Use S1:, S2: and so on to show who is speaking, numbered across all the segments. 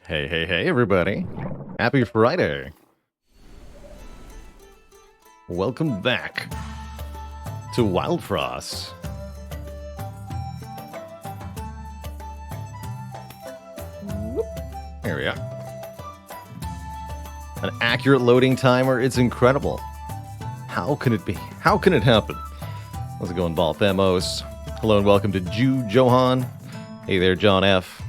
S1: Hey, hey, hey, everybody. Happy Friday. Welcome back to Wildfrost. There we are. An accurate loading timer. It's incredible. How can it be? How can it happen? How's it going, Balthamos? Hello and welcome to Johan. Hey there, John F.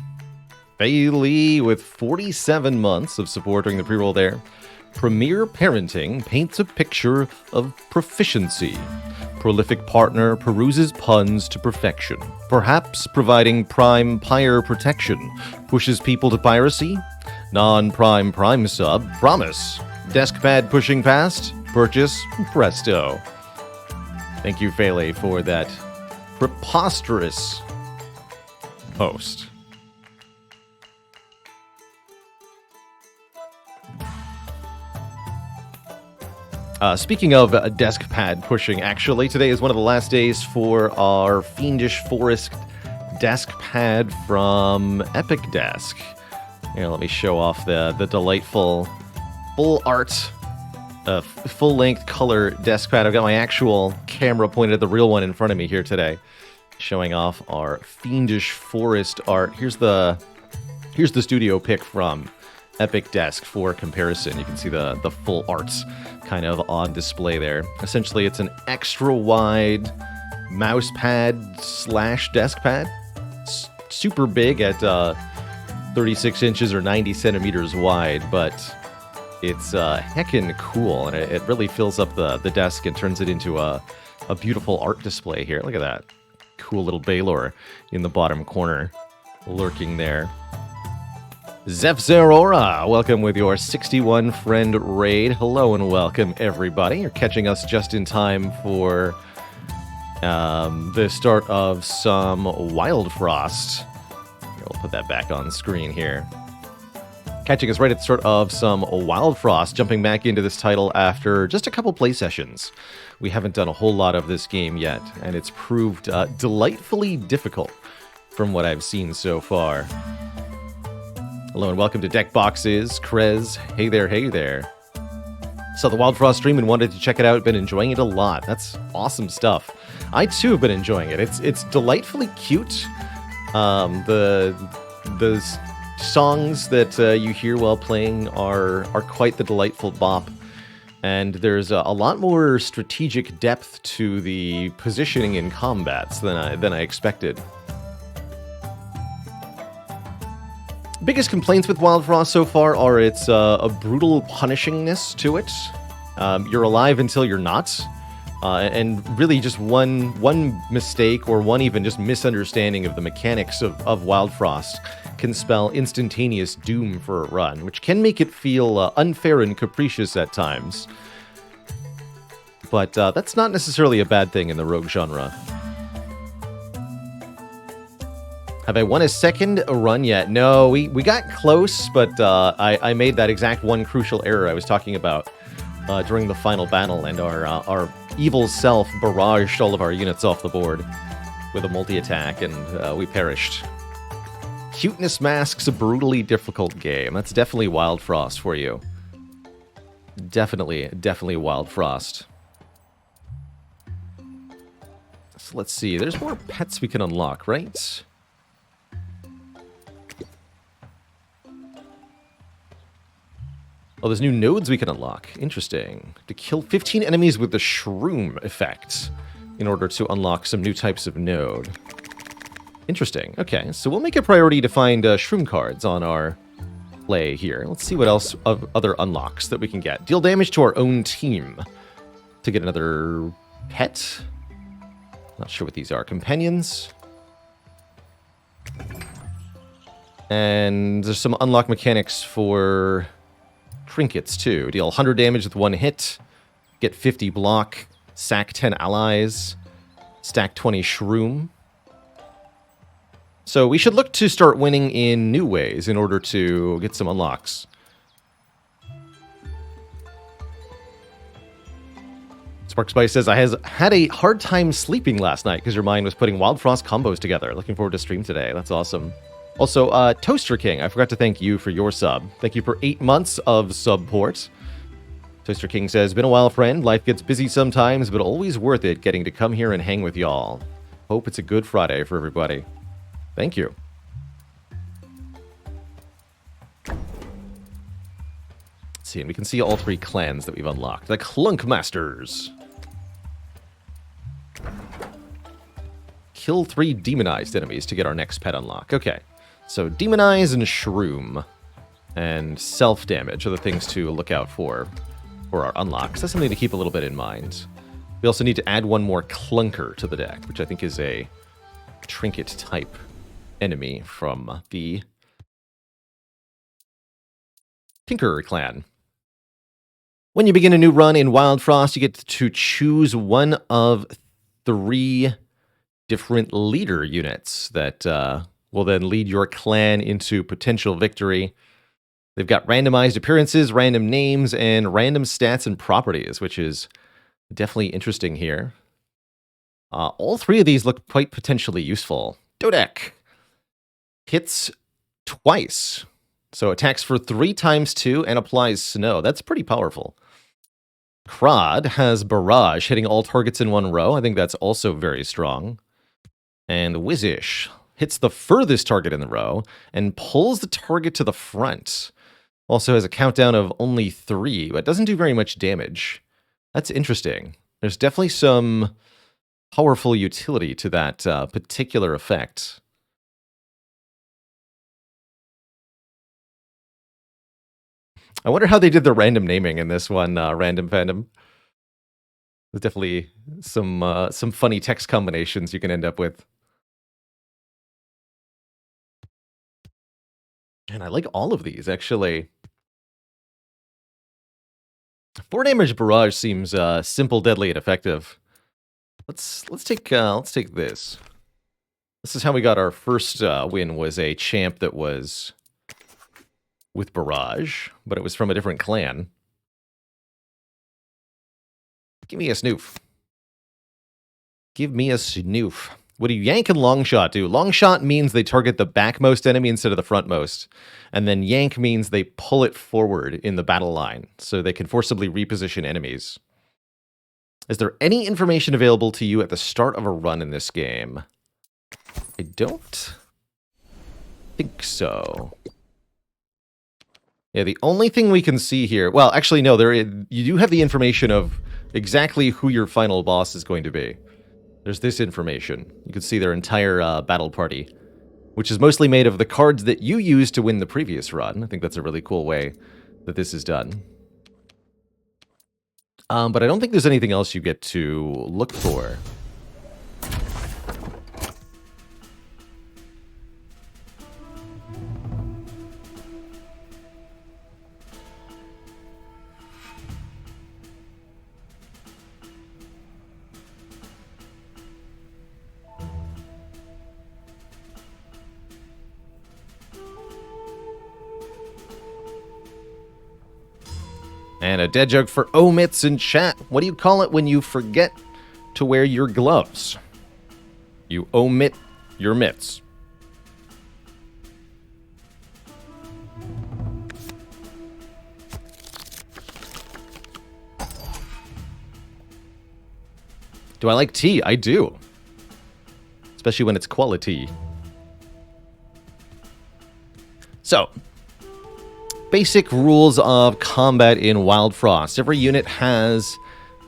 S1: Bailey with 47 months of support during the pre-roll there. Premier Parenting paints a picture of proficiency. Prolific partner peruses puns to perfection. Perhaps providing prime pyre protection. Pushes people to piracy. Non-prime sub. Promise. Desk pad pushing past. Purchase. Presto. Thank you, Bailey, for that preposterous post. Speaking of desk pad pushing, actually, today is one of the last days for our Fiendish Forest desk pad from Epic Desk. Here, let me show off the delightful full art, full-length color desk pad. I've got my actual camera pointed at the real one in front of me here today, showing off our Fiendish Forest art. Here's the studio pic from Epic Desk for comparison. You can see the full art kind of on display there. Essentially, it's an extra wide mouse pad / desk pad. Super big at 36 inches or 90 centimeters wide, but it's heckin' cool, and it really fills up the desk and turns it into a beautiful art display here. Look at that. Cool little Baylor in the bottom corner, lurking there. Zepzerora, welcome with your 61 friend raid. Hello and welcome, everybody. You're catching us just in time for the start of some Wildfrost. Here, we'll put that back on screen here. Catching us right at the start of some Wildfrost, jumping back into this title after just a couple play sessions. We haven't done a whole lot of this game yet, and it's proved delightfully difficult from what I've seen so far. Hello and welcome to Deck Boxes, Krez. Hey there, hey there. Saw the Wildfrost stream and wanted to check it out. Been enjoying it a lot. That's awesome stuff. I too have been enjoying it. It's delightfully cute. The songs that you hear while playing are quite the delightful bop. And there's a lot more strategic depth to the positioning in combats than I expected. Biggest complaints with Wildfrost so far are its a brutal punishingness to it. You're alive until you're not, and really just one mistake or one even just misunderstanding of the mechanics of Wildfrost can spell instantaneous doom for a run, which can make it feel unfair and capricious at times. But that's not necessarily a bad thing in the rogue genre. Have I won a second run yet? No, we got close, but I made that exact one crucial error I was talking about during the final battle, and our evil self barraged all of our units off the board with a multi-attack, and we perished. Cuteness Mask's a brutally difficult game. That's definitely Wildfrost for you. Definitely Wildfrost. So let's see. There's more pets we can unlock, right? Oh, there's new nodes we can unlock. Interesting. To kill 15 enemies with the shroom effect in order to unlock some new types of node. Interesting. Okay, so we'll make a priority to find shroom cards on our play here. Let's see what else of other unlocks that we can get. Deal damage to our own team to get another pet. Not sure what these are. Companions. And there's some unlock mechanics for trinkets, too. Deal 100 damage with one hit, get 50 block, sack 10 allies, stack 20 shroom. So we should look to start winning in new ways in order to get some unlocks. Sparkspice says, I had a hard time sleeping last night because your mind was putting Wildfrost combos together. Looking forward to stream today. That's awesome. Also, Toaster King, I forgot to thank you for your sub. Thank you for 8 months of support. Toaster King says, been a while, friend. Life gets busy sometimes, but always worth it getting to come here and hang with y'all. Hope it's a good Friday for everybody. Thank you. Let's see, and we can see all 3 clans that we've unlocked. The Clunk Masters. Kill 3 demonized enemies to get our next pet unlock. Okay, so demonize and shroom and self-damage are the things to look out for our unlocks. That's something to keep a little bit in mind. We also need to add one more clunker to the deck, which I think is a trinket type enemy from the Tinkerer clan. When you begin a new run in Wildfrost, you get to choose one of 3 different leader units that will then lead your clan into potential victory. They've got randomized appearances, random names, and random stats and properties, which is definitely interesting here. All 3 of these look quite potentially useful. Dodek hits twice, so attacks for 3 times 2 and applies snow. That's pretty powerful. Krod has Barrage, hitting all targets in 1 row. I think that's also very strong. And Wizish hits the furthest target in the row and pulls the target to the front. Also has a countdown of only 3, but doesn't do very much damage. That's interesting. There's definitely some powerful utility to that particular effect. I wonder how they did the random naming in this one, Random Fandom. There's definitely some funny text combinations you can end up with. And I like all of these, actually. 4 damage barrage seems simple, deadly, and effective. Let's take this. This is how we got our first win. Was a champ that was with barrage, but it was from a different clan. Give me a snoof. Give me a snoof. What do yank and long shot do? Long shot means they target the backmost enemy instead of the frontmost. And then yank means they pull it forward in the battle line, so they can forcibly reposition enemies. Is there any information available to you at the start of a run in this game? I don't think so. Yeah, the only thing we can see here... Well, actually, no. You do have the information of exactly who your final boss is going to be. There's this information. You can see their entire battle party, which is mostly made of the cards that you used to win the previous run. I think that's a really cool way that this is done. But I don't think there's anything else you get to look for. And a dead joke for omits in chat. What do you call it when you forget to wear your gloves? You omit your mitts. Do I like tea? I do. Especially when it's quality. So, basic rules of combat in Wildfrost. Every unit has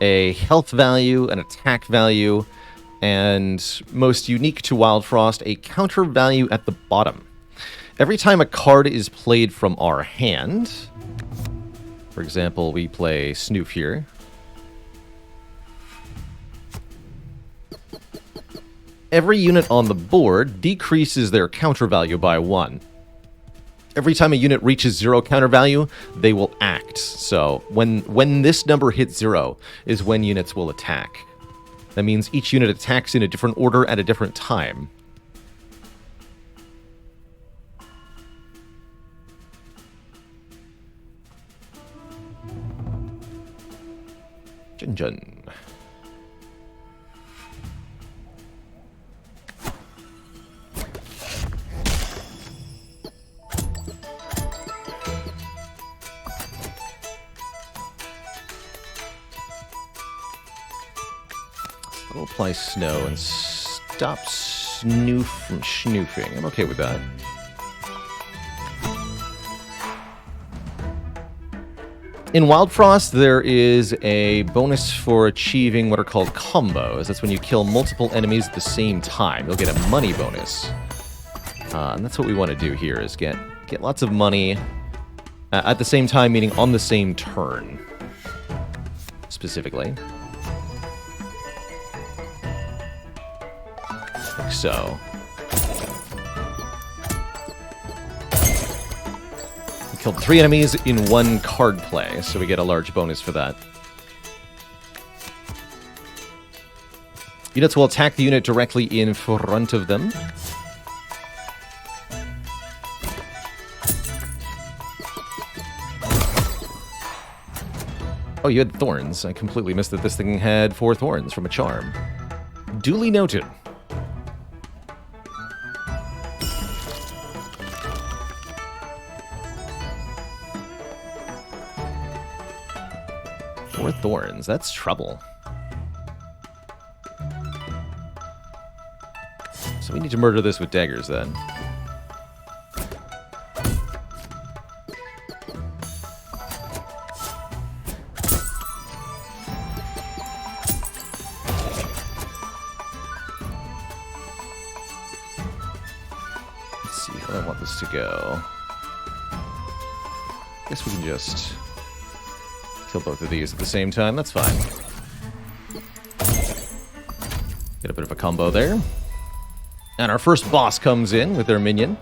S1: a health value, an attack value, and most unique to Wildfrost, a counter value at the bottom. Every time a card is played from our hand, for example, we play Snoof here. Every unit on the board decreases their counter value by 1. Every time a unit reaches 0 counter value, they will act. So when this number hits 0 is when units will attack. That means each unit attacks in a different order at a different time. Jin. We'll apply snow and stop Snoof from schnoofing. I'm okay with that. In Wildfrost, there is a bonus for achieving what are called combos. That's when you kill multiple enemies at the same time. You'll get a money bonus. And that's what we want to do here, is get lots of money at the same time, meaning on the same turn, specifically. Like so. We killed 3 enemies in 1 card play, so we get a large bonus for that. Units will attack the unit directly in front of them. Oh, you had thorns. I completely missed that this thing had 4 thorns from a charm. Duly noted. Four thorns. That's trouble. So we need to murder this with daggers then. Let's see how I want this to go. Guess we can just kill both of these at the same time. That's fine. Get a bit of a combo there. And our first boss comes in with their minion.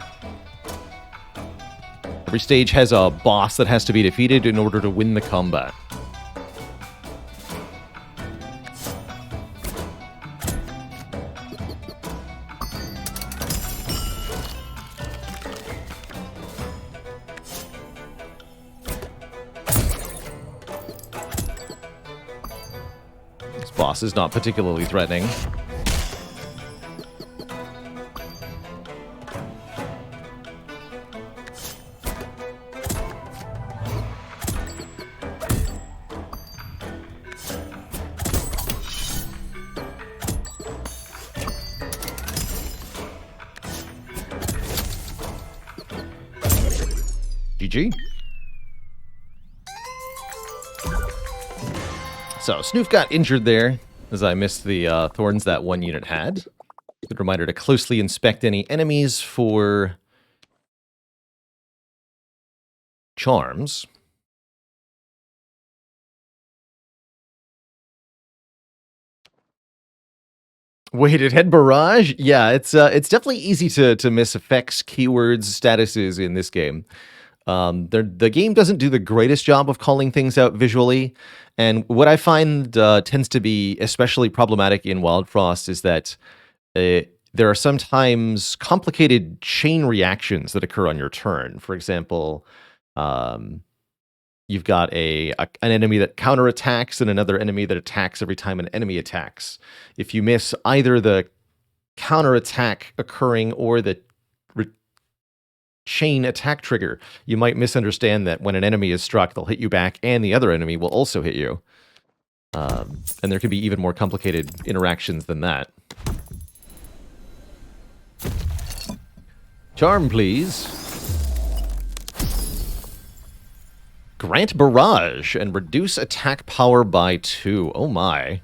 S1: Every stage has a boss that has to be defeated in order to win the combat. This boss is not particularly threatening. GG. So, Snoof got injured there, as I missed the thorns that one unit had. Good reminder to closely inspect any enemies for charms. Wait, it had barrage? Yeah, it's definitely easy to miss effects, keywords, statuses in this game. The game doesn't do the greatest job of calling things out visually, and what I find tends to be especially problematic in Wildfrost is that there are sometimes complicated chain reactions that occur on your turn. For example, you've got an enemy that counterattacks and another enemy that attacks every time an enemy attacks. If you miss either the counterattack occurring or the chain attack trigger, you might misunderstand that when an enemy is struck, they'll hit you back and the other enemy will also hit you. And there can be even more complicated interactions than that. Charm, please. Grant barrage and reduce attack power by 2. Oh my.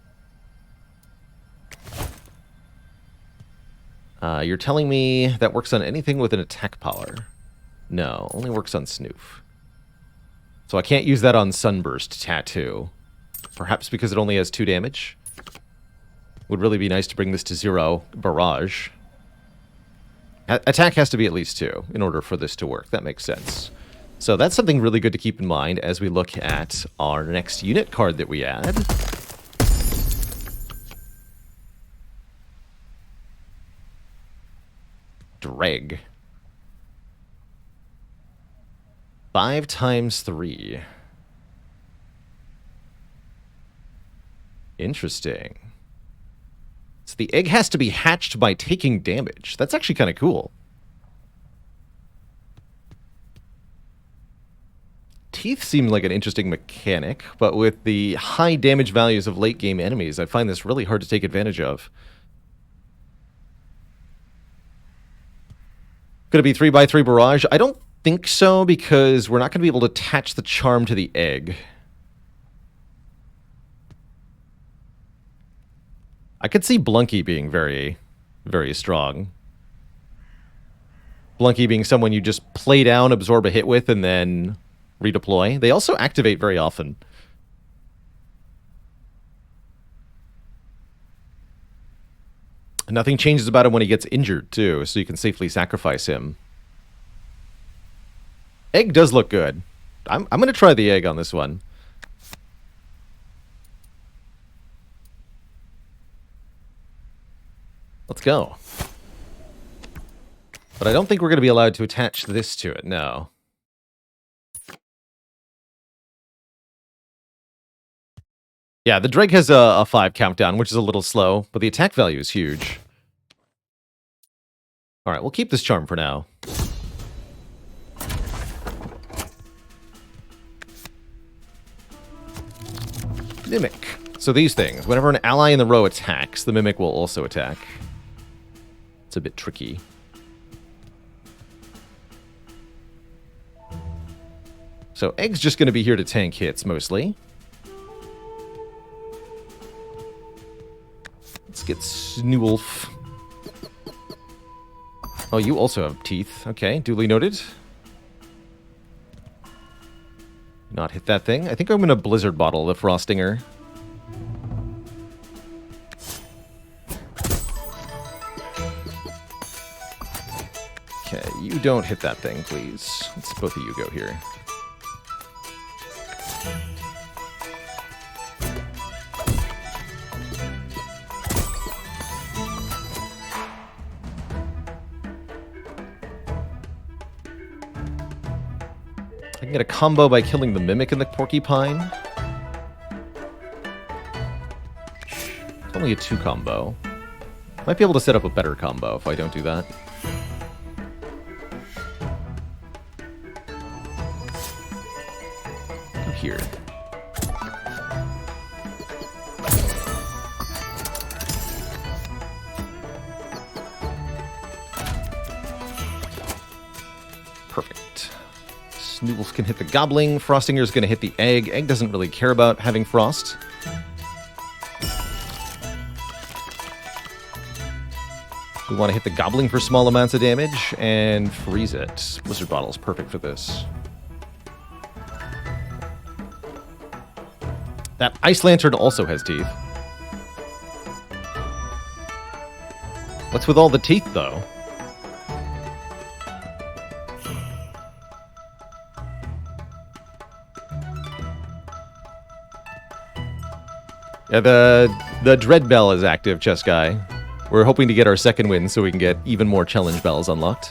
S1: You're telling me that works on anything with an attack power? No, only works on Snoof. So I can't use that on Sunburst Tattoo. Perhaps because it only has 2 damage? Would really be nice to bring this to 0 barrage. Attack has to be at least 2 in order for this to work. That makes sense. So that's something really good to keep in mind as we look at our next unit card that we add. Dreg. 5 times 3. Interesting. So the egg has to be hatched by taking damage. That's actually kind of cool. teeth seem like an interesting mechanic, but with the high damage values of late-game enemies, I find this really hard to take advantage of. Could it be 3x3 barrage? I don't think so, because we're not going to be able to attach the charm to the egg. I could see Blunky being very, very strong. Blunky being someone you just play down, absorb a hit with, and then redeploy. They also activate very often. Nothing changes about him when he gets injured, too, so you can safely sacrifice him. Egg does look good. I'm going to try the egg on this one. Let's go. But I don't think we're going to be allowed to attach this to it, no. Yeah, the Dreg has a 5 countdown, which is a little slow, but the attack value is huge. Alright, we'll keep this charm for now. Mimic. So these things, whenever an ally in the row attacks, the Mimic will also attack. It's a bit tricky. So Egg's just going to be here to tank hits, mostly. Let's get Snoolf. Oh, you also have teeth. Okay, duly noted. Not hit that thing. I think I'm going to Blizzard Bottle the Frostinger. Okay, you don't hit that thing, please. Let's both of you go here. I can get a combo by killing the Mimic and the Porcupine. It's only a 2 combo. Might be able to set up a better combo if I don't do that. Go here. Perfect. Snoodles can hit the Gobbling. Frostinger's going to hit the Egg. Egg doesn't really care about having Frost. We want to hit the Gobbling for small amounts of damage and freeze it. Blizzard Bottle's perfect for this. That Ice Lantern also has teeth. What's with all the teeth, though? Yeah, the Dread Bell is active, Chess Guy. We're hoping to get our second win so we can get even more challenge bells unlocked.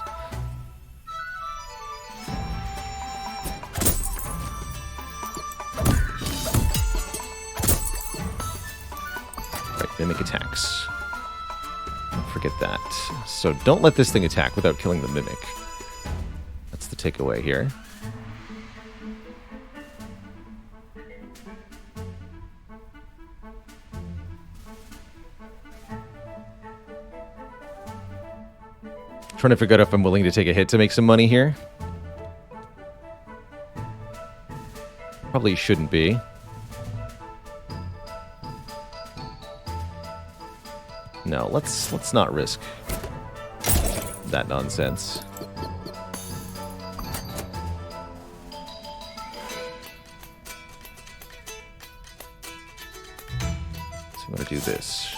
S1: Right, Mimic attacks. Don't forget that. So don't let this thing attack without killing the Mimic. That's the takeaway here. Trying to figure out if I'm willing to take a hit to make some money here. Probably shouldn't be. No, let's not risk that nonsense. So I'm gonna do this.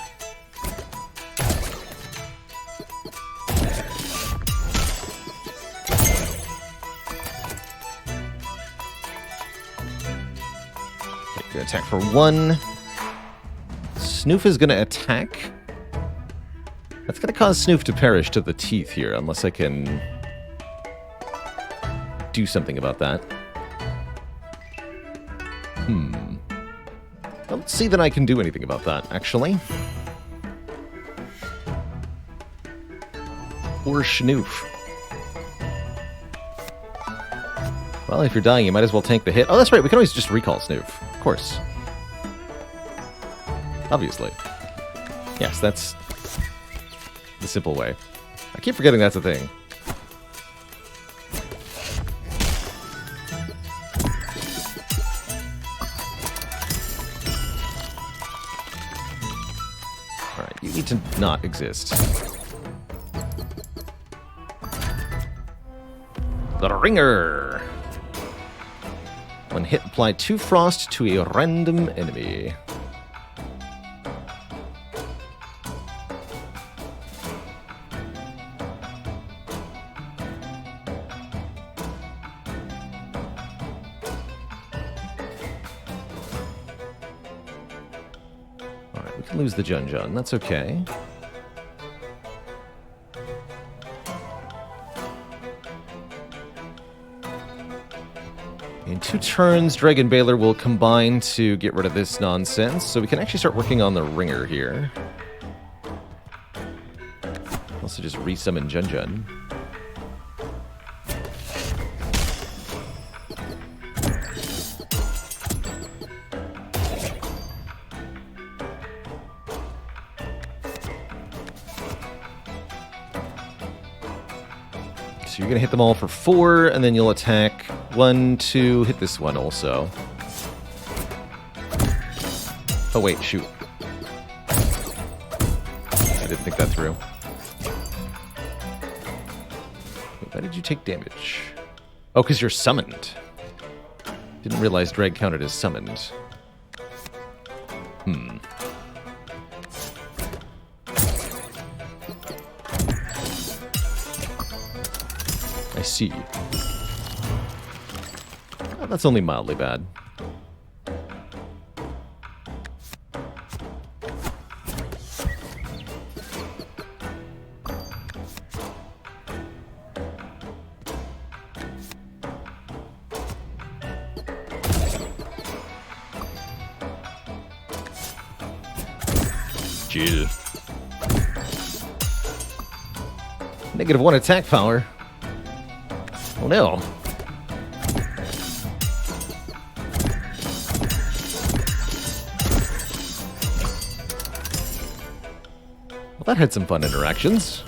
S1: Attack for 1. Snoof is going to attack. That's going to cause Snoof to perish to the teeth here, unless I can do something about that. Don't see that I can do anything about that, actually. Or Snoof. Well, if you're dying, you might as well tank the hit. Oh, that's right. We can always just recall Snoof. Of course. Obviously. Yes, that's the simple way. I keep forgetting that's a thing. Alright, you need to not exist. The Ringer! One hit, apply 2 frost to a random enemy. Alright, we can lose the Jun-Jun, that's okay. In 2 turns, Dragon Bailer will combine to get rid of this nonsense, so we can actually start working on the Ringer here. Also just resummon Jun-Jun. So you're going to hit them all for 4, and then you'll attack 1, 2, hit this one also. Oh wait, shoot. I didn't think that through. Wait, why did you take damage? Oh, because you're summoned. Didn't realize drag counted as summoned. I see. Oh, that's only mildly bad. Chill. -1 attack power. Oh no. Well, that had some fun interactions.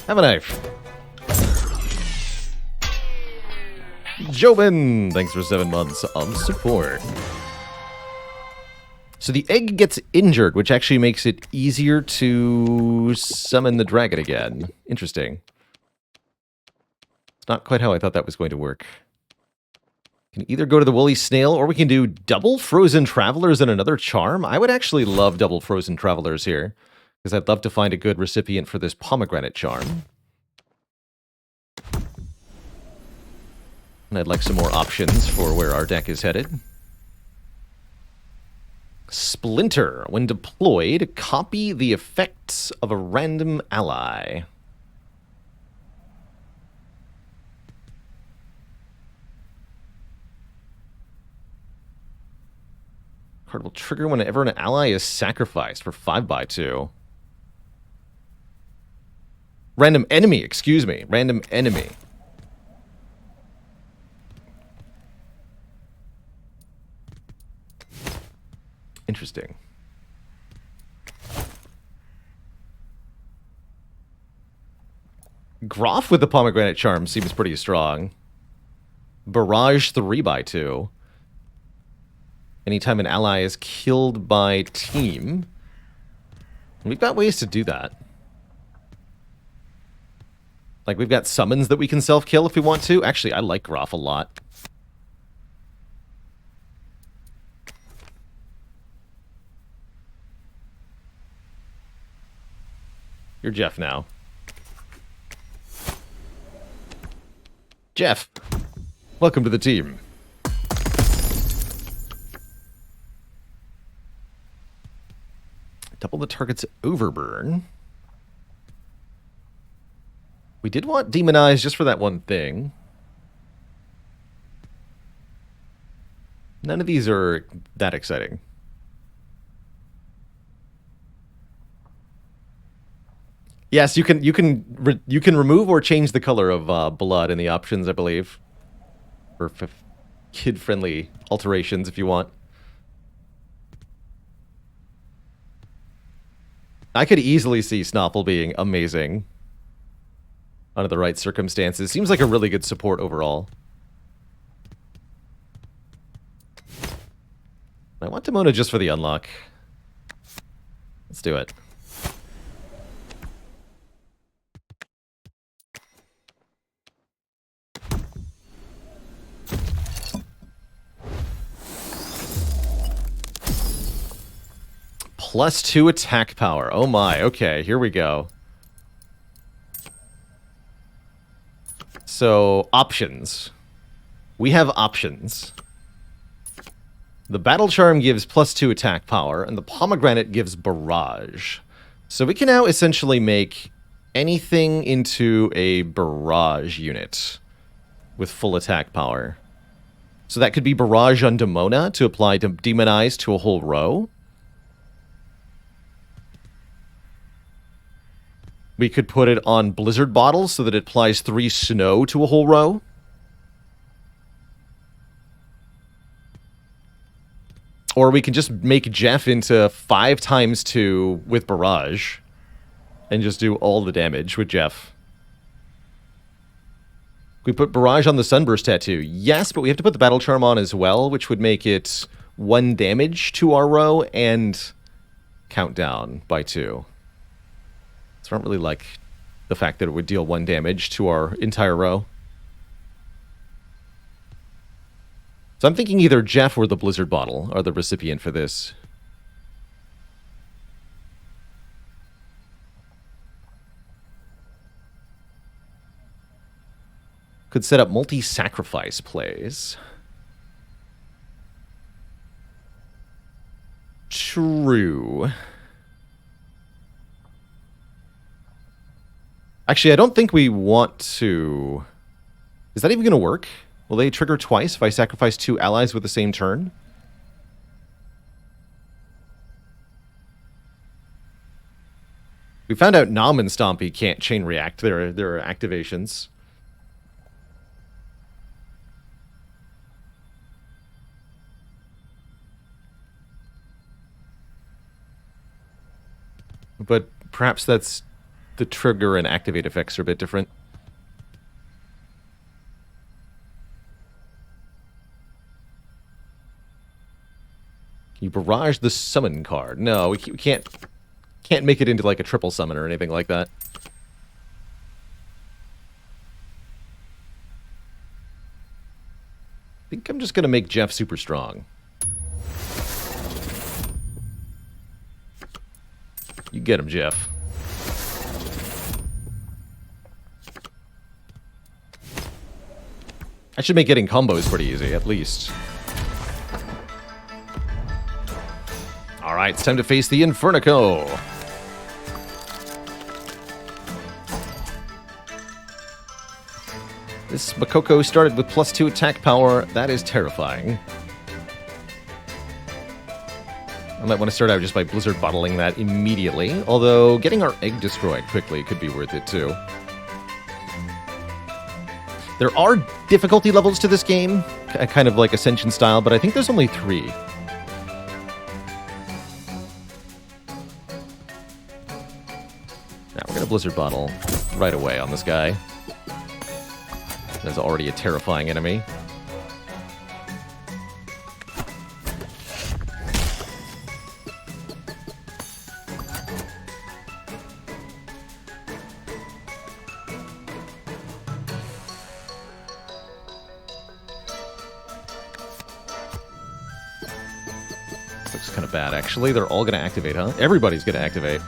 S1: Have a knife. Jobin, thanks for 7 months of support. So the egg gets injured, which actually makes it easier to summon the dragon again. Interesting. It's not quite how I thought that was going to work. We can either go to the woolly snail, or we can do double frozen travelers and another charm. I would actually love double frozen travelers here, because I'd love to find a good recipient for this pomegranate charm. And I'd like some more options for where our deck is headed. Splinter. When deployed, copy the effects of a random ally. Card will trigger whenever an ally is sacrificed for 5/2. Random enemy, excuse me. Random enemy. Interesting. Groff with the pomegranate charm seems pretty strong. Barrage 3/2. Anytime an ally is killed by team. We've got ways to do that. Like, we've got summons that we can self-kill if we want to. Actually, I like Groff a lot. You're Jeff now. Jeff, welcome to the team. Double the target's overburn. We did want Demonize just for that one thing. None of these are that exciting. Yes, you can remove or change the color of blood in the options, I believe, for kid-friendly alterations if you want. I could easily see Snoffle being amazing under the right circumstances. Seems like a really good support overall. I want Demona just for the unlock. Let's do it. +2 attack power. Oh my, okay, here we go. So, options. We have options. The Battle Charm gives +2 attack power, and the Pomegranate gives Barrage. So we can now essentially make anything into a Barrage unit with full attack power. So that could be Barrage on Demona to apply to Demonize to a whole row. We could put it on Blizzard Bottle so that it applies 3 Snow to a whole row. Or we can just make Jeff into 5 times 2 with Barrage. And just do all the damage with Jeff. We put Barrage on the Sunburst Tattoo. Yes, but we have to put the Battle Charm on as well, which would make it 1 damage to our row and count down by 2. So I don't really like the fact that it would deal 1 damage to our entire row. So I'm thinking either Jeff or the Blizzard Bottle are the recipient for this. Could set up multi-sacrifice plays. True. Actually, I don't think we want to... Is that even going to work? Will they trigger twice if I sacrifice 2 allies with the same turn? We found out Nom and Stompy can't chain react their activations. But perhaps that's... the trigger and activate effects are a bit different. You barrage the summon card. No, we can't make it into like a triple summon or anything like that. I think I'm just going to make Jeff super strong. You get him, Jeff. I should make getting combos pretty easy, at least. Alright, it's time to face the Infernico. This Makoko started with +2 attack power. That is terrifying. I might want to start out just by Blizzard bottling that immediately, although getting our egg destroyed quickly could be worth it too. There are difficulty levels to this game, kind of like Ascension style, but I think there's only 3. Now we're gonna Blizzard Bottle right away on this guy. There's already a terrifying enemy. Looks kind of bad, actually. They're all going to activate, huh? Everybody's going to activate.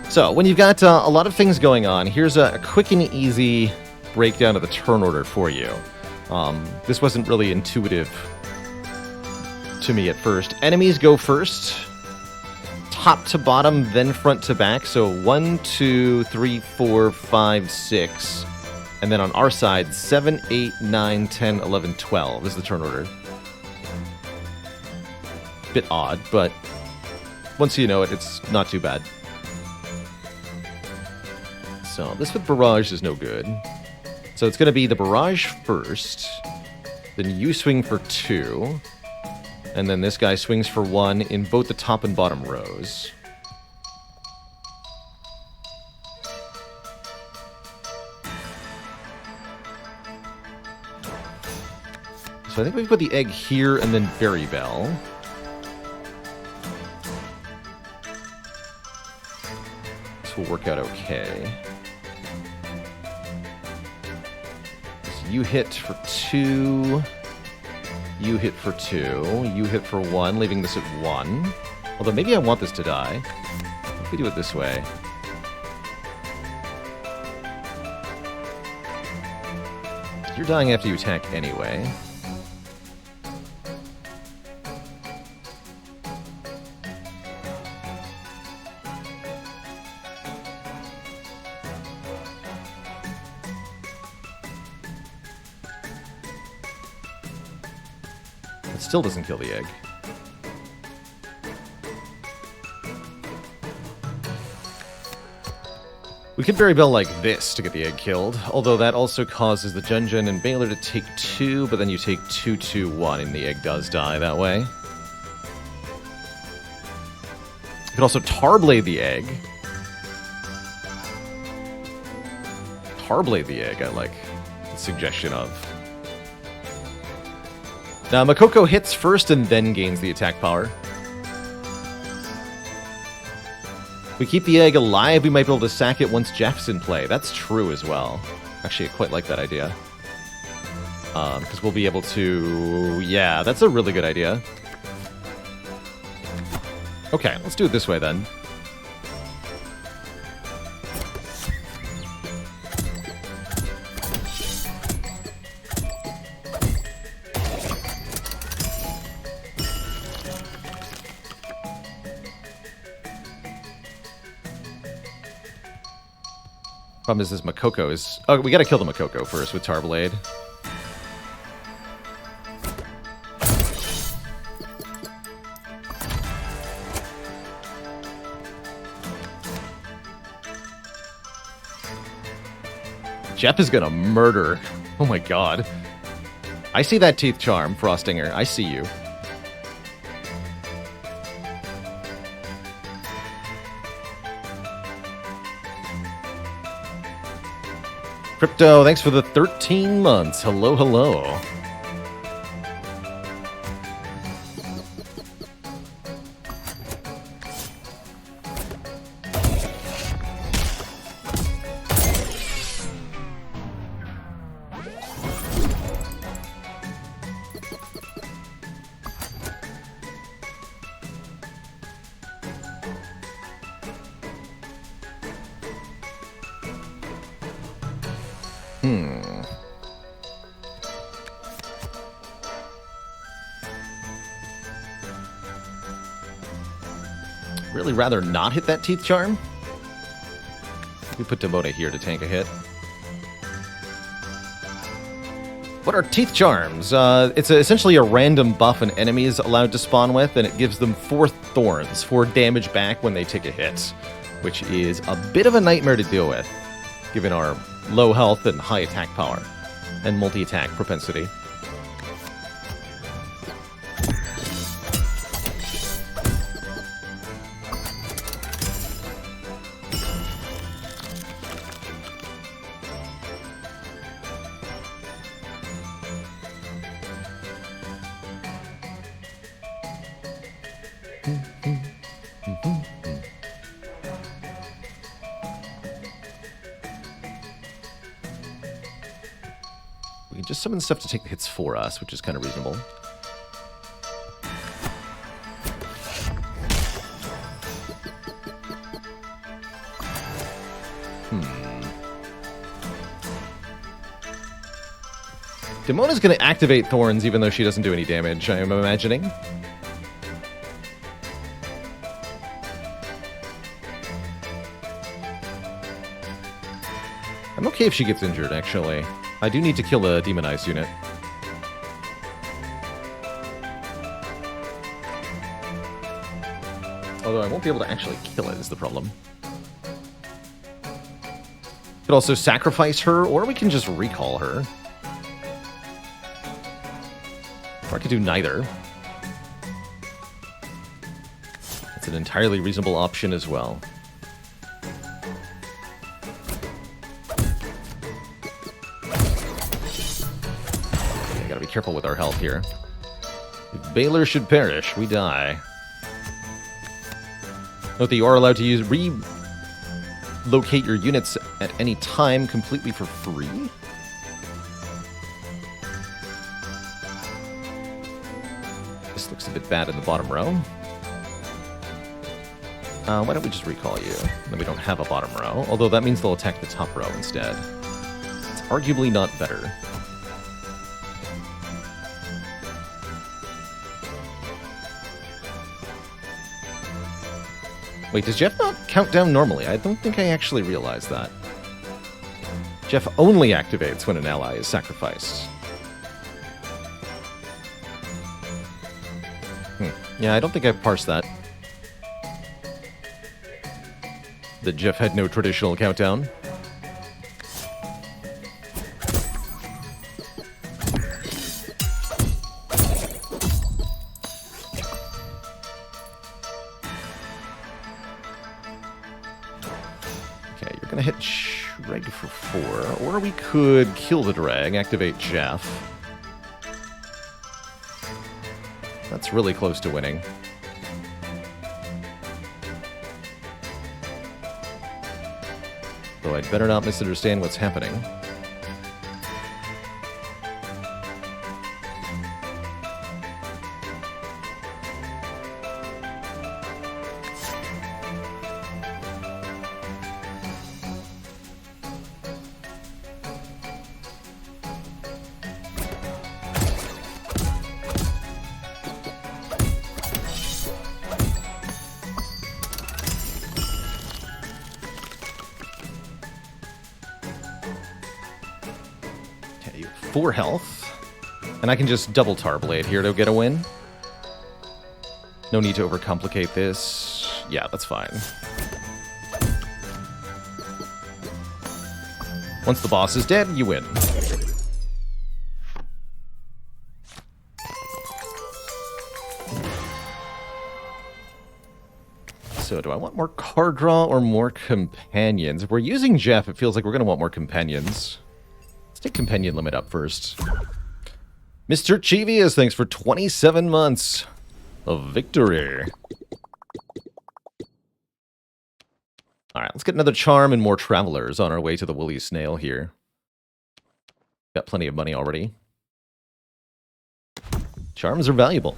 S1: So, when you've got a lot of things going on, here's a quick and easy breakdown of the turn order for you. This wasn't really intuitive to me at first. Enemies go first, top to bottom, then front to back. So 1, 2, 3, 4, 5, 6. And then on our side, 7, 8, 9, 10, 11, 12 is the turn order. bit odd, but once you know it, it's not too bad. So this with barrage is no good. So it's going to be the barrage first, then you swing for 2, and then this guy swings for 1 in both the top and bottom rows. So I think we put the egg here and then Berry Bell. This will work out okay. So you hit for 2. You hit for 2. You hit for 1, leaving this at 1. Although maybe I want this to die. If we do it this way. You're dying after you attack anyway. Still doesn't kill the egg. We could Berry Bell like this to get the egg killed, although that also causes the Junjun and Baylor to take 2, but then you take 2, 2, 1, and the egg does die that way. You could also Tarblade the egg. Tarblade the egg, I like the suggestion of. Now, Makoko hits first and then gains the attack power. If we keep the egg alive, we might be able to sack it once Jeff's in play. That's true as well. Actually, I quite like that idea. Because we'll be able to... Yeah, that's a really good idea. Okay, let's do it this way then. Problem is this Makoko is... Oh, we gotta kill the Makoko first with Tarblade. Jeff is gonna murder. Oh my god. I see that Teeth Charm, Frostinger. I see you. Crypto, thanks for the 13 months. Hello, hello. Really rather not hit that Teeth Charm. We put Demona here to tank a hit. What are Teeth Charms? It's essentially a random buff an enemy is allowed to spawn with, and it gives them 4 thorns, 4 damage back when they take a hit, which is a bit of a nightmare to deal with, given our low health and high attack power, and multi-attack propensity. We can just summon stuff to take the hits for us, which is kind of reasonable. Demona's going to activate Thorns even though she doesn't do any damage, I am imagining. I'm okay if she gets injured, actually. I do need to kill a demonized unit. Although I won't be able to actually kill it is the problem. Could also sacrifice her, or we can just recall her. Or I could do neither. It's an entirely reasonable option as well. Okay, gotta be careful with our health here. If Baylor should perish, we die. Note that you are allowed to use relocate your units at any time completely for free. This looks a bit bad in the bottom row. Why don't we just recall you? Then we don't have a bottom row, although that means they'll attack the top row instead. It's arguably not better. Wait, does Jeff not count down normally? I don't think I actually realized that. Jeff only activates when an ally is sacrificed. Yeah, I don't think I've parsed that. That Jeff had no traditional countdown. Okay, you're gonna hit Shreg for 4, or we could kill the drag, activate Jeff. That's really close to winning. Though I'd better not misunderstand what's happening. Okay, 4 health. And I can just double Tar Blade here to get a win. No need to overcomplicate this. Yeah, that's fine. Once the boss is dead, you win. So do I want more card draw or more companions? If we're using Jeff, it feels like we're going to want more companions. Let's take companion limit up first. Mr. Chivius, thanks for 27 months of victory. Alright, let's get another charm and more travelers on our way to the Woolly Snail here. Got plenty of money already. Charms are valuable.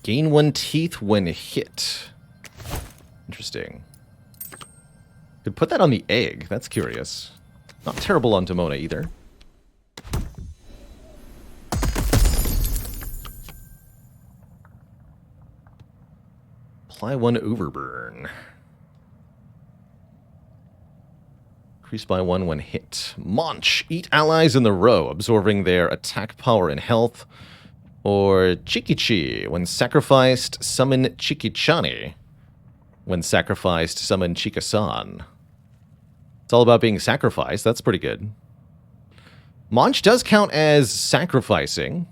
S1: Gain 1 teeth when hit. Interesting. Could put that on the egg. That's curious. Not terrible on Demona either. Apply 1 overburn. Increase by 1 when hit. Munch. Eat allies in the row, absorbing their attack power and health. Or Chikichi. When sacrificed, summon Chikichani. When sacrificed, summon Chikasan. It's all about being sacrificed. That's pretty good. Munch does count as sacrificing.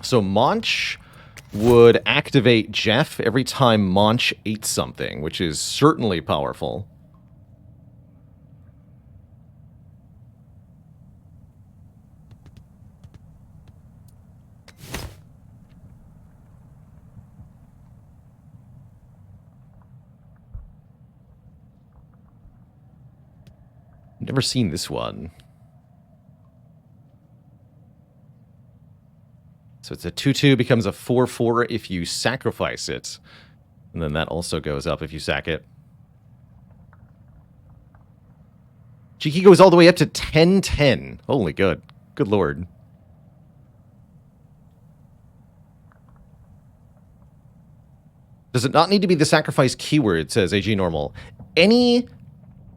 S1: So Munch would activate Jeff every time Munch ate something, which is certainly powerful. Never seen this one. So it's a 2/2, becomes a 4/4 if you sacrifice it. And then that also goes up if you sack it. Cheeky goes all the way up to 10/10. Holy good. Good lord. Does it not need to be the sacrifice keyword, says AG Normal. Any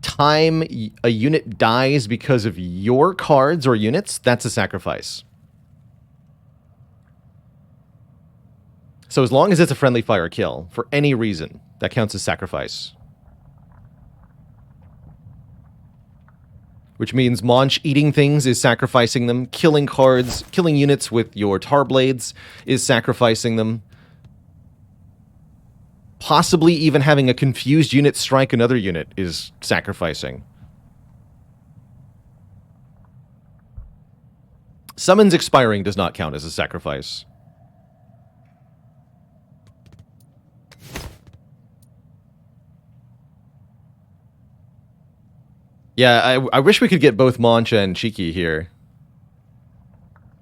S1: time a unit dies because of your cards or units, that's a sacrifice. So as long as it's a friendly fire kill, for any reason, that counts as sacrifice. Which means Monch eating things is sacrificing them. Killing cards, killing units with your tar blades is sacrificing them. Possibly even having a confused unit strike another unit is sacrificing. Summons expiring does not count as a sacrifice. Yeah, I wish we could get both Monch and Cheeky here.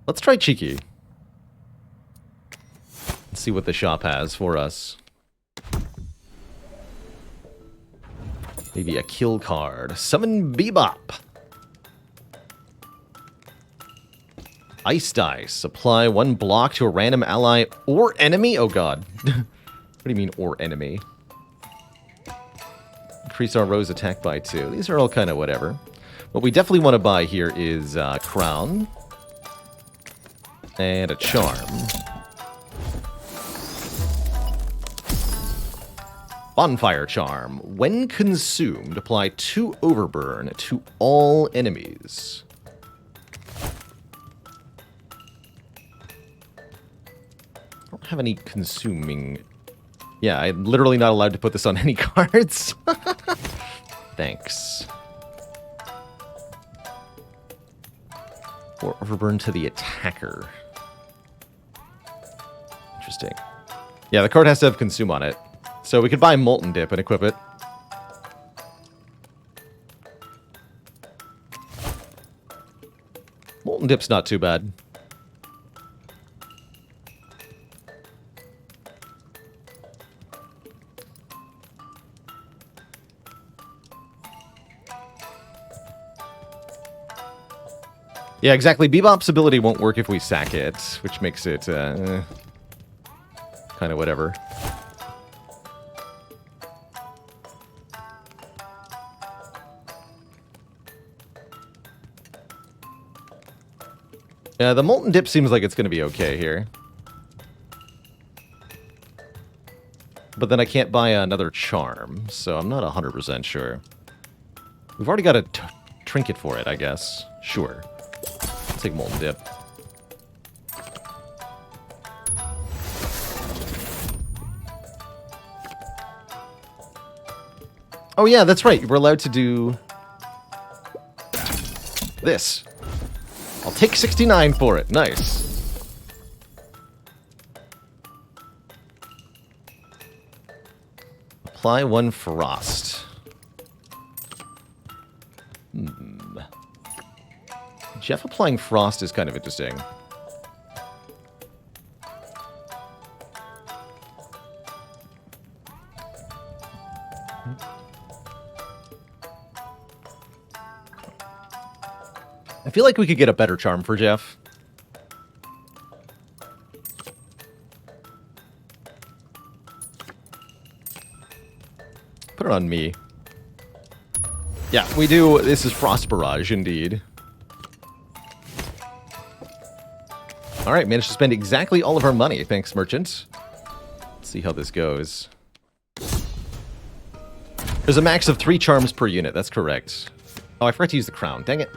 S1: Let's try Cheeky. Let's see what the shop has for us. Maybe a kill card. Summon Bebop. Ice Dice. Apply 1 block to a random ally or enemy? Oh god. What do you mean, or enemy? Increase our Rose attack by 2. These are all kind of whatever. What we definitely want to buy here is Crown. And a Charm. Bonfire Charm. When consumed, apply 2 Overburn to all enemies. I don't have any consuming... Yeah, I'm literally not allowed to put this on any cards. Thanks. Or Overburn to the attacker. Interesting. Yeah, the card has to have Consume on it. So we could buy Molten Dip and equip it. Molten Dip's not too bad. Yeah, exactly. Bebop's ability won't work if we sack it, which makes it kind of whatever. Yeah, the Molten Dip seems like it's going to be okay here. But then I can't buy another Charm, so I'm not 100% sure. We've already got a trinket for it, I guess. Sure. I'll take Molten Dip. Oh yeah, that's right. We're allowed to do this. I'll take 69 for it. Nice. Apply 1 Frost. Jeff applying Frost is kind of interesting. I feel like we could get a better charm for Jeff. Put it on me. Yeah, we do. This is Frost Barrage, indeed. Alright, managed to spend exactly all of our money. Thanks, merchant. Let's see how this goes. There's a max of 3 charms per unit, that's correct. Oh, I forgot to use the crown. Dang it.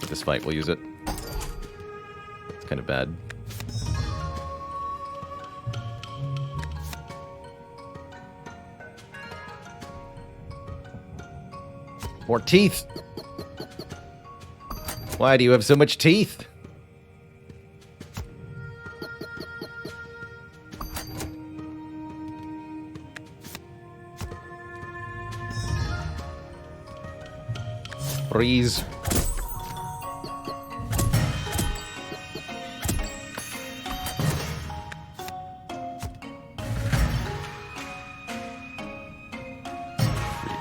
S1: For this fight, we'll use it. It's kind of bad. More teeth! Why do you have so much teeth? Freeze.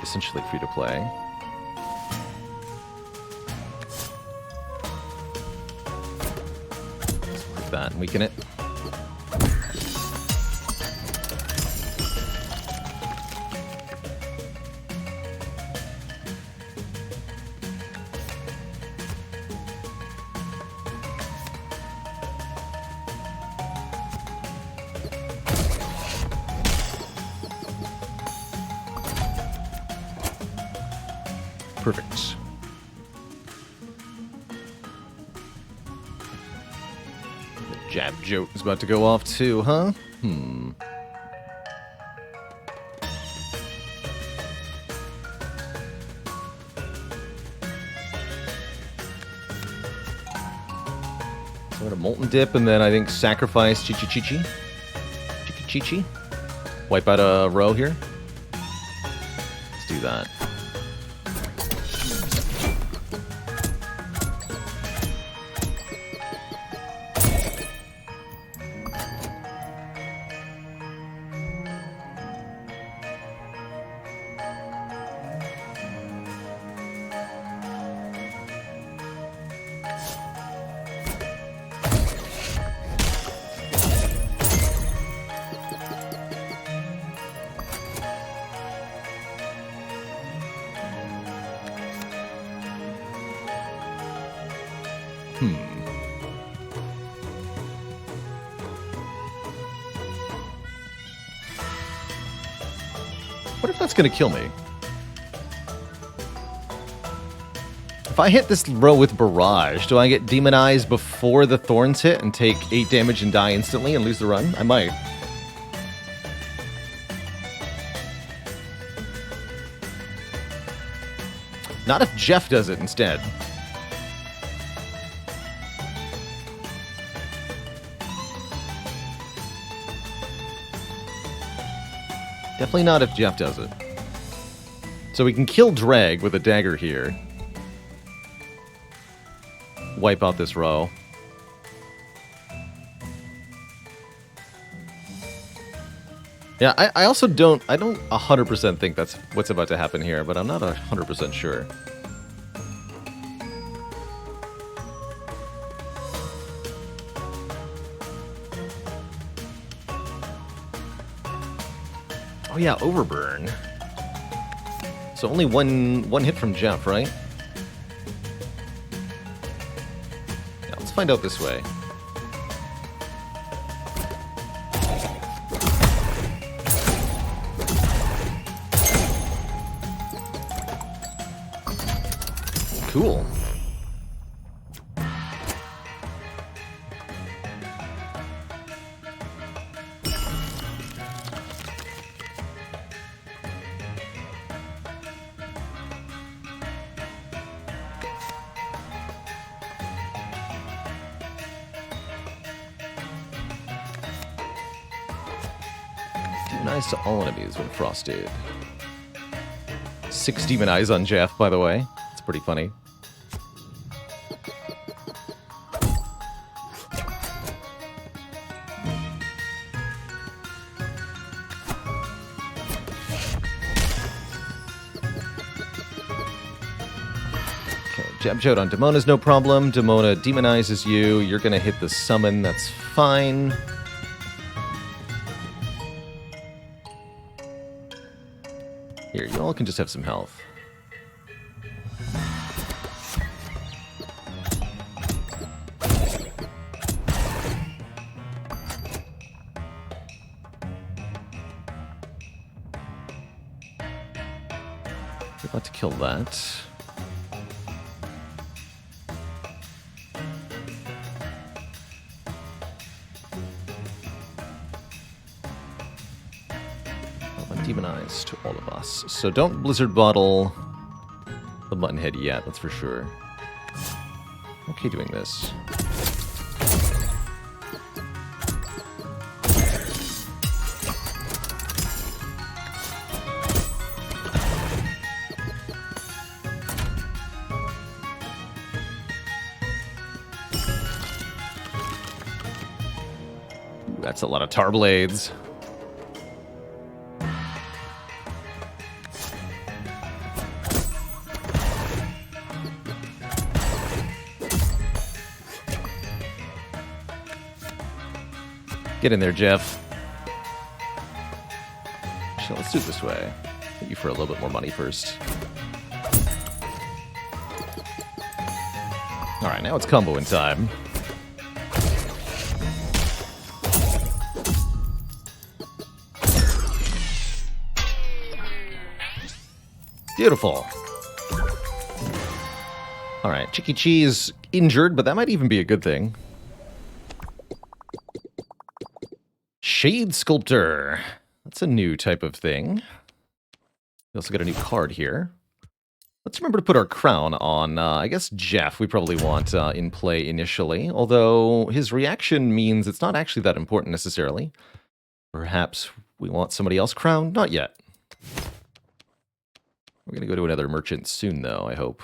S1: Essentially free to play. That and weaken it. Perfect. The jab joke is about to go off too, huh? So a molten dip, and then I think sacrifice Chi-Chi-Chi-Chi. Chi-Chi-Chi. Wipe out a row here. Let's do that. What if that's going to kill me? If I hit this row with Barrage, do I get demonized before the thorns hit and take 8 damage and die instantly and lose the run? I might. Not if Jeff does it instead. Definitely not if Jeff does it. So we can kill Drag with a dagger here. Wipe out this row. Yeah, I also don't 100% think that's what's about to happen here, but I'm not 100% sure. Oh yeah, Overburn. So only one hit from Jeff, right? Yeah, let's find out this way. Cool. Demonize to all enemies when frosted. 6 demon eyes on Jeff, by the way. It's pretty funny. Jab Jote on Demona's no problem. Demona demonizes you. You're going to hit the summon. That's fine. Here, you all can just have some health. We're about to kill that. Demonized to all of us. So don't Blizzard Bottle the Muttonhead yet, that's for sure. Okay doing this. Ooh, that's a lot of tar blades. Get in there, Jeff. Actually, let's do it this way. Hit you for a little bit more money first. Alright, now it's comboing time. Beautiful. Alright, Chicky Cheese injured, but that might even be a good thing. Shade Sculptor. That's a new type of thing. We also got a new card here. Let's remember to put our crown on, I guess, Jeff we probably want in play initially, although his reaction means it's not actually that important necessarily. Perhaps we want somebody else crowned? Not yet. We're going to go to another merchant soon, though, I hope.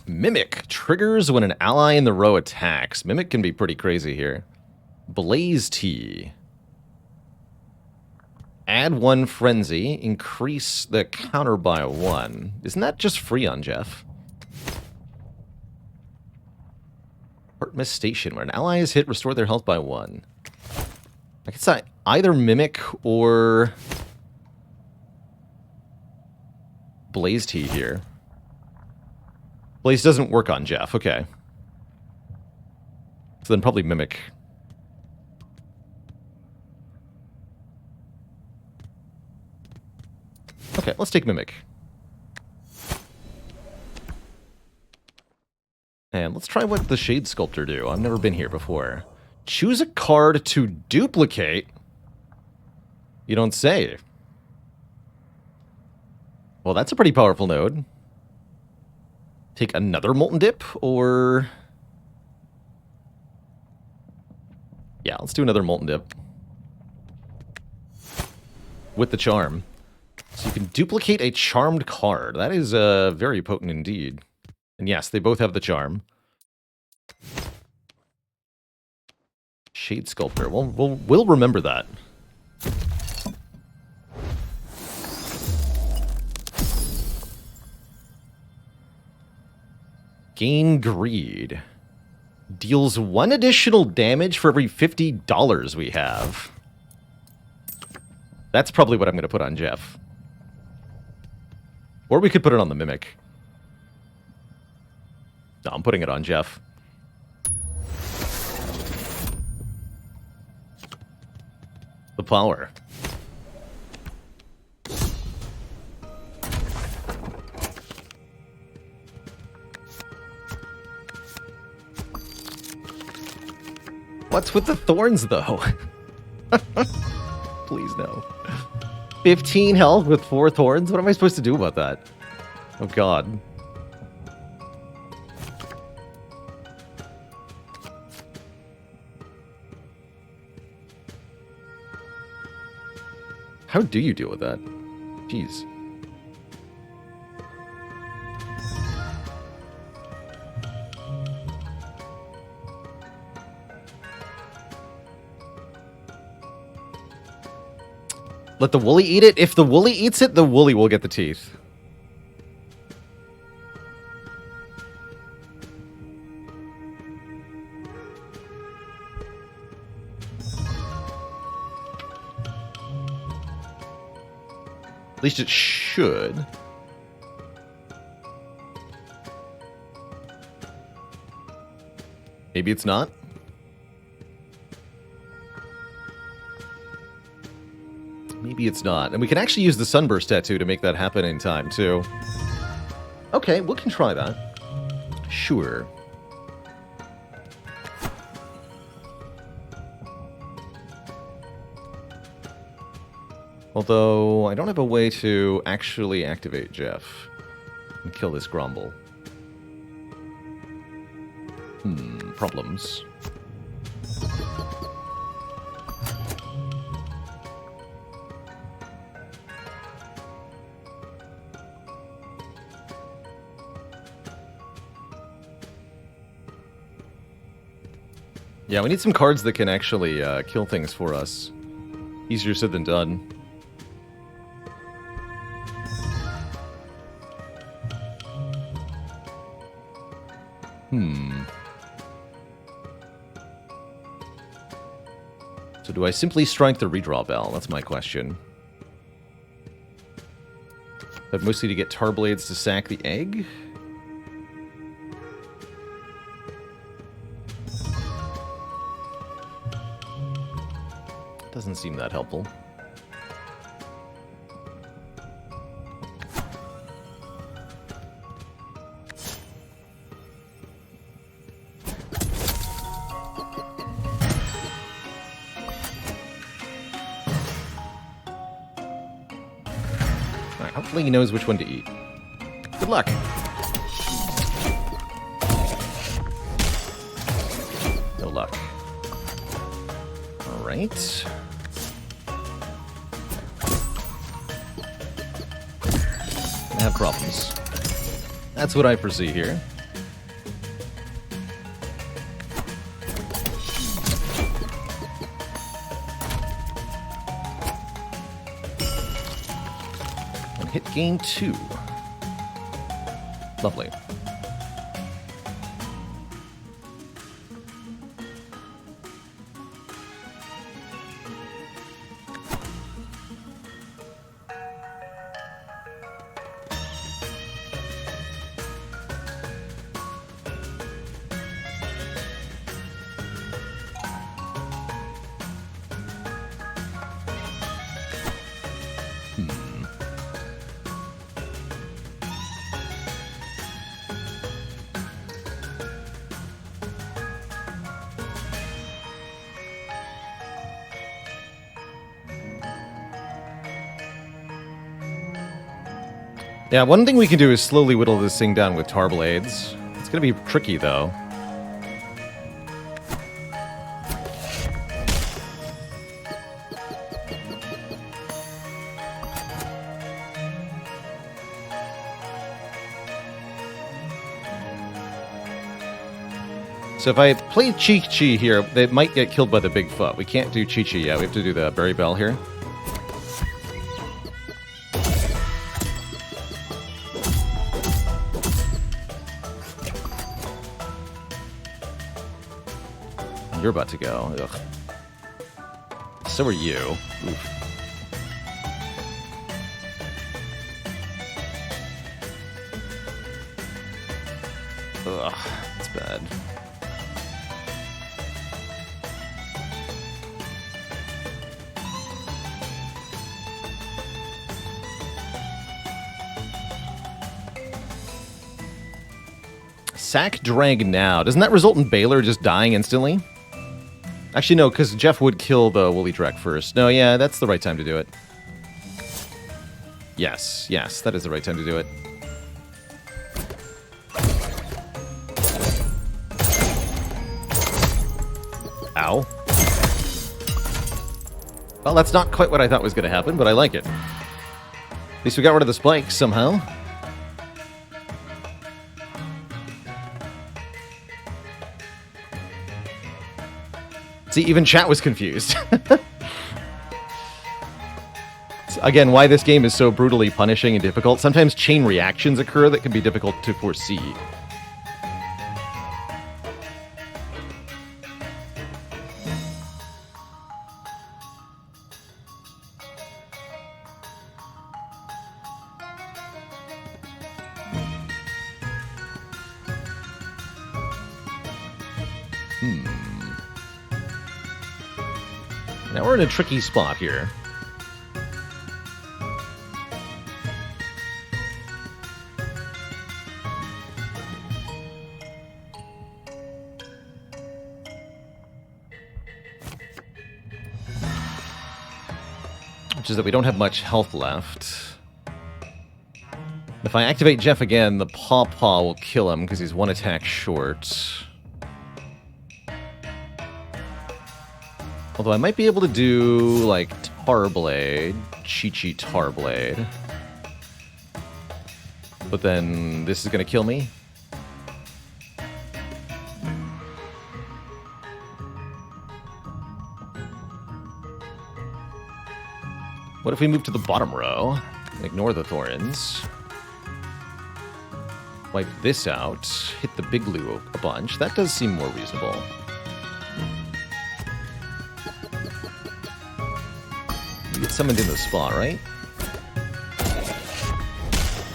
S1: Mimic triggers when an ally in the row attacks. Mimic can be pretty crazy here. Blaze Tea. Add 1 frenzy, increase the counter by 1. Isn't that just free on Jeff? Heartmas Station, where an ally is hit, restore their health by 1. I could say either Mimic or Blaze Tea here. Blaze doesn't work on Jeff, okay. So then probably Mimic. Okay, let's take Mimic. And let's try what the Shade Sculptor do. I've never been here before. Choose a card to duplicate. You don't say. Well, that's a pretty powerful node. Take another Molten Dip, or... Yeah, let's do another Molten Dip. With the Charm. So you can duplicate a charmed card. That is very potent indeed. And yes, they both have the charm. Shade Sculptor. We'll remember that. Gain Greed. Deals 1 additional damage for every $50 we have. That's probably what I'm going to put on Jeff. Or we could put it on the Mimic. No, I'm putting it on Jeff. The power. What's with the thorns, though? Please, no. 15 health with 4 thorns? What am I supposed to do about that? Oh, God. How do you deal with that? Jeez. Let the woolly eat it. If the woolly eats it, the woolly will get the teeth. At least it should. Maybe it's not. Maybe it's not. And we can actually use the Sunburst Tattoo to make that happen in time, too. Okay, we can try that. Sure. Although, I don't have a way to actually activate Jeff and kill this Grumble. Problems. Yeah, we need some cards that can actually kill things for us. Easier said than done. So do I simply strike the redraw bell? That's my question. But mostly to get Tarblades to sack the egg? Doesn't seem that helpful. Hopefully he knows which one to eat. Good luck. No luck. All right. I have problems. That's what I foresee here. And hit gain 2. Lovely. Yeah, one thing we can do is slowly whittle this thing down with tar blades. It's going to be tricky, though. So if I play Chi-Chi here, they might get killed by the Bigfoot. We can't do Chi-Chi yet. We have to do the Berry Bell here. You're about to go. Ugh. So are you. Oof. Ugh, that's bad. Sack drag now. Doesn't that result in Baylor just dying instantly? Actually, no, because Jeff would kill the Woolly Drek first. No, yeah, that's the right time to do it. Yes, yes, that is the right time to do it. Ow. Well, that's not quite what I thought was going to happen, but I like it. At least we got rid of the spikes somehow. See, even chat was confused. Again, why this game is so brutally punishing and difficult. Sometimes chain reactions occur that can be difficult to foresee. Now we're in a tricky spot here. Which is that we don't have much health left. If I activate Jeff again, the Paw Paw will kill him because he's one attack short. Although I might be able to do, like, Tarblade, Chi-Chi Tarblade. But then this is going to kill me. What if we move to the bottom row and ignore the Thorns? Wipe this out, hit the Big Lou a bunch. That does seem more reasonable. You get summoned in the spot, right?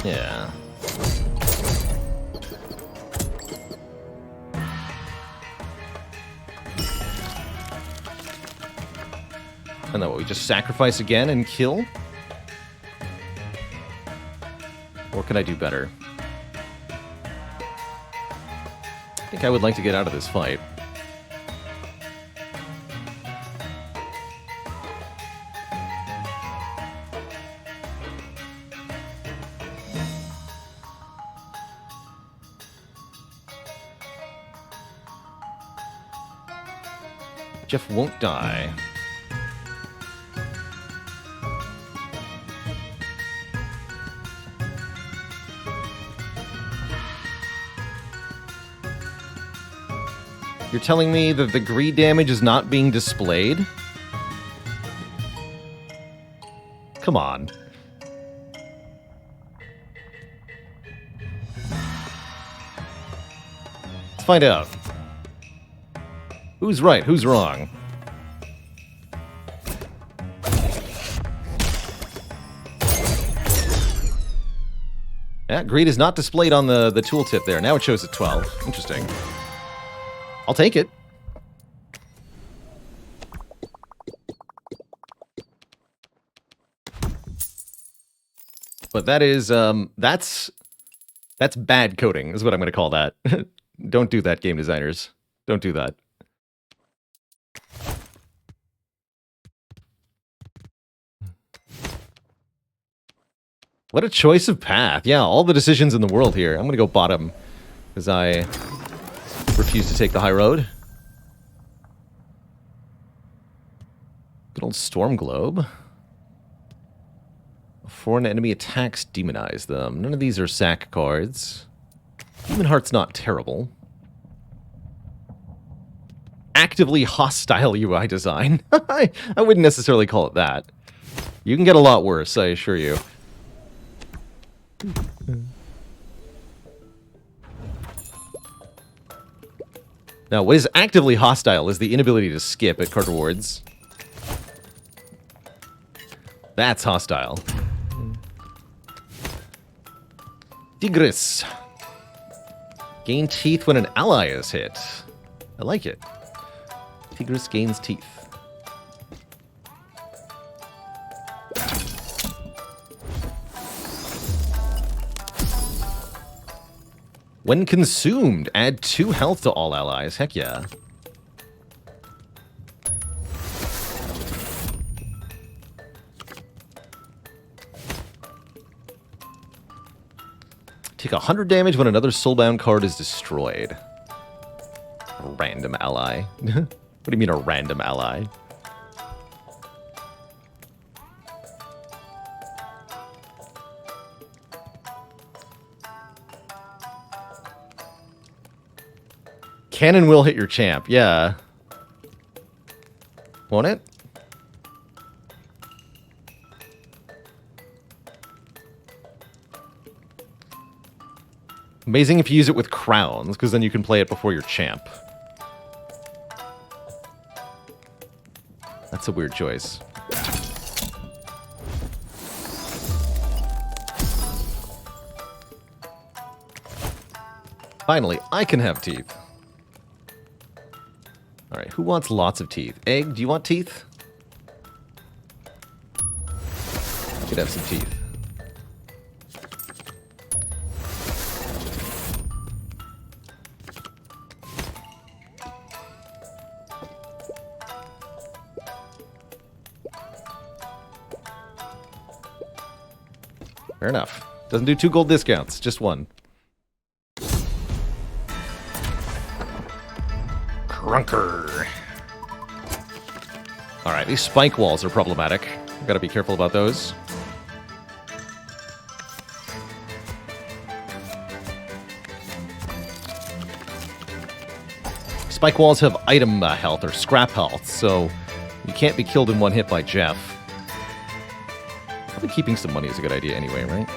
S1: Yeah. And then what, we just sacrifice again and kill? Or can I do better? I think I would like to get out of this fight. Jeff won't die. You're telling me that the greed damage is not being displayed? Come on. Let's find out. Who's right? Who's wrong? Yeah, greed is not displayed on the tooltip there. Now it shows at 12. Interesting. I'll take it. But that is, that's bad coding, is what I'm going to call that. Don't do that, game designers. Don't do that. What a choice of path. Yeah, all the decisions in the world here. I'm going to go bottom, because I refuse to take the high road. Good old Storm Globe. Before an enemy attacks, demonize them. None of these are sack cards. Human Heart's not terrible. Actively hostile UI design. I wouldn't necessarily call it that. You can get a lot worse, I assure you. Now, what is actively hostile is the inability to skip at card rewards. That's hostile. Tigris. Gain teeth when an ally is hit. I like it. Tigris gains teeth. When consumed, add 2 health to all allies. Heck yeah. Take 100 damage when another soulbound card is destroyed. A random ally. What do you mean a random ally? Cannon will hit your champ, yeah. Won't it? Amazing if you use it with crowns, because then you can play it before your champ. That's a weird choice. Finally, I can have teeth. Alright, who wants lots of teeth? Egg, do you want teeth? You could have some teeth. Fair enough. Doesn't do 2 gold discounts, just 1. Crunker. Alright, these spike walls are problematic. Gotta be careful about those. Spike walls have item health or scrap health, so you can't be killed in 1 hit by Jeff. Probably keeping some money is a good idea anyway, right?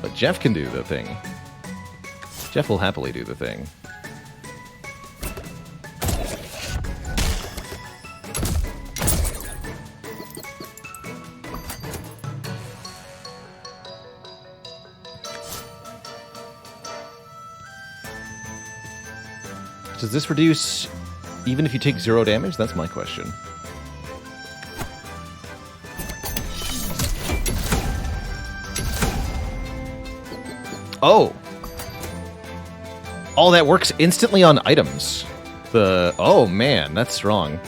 S1: But Jeff can do the thing. Jeff will happily do the thing. Does this reduce even if you take 0 damage? That's my question. Oh! Oh, that works instantly on items. The... Oh, man, that's strong.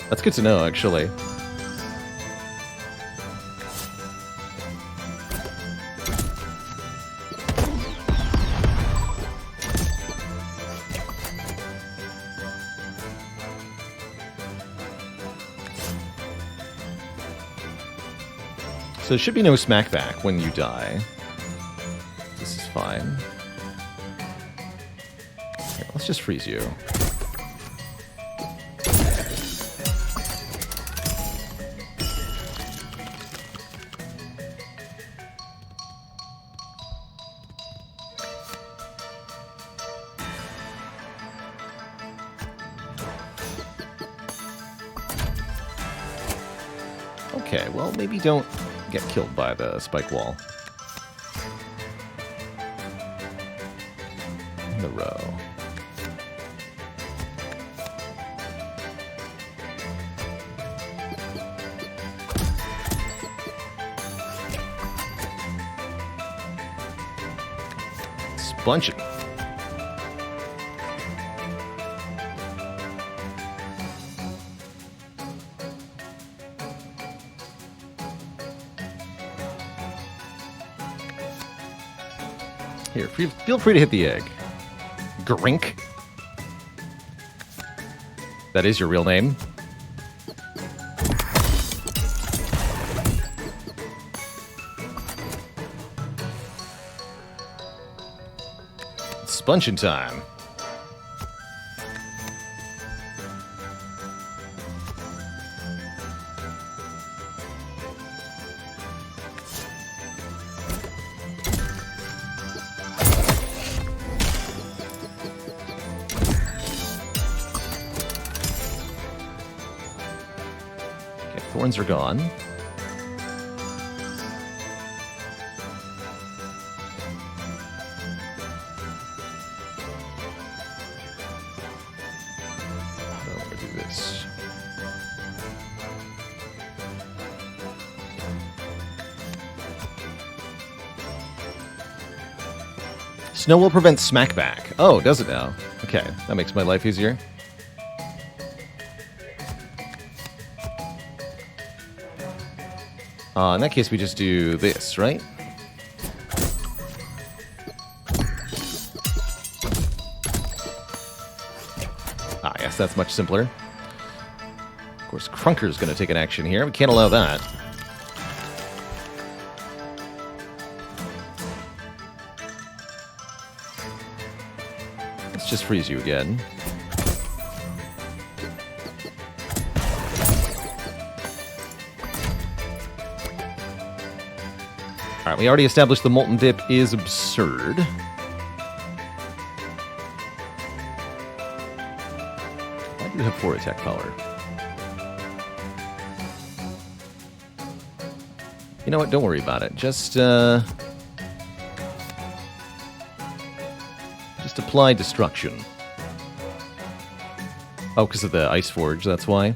S1: That's good to know, actually. So there should be no smackback when you die. This is fine. Here, let's just freeze you. Okay, well, maybe don't get killed by the spike wall. In the row. Sponge it. Here, feel free to hit the egg. Grink. That is your real name. It's sponging time. Thorns are gone. I'm going to do this. Snow will prevent smackback. Oh, does it now? Okay, that makes my life easier. In that case, we just do this, right? Ah, yes, that's much simpler. Of course, Crunker's going to take an action here. We can't allow that. Let's just freeze you again. Alright, we already established the Molten Dip is absurd. Why do you have 4 attack power? You know what? Don't worry about it. Just apply destruction. Oh, because of the Ice Forge, that's why.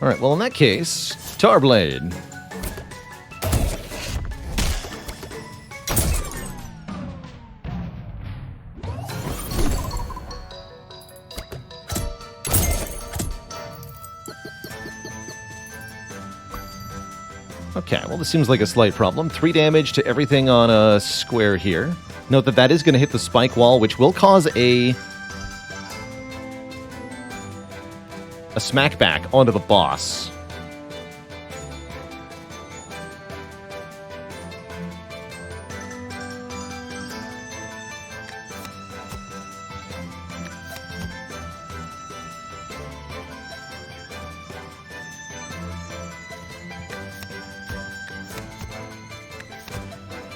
S1: Alright, well in that case, Tarblade. Okay, well this seems like a slight problem. 3 damage to everything on a square here. Note that that is going to hit the spike wall, which will cause a smackback onto the boss.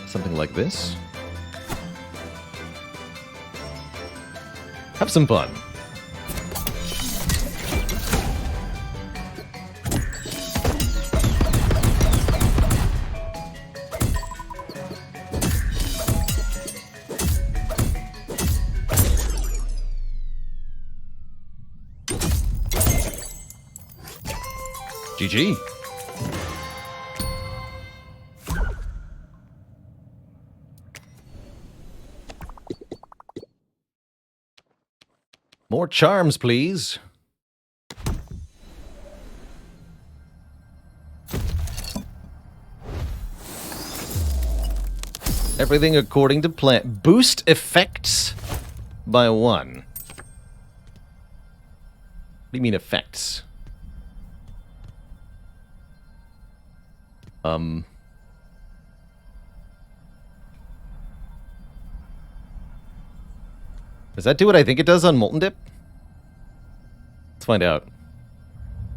S1: Something like this. Have some fun. GG. More charms, please. Everything according to plan. Boost effects by 1. What do you mean effects? Does that do what I think it does on Molten Dip? Let's find out.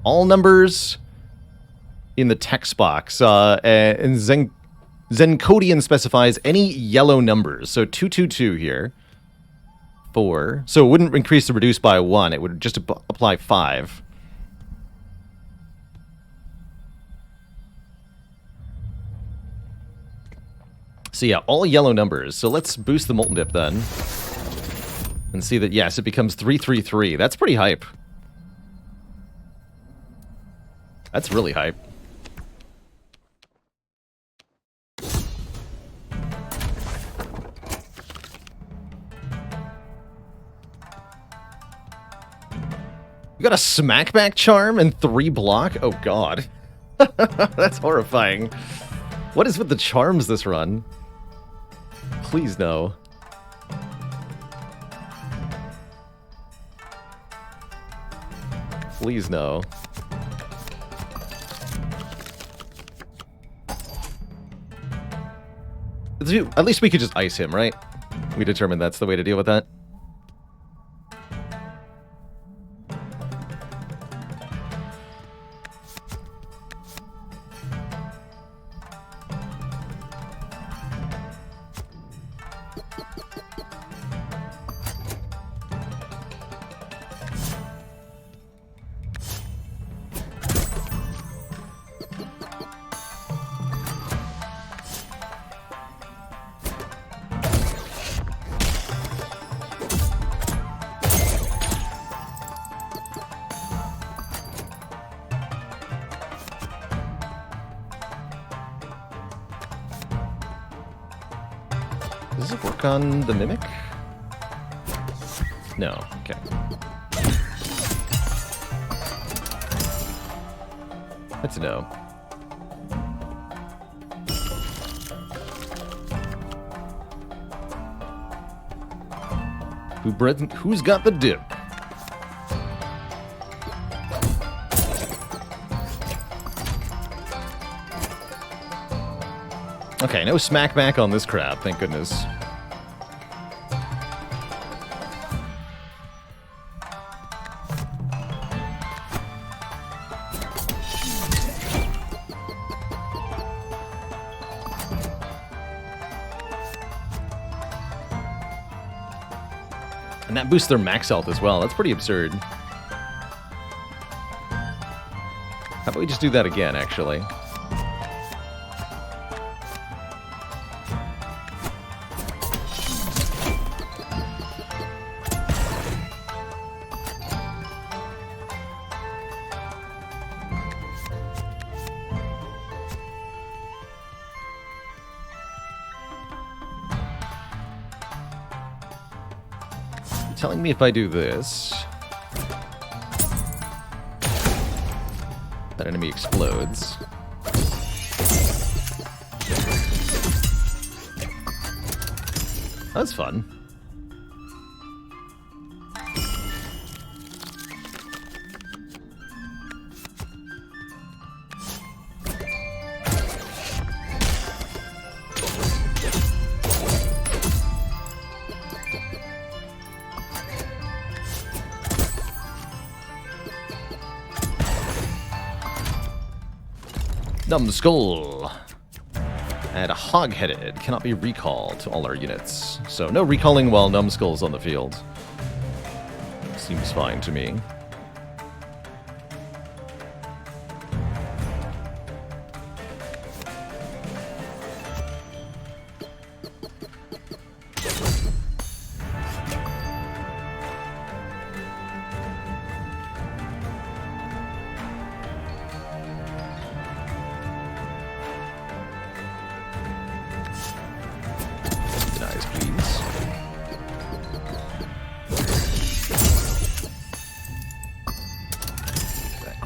S1: All numbers in the text box. And Zencodian specifies any yellow numbers. So 222 here. 4. So it wouldn't increase the reduce by 1. It would just apply 5. So yeah, all yellow numbers. So let's boost the Molten Dip then. And see that, yes, it becomes 333. That's pretty hype. That's really hype. You got a smackback charm and 3 block? Oh god. That's horrifying. What is with the charms this run? Please no. Please no. At least we could just ice him, right? We determined that's the way to deal with that. Does it work on the Mimic? No, okay. That's a no. Who's got the dip? Okay, no smackback on this crab, thank goodness. And that boosts their max health as well. That's pretty absurd. How about we just do that again, actually? Telling me if I do this, that enemy explodes. That's fun. Numbskull. And a hog-headed cannot be recalled to all our units. So no recalling while Numbskull's on the field. Seems fine to me.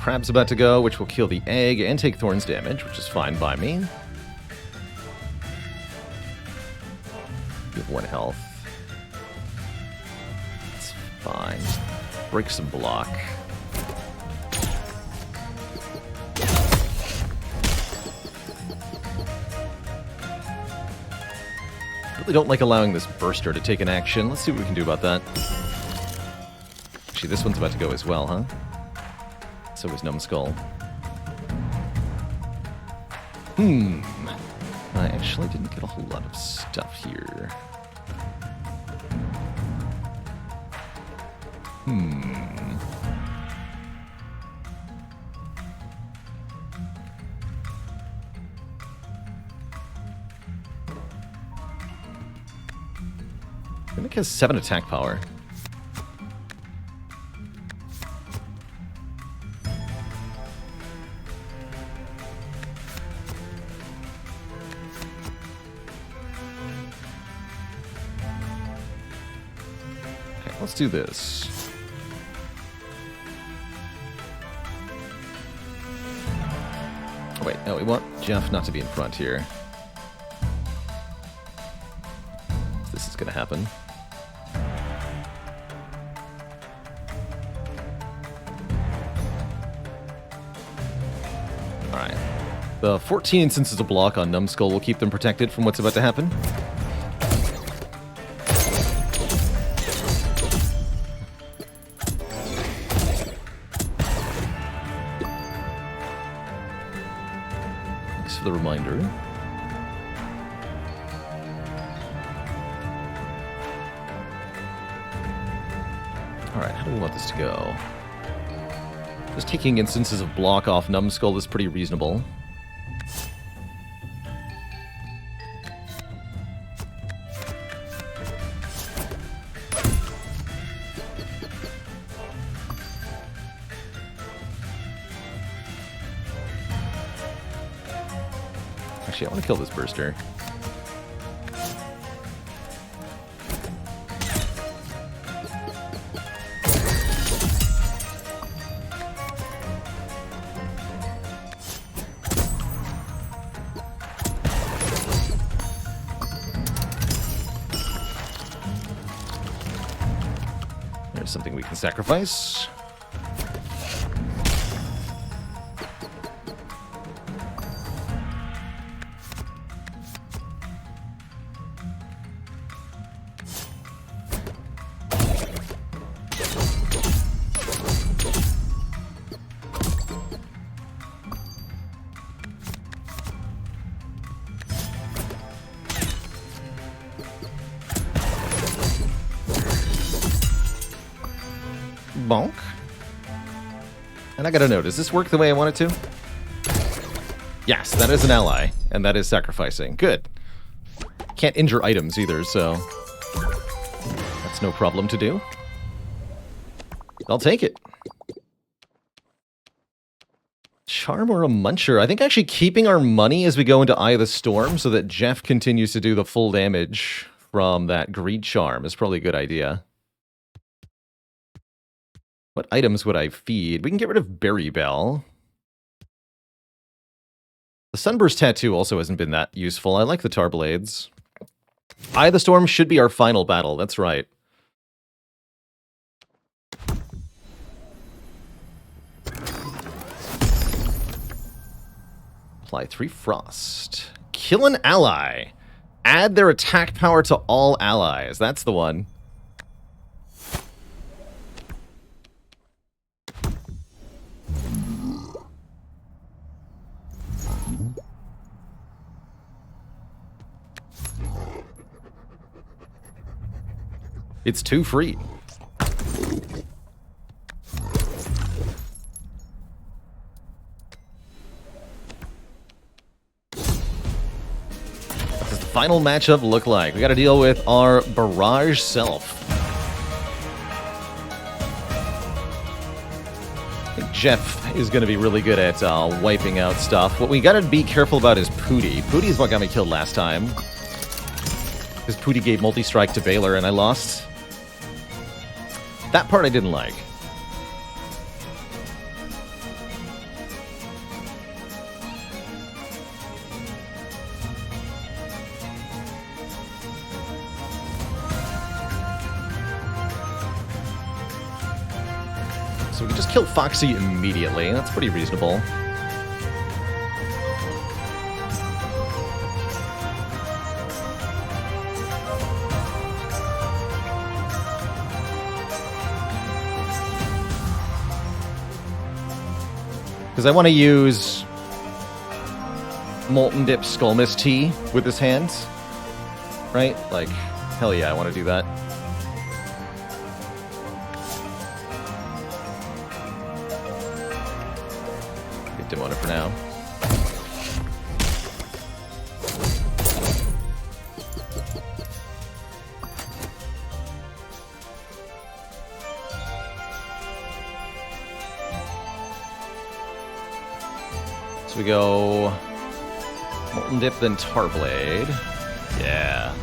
S1: crab's about to go, which will kill the egg and take Thorn's damage, which is fine by me. You have 1 health. It's fine. Break some block. Really don't like allowing this burster to take an action. Let's see what we can do about that. Actually, this one's about to go as well, huh? So is Numbskull. I actually didn't get a whole lot of stuff here. Mimic has 7 attack power. Okay, let's do this. Oh, wait, no, we want Jeff not to be in front here. This is going to happen. Alright. The 14 instances of block on Numbskull will keep them protected from what's about to happen. Thanks for the reminder. Alright, how do we want this to go? Just taking instances of block off Numbskull is pretty reasonable. Actually, I want to kill this burster. There's something we can sacrifice. Bonk. And I gotta know, does this work the way I want it to? Yes, that is an ally, and that is sacrificing. Good. Can't injure items either, so that's no problem to do. I'll take it. Charm or a Muncher? I think actually keeping our money as we go into Eye of the Storm so that Jeff continues to do the full damage from that Greed Charm is probably a good idea. What items would I feed? We can get rid of Berry Bell. The Sunburst Tattoo also hasn't been that useful. I like the Tar Blades. Eye of the Storm should be our final battle. That's right. Apply 3 Frost. Kill an ally. Add their attack power to all allies. That's the one. It's 2 free. What does the final matchup look like? We got to deal with our Barrage Self. I think Jeff is going to be really good at wiping out stuff. What we got to be careful about is Pooty. Pooty is what got me killed last time. Because Pooty gave multi-strike to Baylor and I lost. That part I didn't like. So we can just kill Foxy immediately. That's pretty reasonable. Because I want to use Molten Dip Skull Mist Tea with his hands. Right? Like, hell yeah, I want to do that. Get Demona for now. So we go Molten Dip, then Tarblade. Yeah.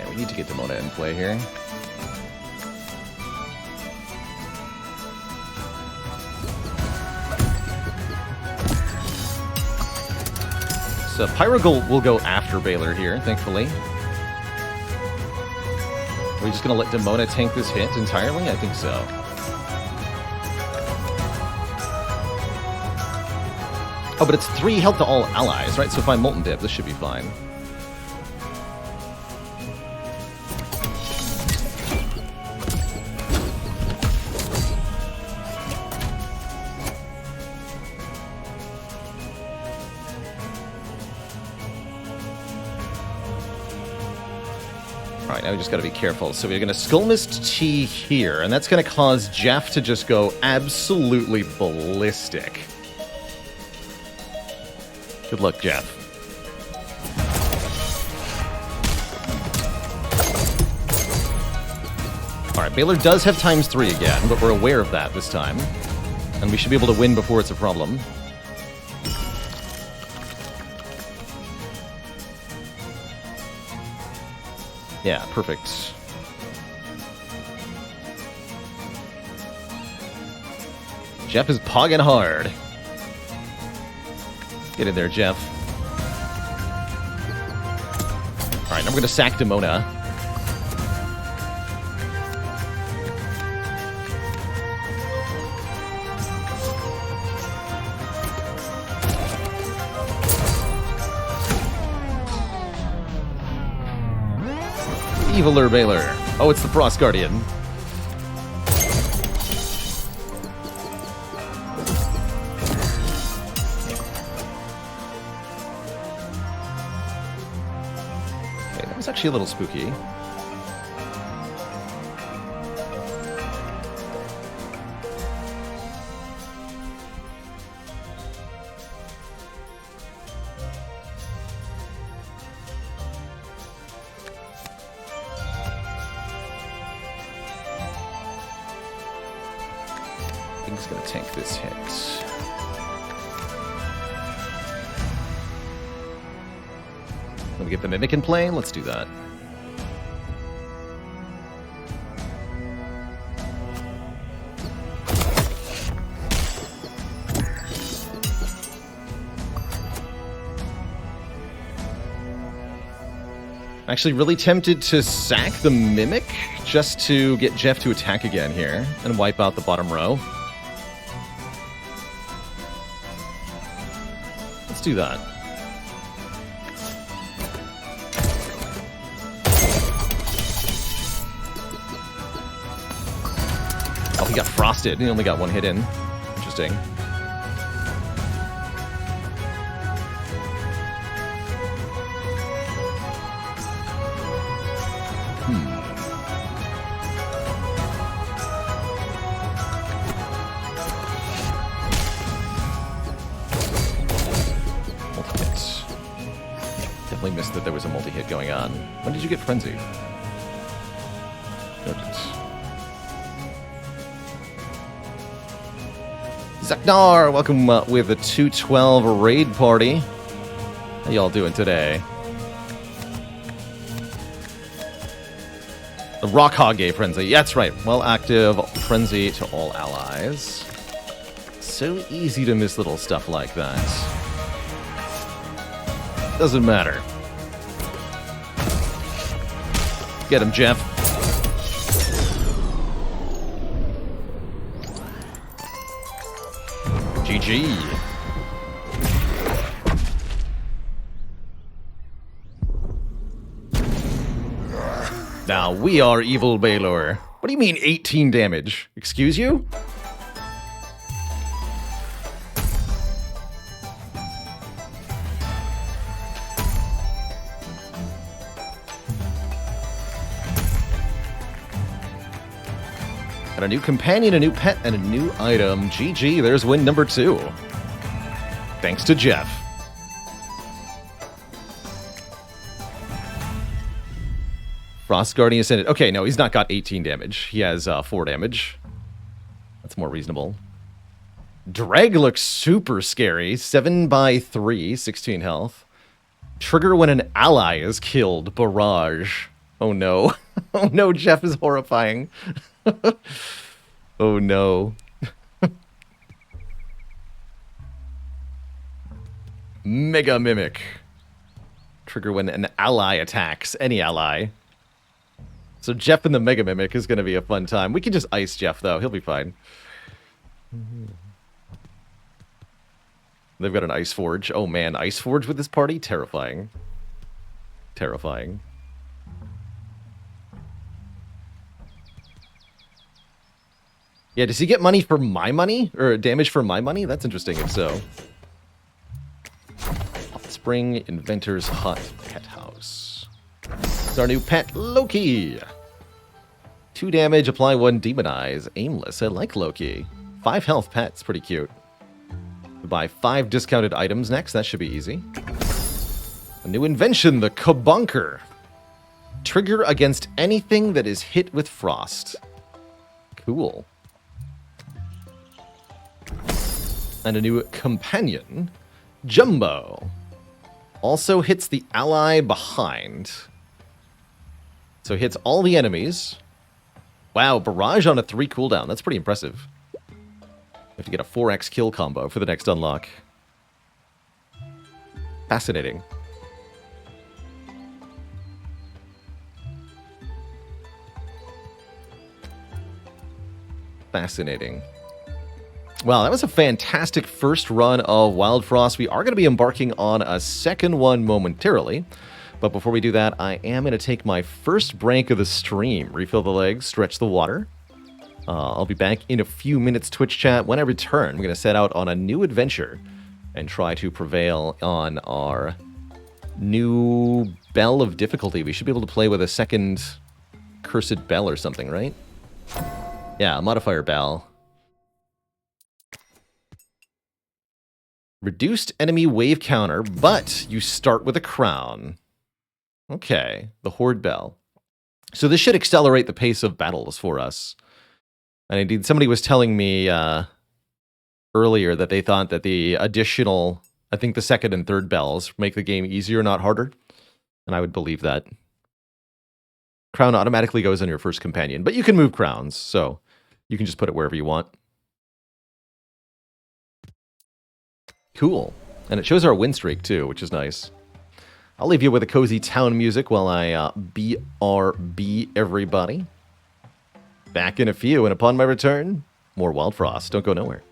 S1: We need to get Demona in play here. So Pyrogold will go after Baylor here, thankfully. Are we just going to let Demona tank this hit entirely? I think so. Oh, but it's 3 health to all allies, right? So if I Molten Dip, this should be fine. Alright, now we just gotta be careful. So we're gonna Skull Mist Tea here, and that's gonna cause Jeff to just go absolutely ballistic. Good luck, Jeff. Alright, Baylor does have ×3 again, but we're aware of that this time. And we should be able to win before it's a problem. Yeah, perfect. Jeff is pogging hard. Get in there, Jeff. Alright, now we're gonna sack Demona. Eviler Baylor. Oh, it's the Frost Guardian. Okay, that was actually a little spooky. I think he's going to tank this hit. Let me get the Mimic in play. Let's do that. Actually really tempted to sack the Mimic just to get Jeff to attack again here and wipe out the bottom row. Let's do that. Oh, he got frosted. He only got 1 hit in. Interesting. Definitely missed that there was a multi-hit going on. When did you get Frenzy? Noted. Zaknar, welcome with the 212 raid party. How y'all doing today? The Rock Hoggy Frenzy. Yeah, that's right. Well active frenzy to all allies. So easy to miss little stuff like that. Doesn't matter. Get him, Jeff. GG. Now we are Evil Baylor. What do you mean 18 damage? Excuse you? Got a new companion, a new pet, and a new item. GG, there's win number 2. Thanks to Jeff. Frost Guardian Ascended. Okay, no, he's not got 18 damage. He has 4 damage. That's more reasonable. Dreg looks super scary. 7/3, 16 health. Trigger when an ally is killed. Barrage. Oh no. Oh no, Jeff is horrifying. Oh no. Mega Mimic. Trigger when an ally attacks. Any ally. So Jeff and the Mega Mimic is going to be a fun time. We can just ice Jeff, though. He'll be fine. They've got an Ice Forge. Oh, man. Ice Forge with this party? Terrifying. Terrifying. Yeah, does he get money for my money? Or damage for my money? That's interesting if so. Hot Spring Inventor's Hut Pet House. It's our new pet, Loki. 2 damage, apply 1, demonize. Aimless, I like Loki. 5 health pets, pretty cute. We buy 5 discounted items next, that should be easy. A new invention, the Kabunker. Trigger against anything that is hit with frost. Cool. And a new companion, Jumbo. Also hits the ally behind. So hits all the enemies. Wow, barrage on a 3 cooldown. That's pretty impressive. We have to get a 4x kill combo for the next unlock. Fascinating. Fascinating. Well, that was a fantastic first run of Wildfrost. We are going to be embarking on a second one momentarily. But before we do that, I am going to take my first break of the stream. Refill the legs, stretch the water. I'll be back in a few minutes, Twitch chat. When I return, we're going to set out on a new adventure and try to prevail on our new bell of difficulty. We should be able to play with a second cursed bell or something, right? Yeah, modifier bell. Reduced enemy wave counter, but you start with a crown. Okay, the Horde Bell. So this should accelerate the pace of battles for us. And indeed, somebody was telling me earlier that they thought that the additional, I think the second and third bells make the game easier, not harder. And I would believe that. Crown automatically goes on your first companion, but you can move crowns, so you can just put it wherever you want. Cool. And it shows our win streak, too, which is nice. I'll leave you with a cozy town music while I BRB everybody. Back in a few, and upon my return, more Wildfrost. Don't go nowhere.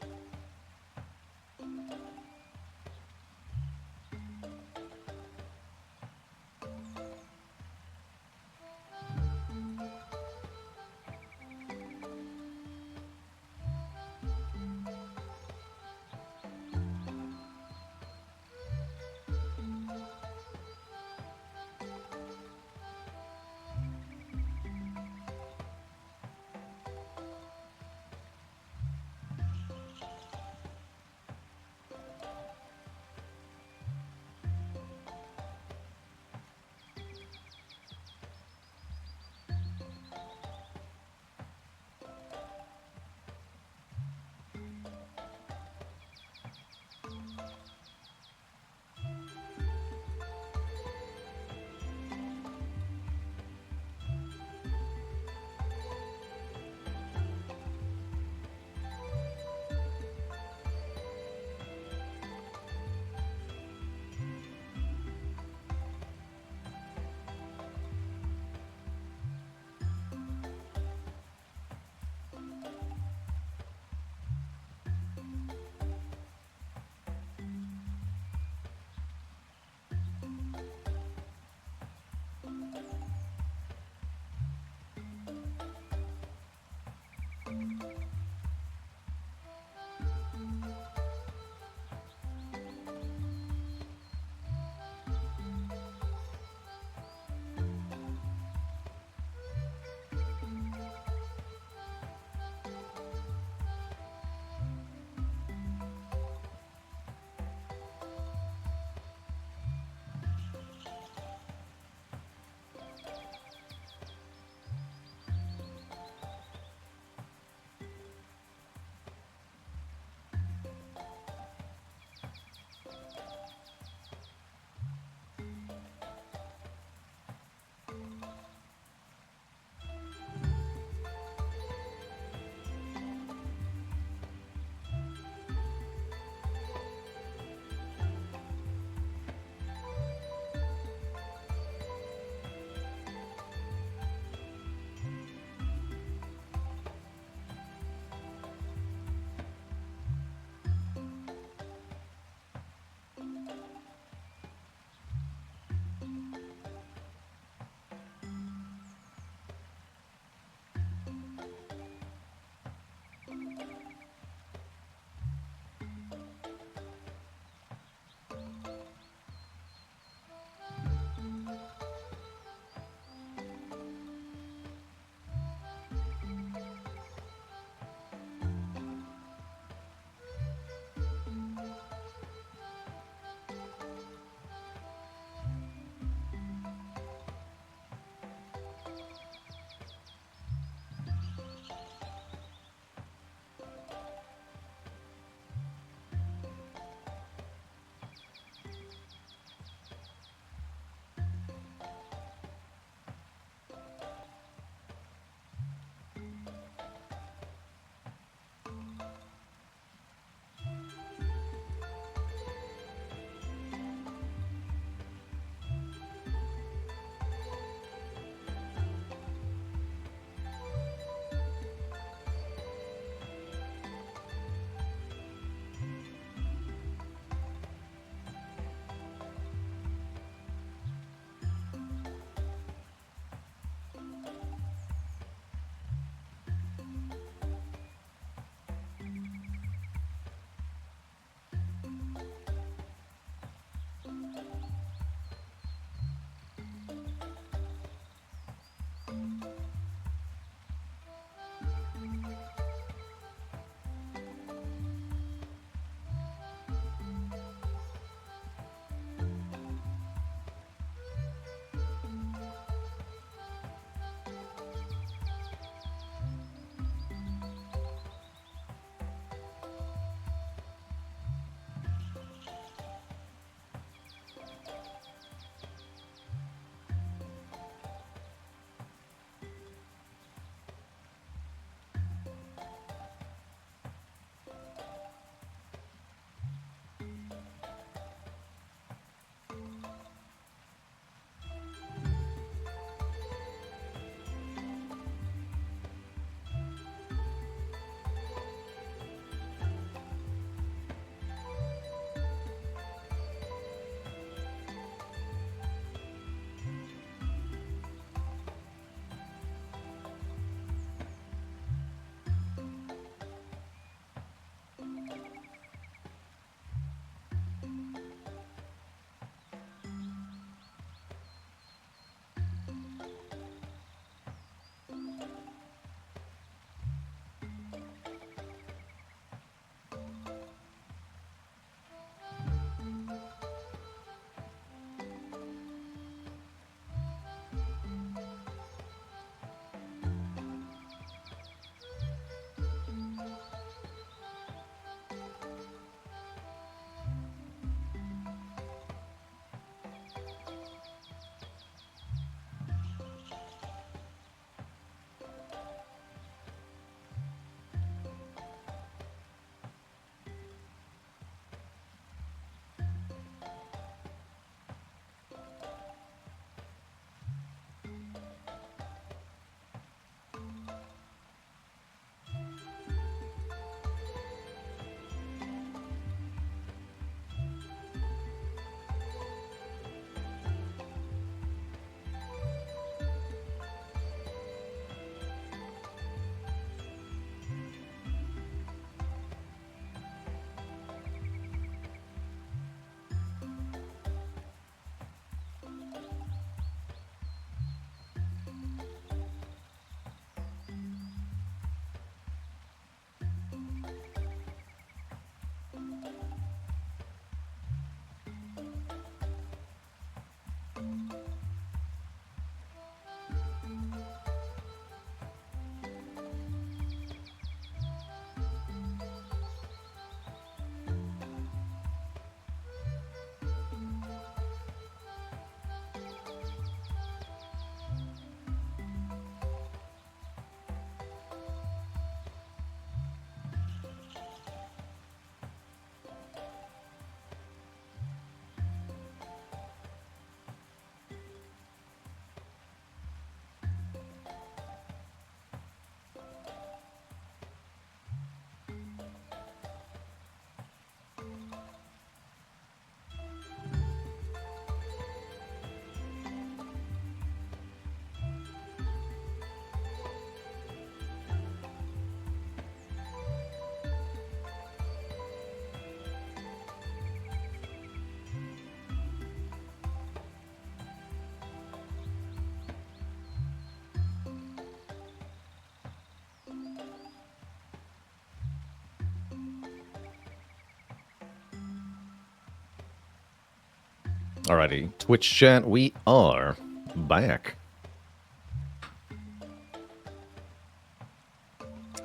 S1: Alrighty, Twitch chat, we are back.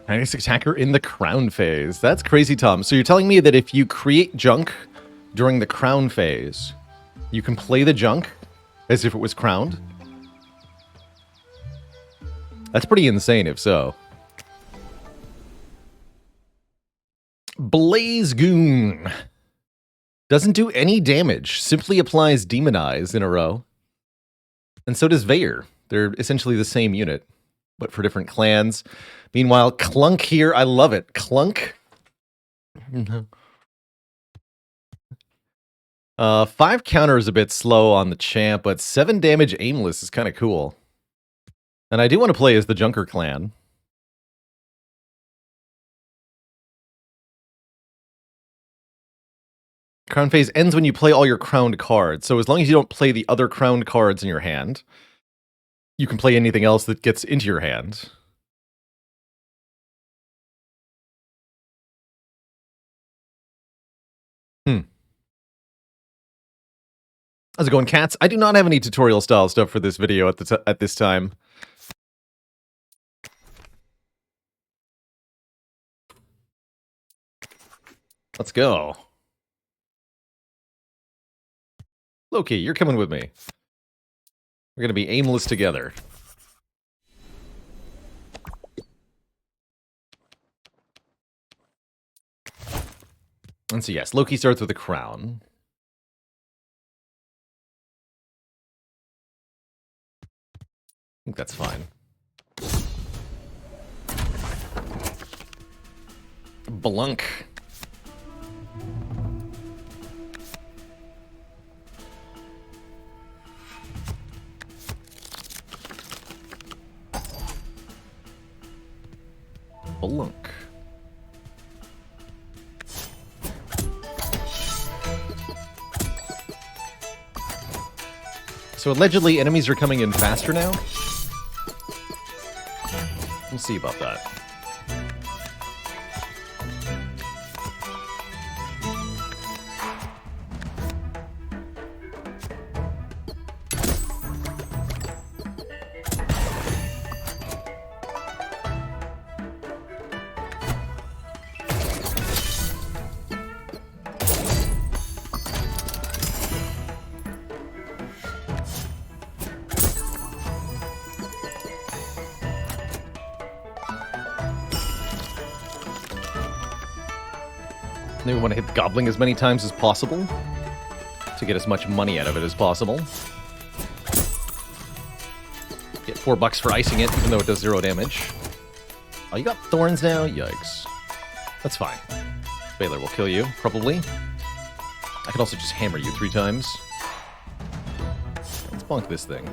S1: 96 hacker in the crown phase. That's crazy, Tom. So you're telling me that if you create junk during the crown phase, you can play the junk as if it was crowned? That's pretty insane, if so. Blaze Goon. Doesn't do any damage, simply applies Demonize in a row. And so does Veyer. They're essentially the same unit, but for different clans. Meanwhile, Clunk here, I love it. Clunk. 5 counter is a bit slow on the champ, but 7 damage aimless is kind of cool. And I do want to play as the Junker clan. Crown phase ends when you play all your crowned cards. So as long as you don't play the other crowned cards in your hand, you can play anything else that gets into your hand. How's it going, cats? I do not have any tutorial style stuff for this video at this time. Let's go. Loki, you're coming with me. We're gonna be aimless together. And so yes, Loki starts with a crown. I think that's fine. Blunk. Blunk. So allegedly enemies are coming in faster now? We'll see about that. We want to hit the Goblin as many times as possible to get as much money out of it as possible. Get $4 for icing it, even though it does 0 damage. Oh, you got thorns now? Yikes. That's fine. Baylor will kill you, probably. I can also just hammer you 3 times. Let's bonk this thing.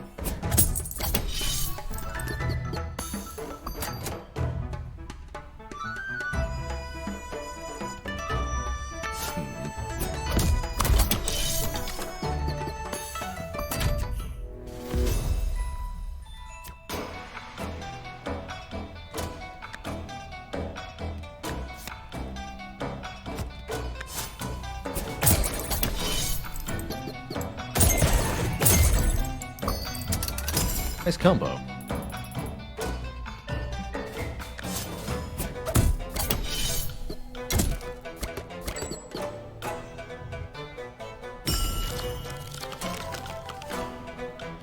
S1: Nice combo.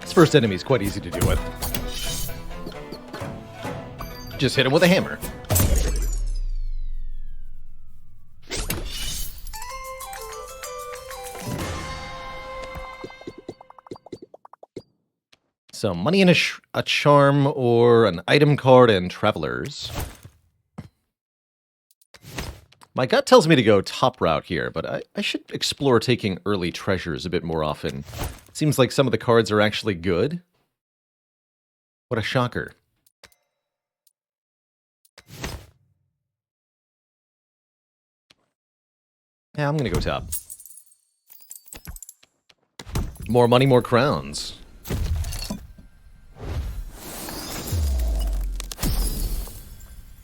S1: This first enemy is quite easy to deal with. Just hit him with a hammer. So, money and a charm or an item card and travelers. My gut tells me to go top route here, but I should explore taking early treasures a bit more often. Seems like some of the cards are actually good. What a shocker. Yeah, I'm gonna go top. More money, more crowns.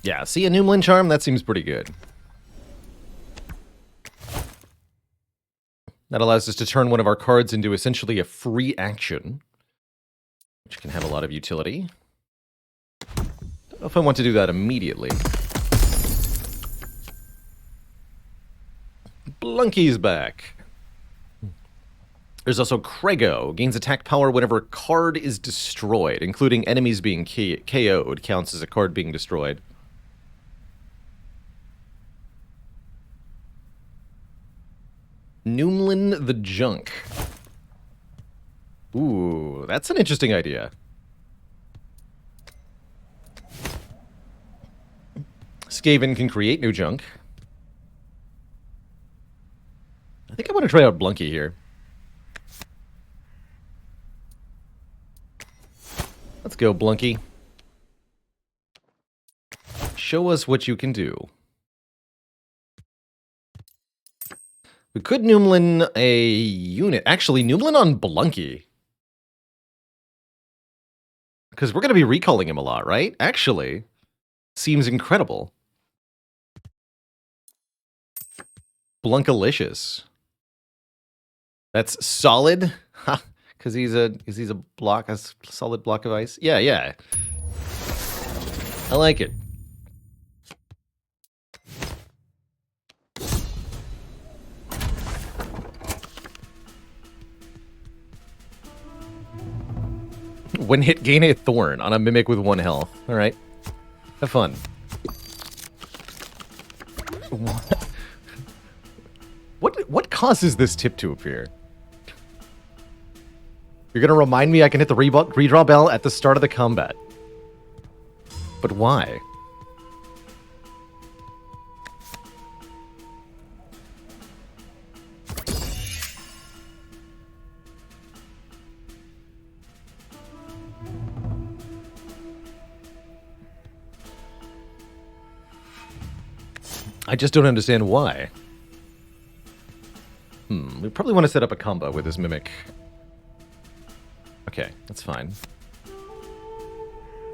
S1: Yeah, see a Noomlin charm? That seems pretty good. That allows us to turn one of our cards into essentially a free action, which can have a lot of utility. Don't know if I want to do that immediately. Blunky's back. There's also Krego. Gains attack power whenever a card is destroyed, including enemies being KO'd. Counts as a card being destroyed. Noomlin the Junk. Ooh, that's an interesting idea. Skaven can create new junk. I think I want to try out Blunky here. Let's go, Blunky. Show us what you can do. We could Noomlin a unit. Actually, Noomlin on Blunky. Because we're going to be recalling him a lot, right? Actually, seems incredible. Blunkalicious. That's solid? Ha! Because he's a solid block of ice? Yeah, yeah. I like it. When hit, gain a thorn on a mimic with 1 health. Alright. Have fun. What causes this tip to appear? You're gonna remind me I can hit the redraw bell at the start of the combat. But why? I just don't understand why. We probably want to set up a combo with this Mimic. Okay, that's fine.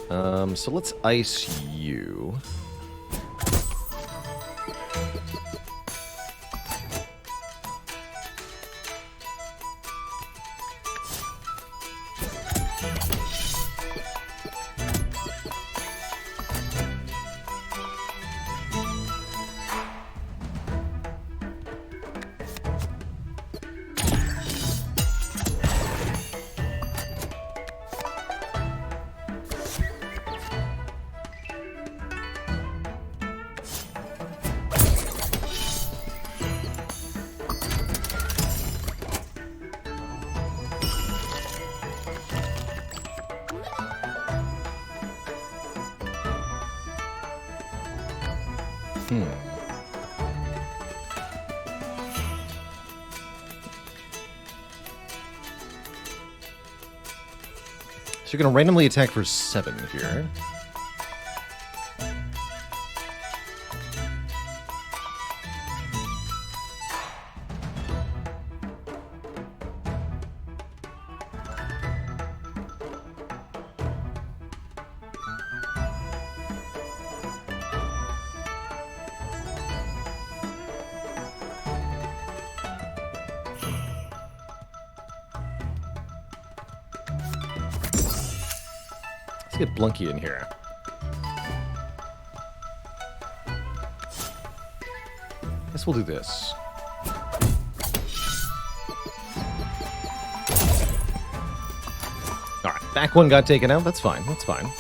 S1: So let's ice you. So you're going to randomly attack for 7 here. Let's get Blunky in here. Guess we'll do this. Alright, back one got taken out. That's fine. That's fine.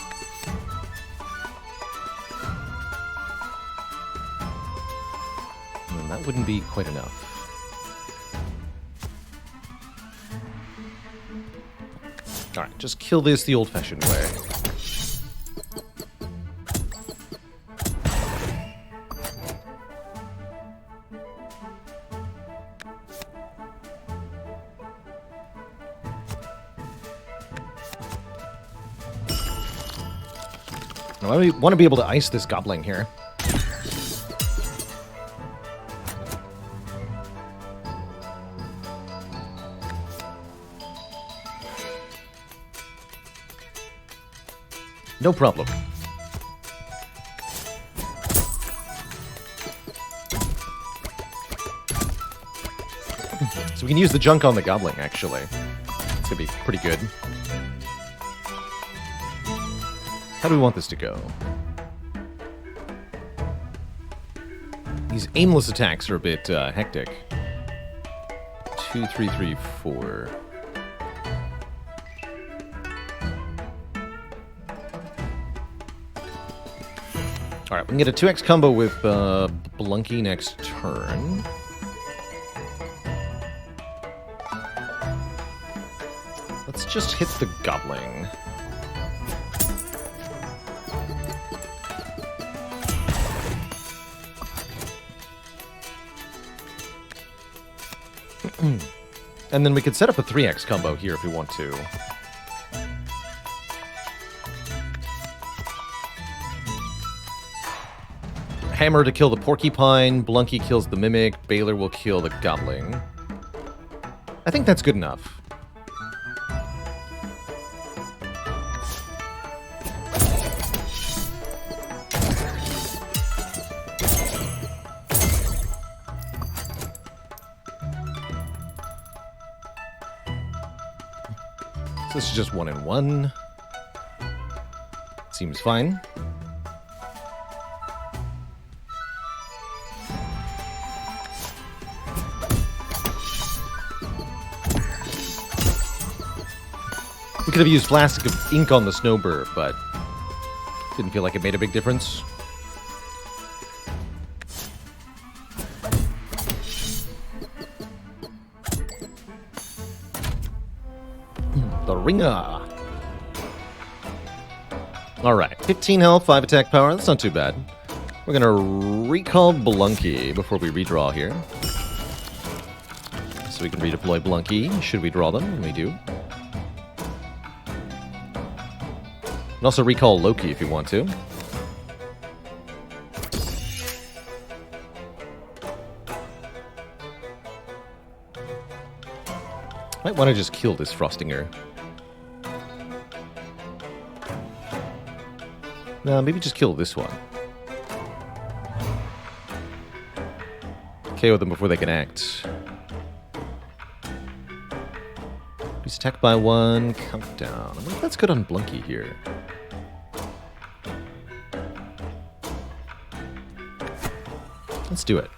S1: And that wouldn't be quite enough. Alright, just kill this the old-fashioned way. I want to be able to ice this goblin here. No problem. So we can use the junk on the goblin, actually. It's gonna be pretty good. How do we want this to go? These aimless attacks are a bit hectic. 2, 3, 3, 4. Alright, we can get a 2x combo with Blunky next turn. Let's just hit the goblin. And then we could set up a 3x combo here if we want to. Hammer to kill the porcupine, Blunky kills the mimic, Baylor will kill the goblin. I think that's good enough. So this is just 1 and 1. Seems fine. We could have used Flask of Ink on the Snowbird, but didn't feel like it made a big difference. The Ringer. Alright, 15 health, 5 attack power. That's not too bad. We're gonna recall Blunky before we redraw here. So we can redeploy Blunky, should we draw them, and we do. And also recall Loki if you want to. Might want to just kill this Frostinger. No, maybe just kill this one. KO them before they can act. He's attacked by 1, countdown. I wonder if that's good on Blunky here. Let's do it.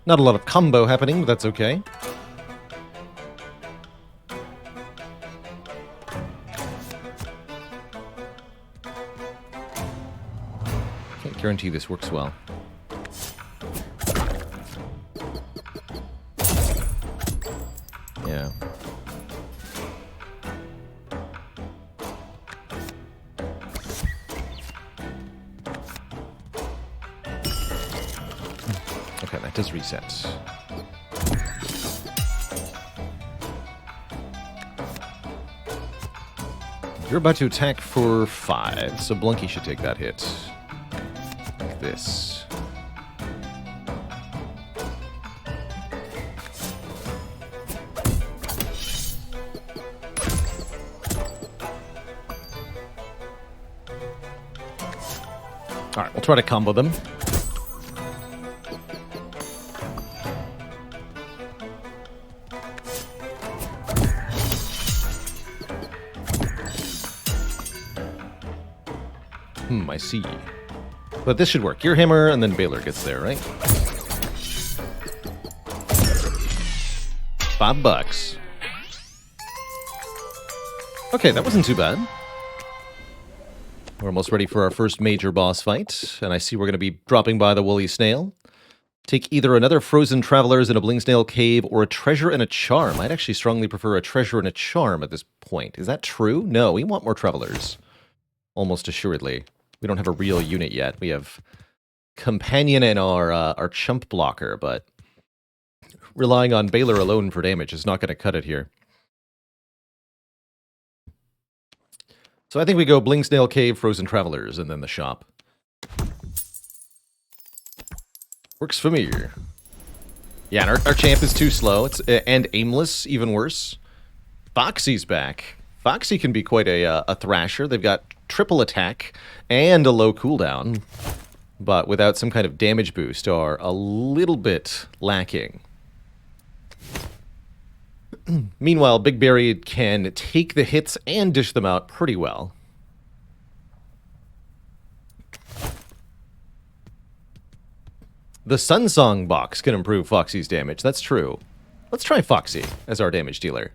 S1: Not a lot of combo happening, but that's okay. Can't guarantee this works well. Yeah. Okay, that does reset. You're about to attack for 5, so Blunky should take that hit. Like this. Alright, we'll try to combo them. I see. But this should work. Your hammer, and then Baylor gets there, right? $5. Okay, that wasn't too bad. We're almost ready for our first major boss fight, and I see we're going to be dropping by the Woolly Snail. Take either another Frozen Travelers in a Bling Snail Cave or a Treasure and a Charm. I'd actually strongly prefer a Treasure and a Charm at this point. Is that true? No, we want more Travelers. Almost assuredly. We don't have a real unit yet. We have Companion and our Chump Blocker, but relying on Baylor alone for damage is not going to cut it here. So I think we go Bling Snail Cave, Frozen Travelers, and then the shop. Works for me. Yeah, and our champ is too slow. And aimless, even worse. Foxy's back. Foxy can be quite a thrasher. They've got triple attack and a low cooldown, but without some kind of damage boost are a little bit lacking. Meanwhile, Big Berry can take the hits and dish them out pretty well. The Sunsong box can improve Foxy's damage. That's true. Let's try Foxy as our damage dealer.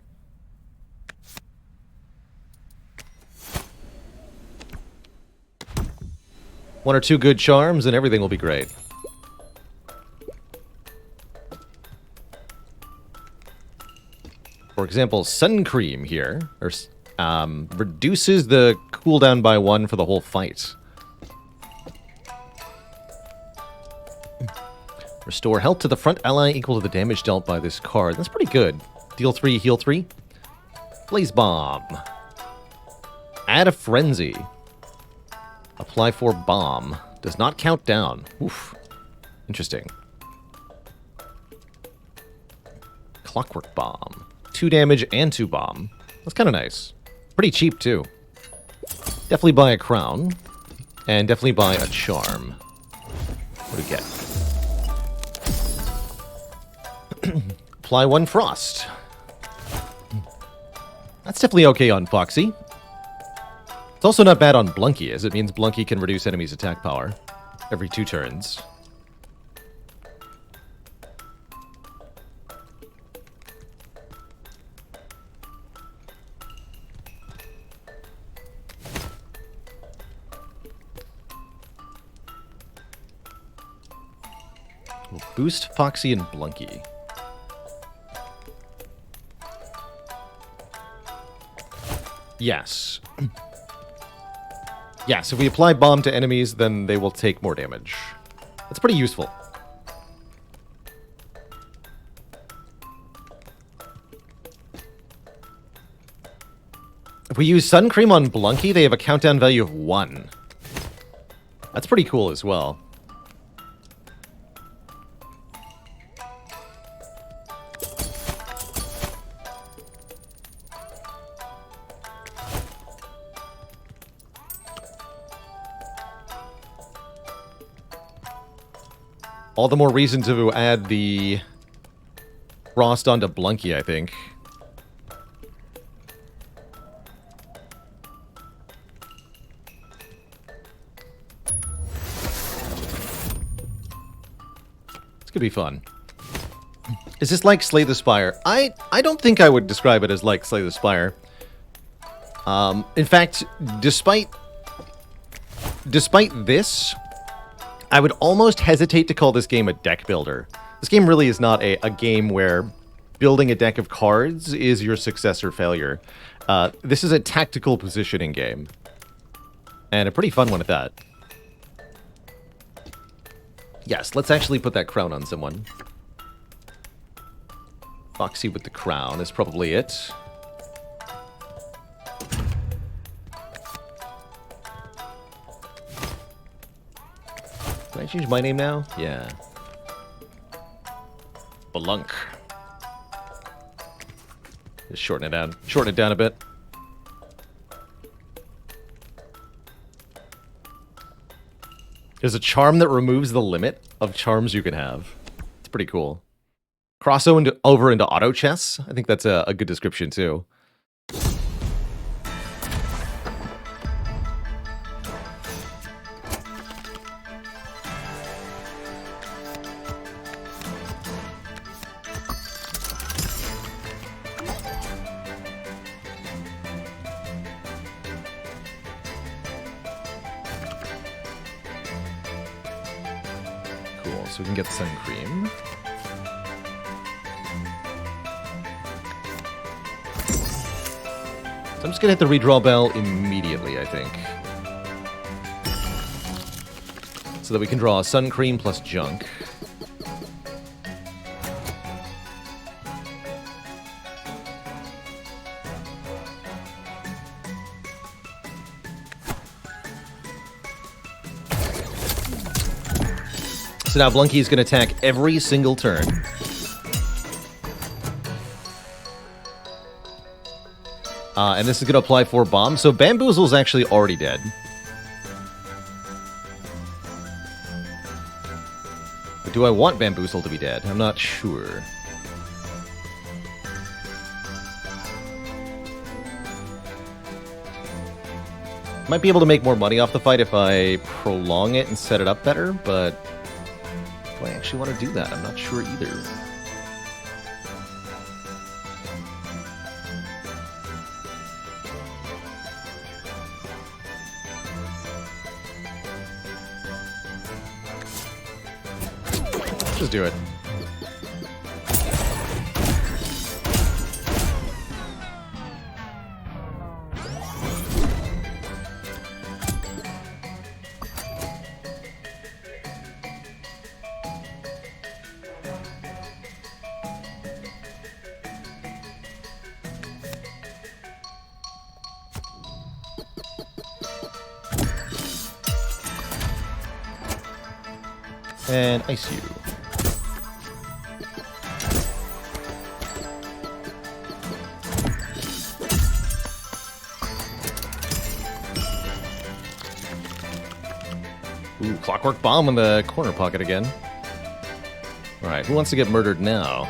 S1: One or two good charms and everything will be great. For example, Sun Cream here reduces the cooldown by 1 for the whole fight. Restore health to the front ally equal to the damage dealt by this card. That's pretty good. Deal 3, heal 3. Blaze Bomb. Add a Frenzy. Apply 4 Bomb. Does not count down. Oof. Interesting. Clockwork Bomb. 2 damage and 2 bomb. That's kind of nice. Pretty cheap, too. Definitely buy a crown. And definitely buy a charm. What do we get? Apply 1 frost. That's definitely okay on Foxy. It's also not bad on Blunky, as it means Blunky can reduce enemies' attack power every 2 turns. We'll boost Foxy and Blunky. Yes. Yes, if we apply bomb to enemies, then they will take more damage. That's pretty useful. If we use Sun Cream on Blunky, they have a countdown value of 1. That's pretty cool as well. All the more reason to add the Frost onto Blunky, I think. This could be fun. Is this like Slay the Spire? I don't think I would describe it as like Slay the Spire. In fact, despite this, I would almost hesitate to call this game a deck builder. This game really is not a game where building a deck of cards is your success or failure. This is a tactical positioning game. And a pretty fun one at that. Yes, let's actually put that crown on someone. Foxy with the crown is probably it. Can I change my name now? Yeah. Balunk. Just shorten it down. Shorten it down a bit. There's a charm that removes the limit of charms you can have. It's pretty cool. Over into auto chess. I think that's a good description too. Cool, so we can get Sun Cream. So I'm just gonna hit the redraw bell immediately, I think. So that we can draw Sun Cream plus Junk. So now Blunky is going to attack every single turn. And this is going to apply 4 bombs. So Bamboozle's actually already dead. But do I want Bamboozle to be dead? I'm not sure. Might be able to make more money off the fight if I prolong it and set it up better, but do I actually want to do that? I'm not sure either. Just do it. And ice you. Ooh, Clockwork Bomb in the corner pocket again. Alright, who wants to get murdered now?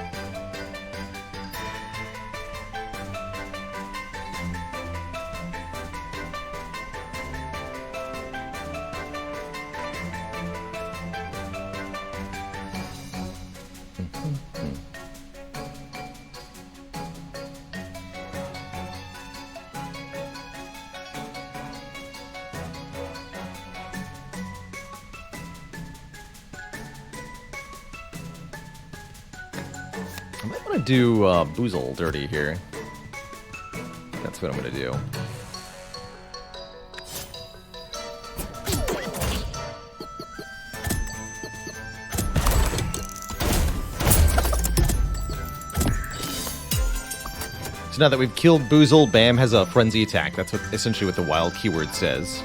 S1: I might want to do Boozle dirty here. That's what I'm going to do. So now that we've killed Boozle, Bam has a frenzy attack. That's essentially what the wild keyword says.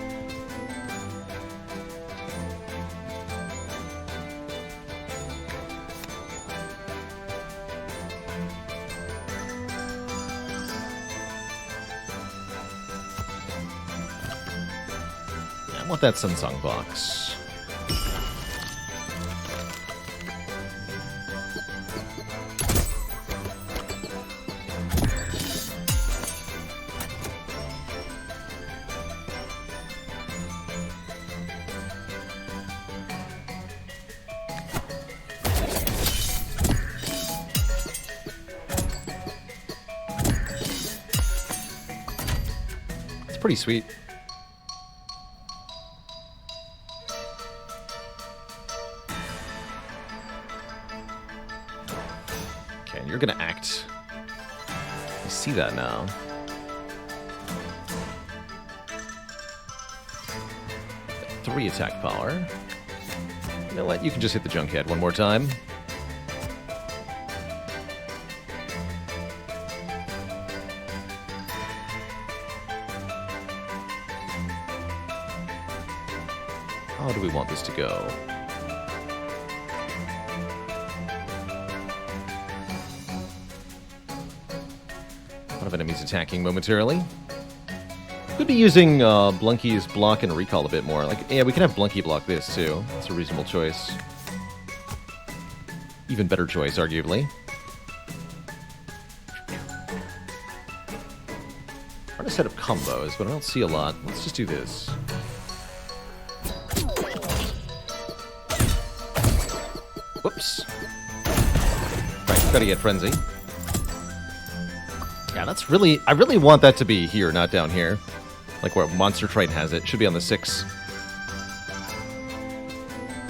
S1: I want that Sunsong box. It's pretty sweet. You're gonna act. You see that now. Three attack power. You know what? You can just hit the Junkhead one more time. How do we want this to go? Of enemies attacking momentarily. Could be using Blunky's block and recall a bit more. Like, yeah, we can have Blunky block this too. It's a reasonable choice. Even better choice, arguably. Hard to set up combos, but I don't see a lot. Let's just do this. Whoops. Right, gotta get Frenzy. Yeah, that's really... I really want that to be here, not down here. Like where Monster Triton has it. It should be on the 6. I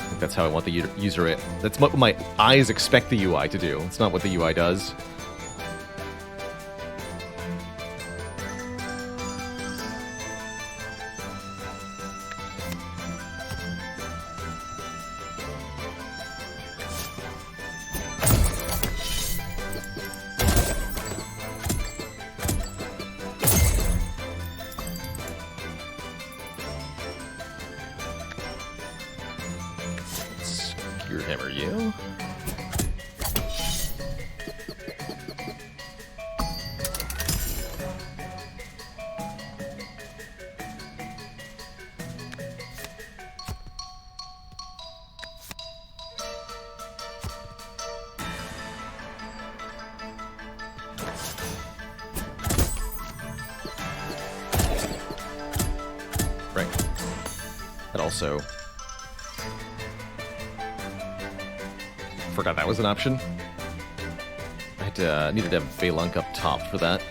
S1: think that's how I want the user it. That's what my eyes expect the UI to do. It's not what the UI does. also. Forgot that was an option. I had needed to have Valunk up top for that.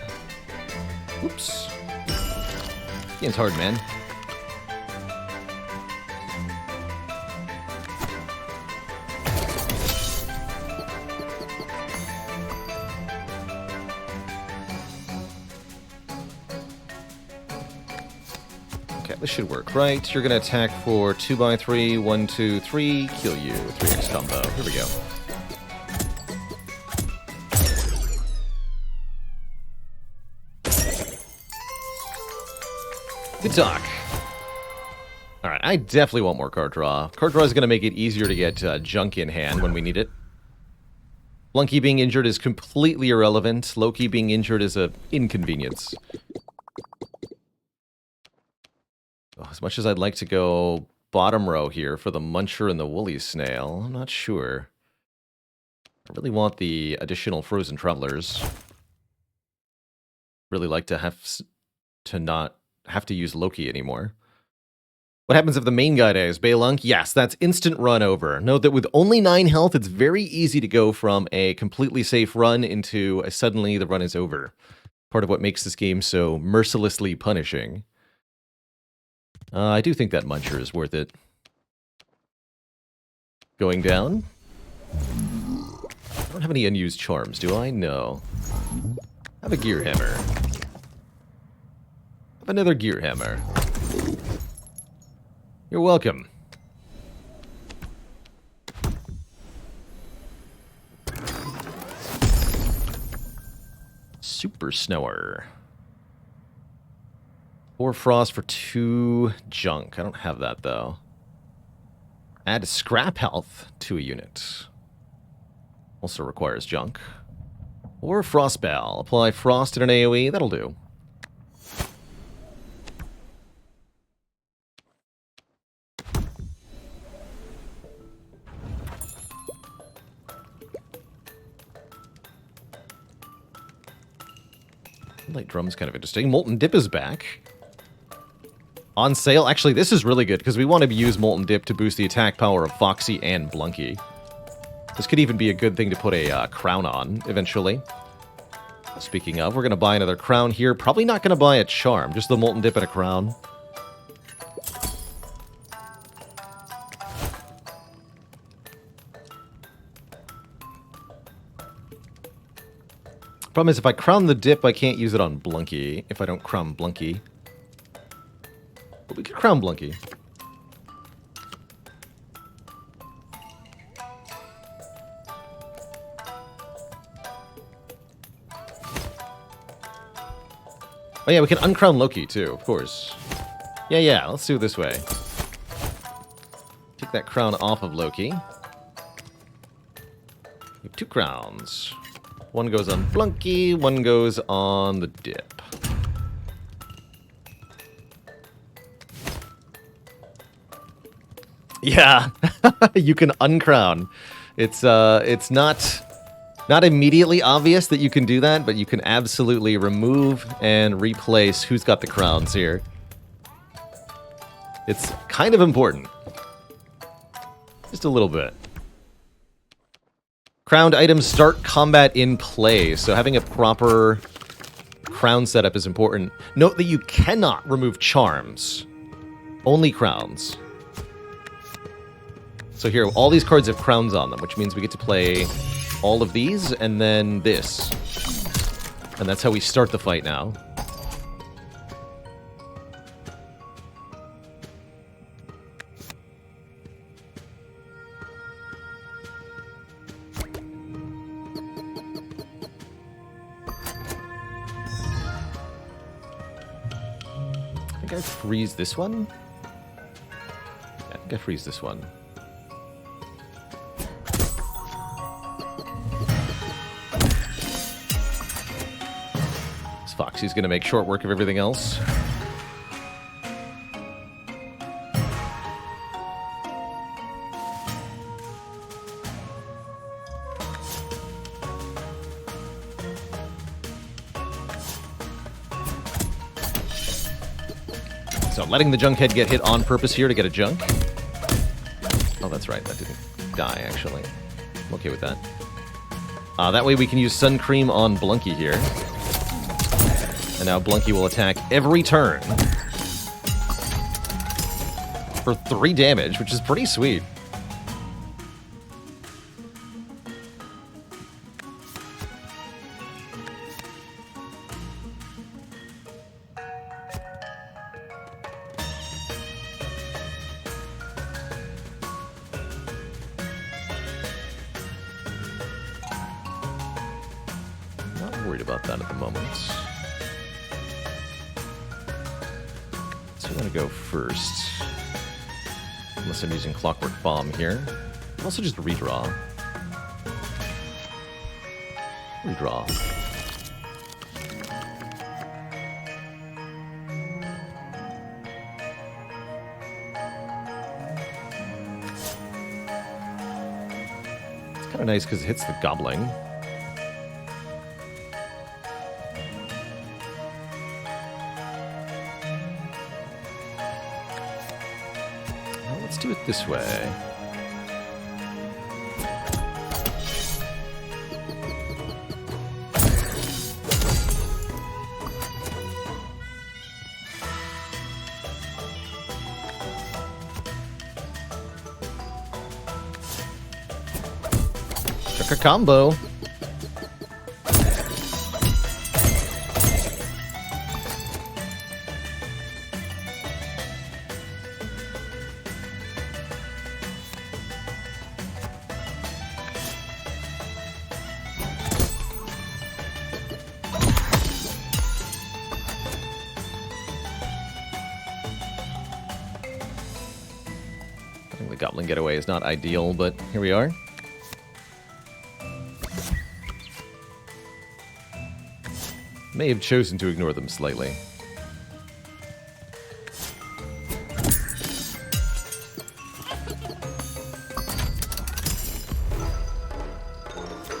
S1: Oops. Game's hard, man. This should work, right? You're going to attack for 2x3, 1, 2, 3, kill you. 3x combo. Here we go. Good talk. Alright, I definitely want more card draw. Card draw is going to make it easier to get junk in hand when we need it. Blunky being injured is completely irrelevant. Loki being injured is an inconvenience. As much as I'd like to go bottom row here for the Muncher and the Woolly Snail, I'm not sure. I really want the additional Frozen Travelers. Really like to have to not have to use Loki anymore. What happens if the main guy dies? Balunk? Yes, that's instant run over. Note that with only 9 health, it's very easy to go from a completely safe run into a suddenly the run is over. Part of what makes this game so mercilessly punishing. I do think that Muncher is worth it. Going down. I don't have any unused charms, do I? No. I have a Gear Hammer. I have another Gear Hammer. You're welcome. Super Snower. 4 frost for 2 junk. I don't have that, though. Add scrap health to a unit. Also requires junk. Or Frostbell. Apply frost in an AoE. That'll do. Light Drum's kind of interesting. Molten Dip is back. On sale. Actually, this is really good because we want to use Molten Dip to boost the attack power of Foxy and Blunky. This could even be a good thing to put a crown on eventually. Speaking of, we're going to buy another crown here. Probably not going to buy a charm, just the Molten Dip and a crown. Problem is, if I crown the dip, I can't use it on Blunky if I don't crown Blunky. But we could crown Blunky. Oh yeah, we can uncrown Loki too, of course. Yeah, let's do it this way. Take that crown off of Loki. We have 2 crowns. One goes on Blunky, one goes on the dip. Yeah, you can uncrown. It's not immediately obvious that you can do that, but you can absolutely remove and replace who's got the crowns here. It's kind of important. Just a little bit. Crowned items start combat in play, so having a proper crown setup is important. Note that you cannot remove charms. Only crowns. So here, all these cards have crowns on them, which means we get to play all of these, and then this. And that's how we start the fight now. I think I freeze this one? Yeah, I think I freeze this one. Foxy's going to make short work of everything else. So letting the Junkhead get hit on purpose here to get a junk. Oh, that's right. That didn't die, actually. I'm okay with that. That way we can use Sun Cream on Blunky here. And now Blunky will attack every turn. For 3 damage, which is pretty sweet. Not worried about that at the moment. So I'm going to go first. Unless I'm using Clockwork Bomb here. I'll also just redraw. Redraw. It's kind of nice because it hits the Gobbling. Let's do it this way. Took a combo. The Goblin getaway is not ideal, but here we are. May have chosen to ignore them slightly.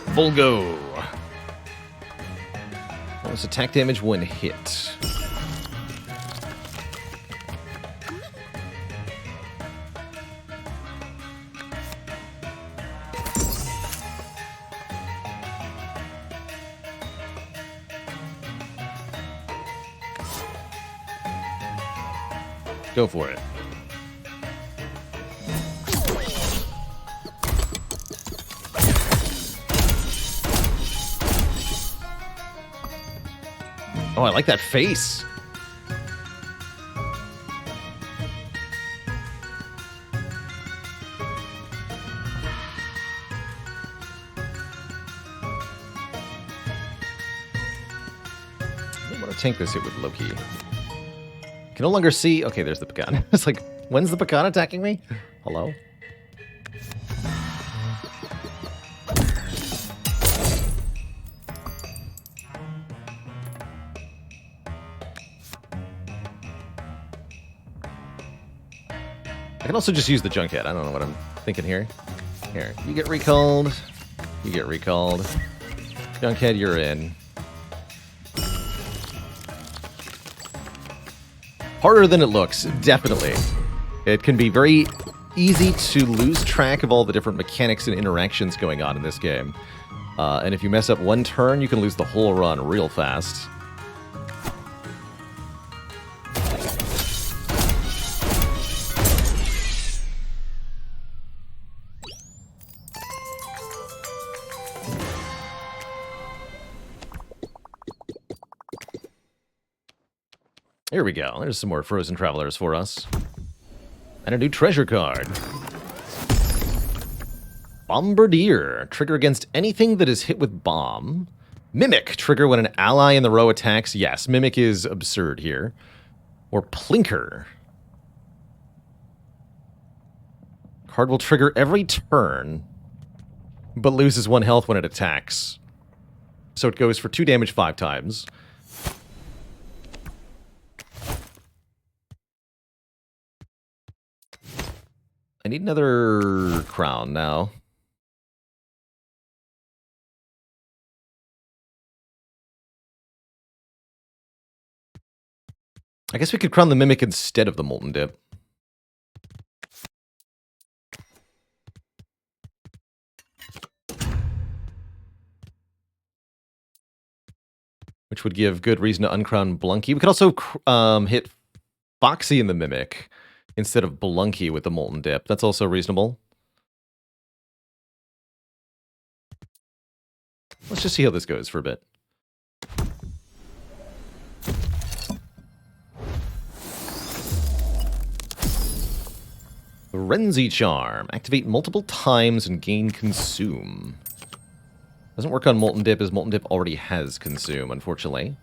S1: Volgo. Bonus attack damage when hit. Go for it. Oh, I like that face. I don't want to tank this hit with Loki. Can no longer see. Okay, there's the pecan. It's like, when's the pecan attacking me? Hello? I can also just use the Junkhead. I don't know what I'm thinking here. Here, you get recalled. You get recalled. Junkhead, you're in. Harder than it looks, definitely. It can be very easy to lose track of all the different mechanics and interactions going on in this game. And if you mess up one turn, you can lose the whole run real fast. Here we go. There's some more Frozen Travelers for us. And a new treasure card. Bombardier. Trigger against anything that is hit with bomb. Mimic. Trigger when an ally in the row attacks. Yes, Mimic is absurd here. Or Plinker. Card will trigger every turn, but loses 1 health when it attacks. So it goes for 2 damage 5 times. I need another crown now. I guess we could crown the Mimic instead of the Molten Dip. Which would give good reason to uncrown Blunky. We could also hit Foxy in the Mimic instead of Blunky with the Molten Dip. That's also reasonable. Let's just see how this goes for a bit. Frenzy Charm. Activate multiple times and gain Consume. Doesn't work on Molten Dip, as Molten Dip already has Consume, unfortunately.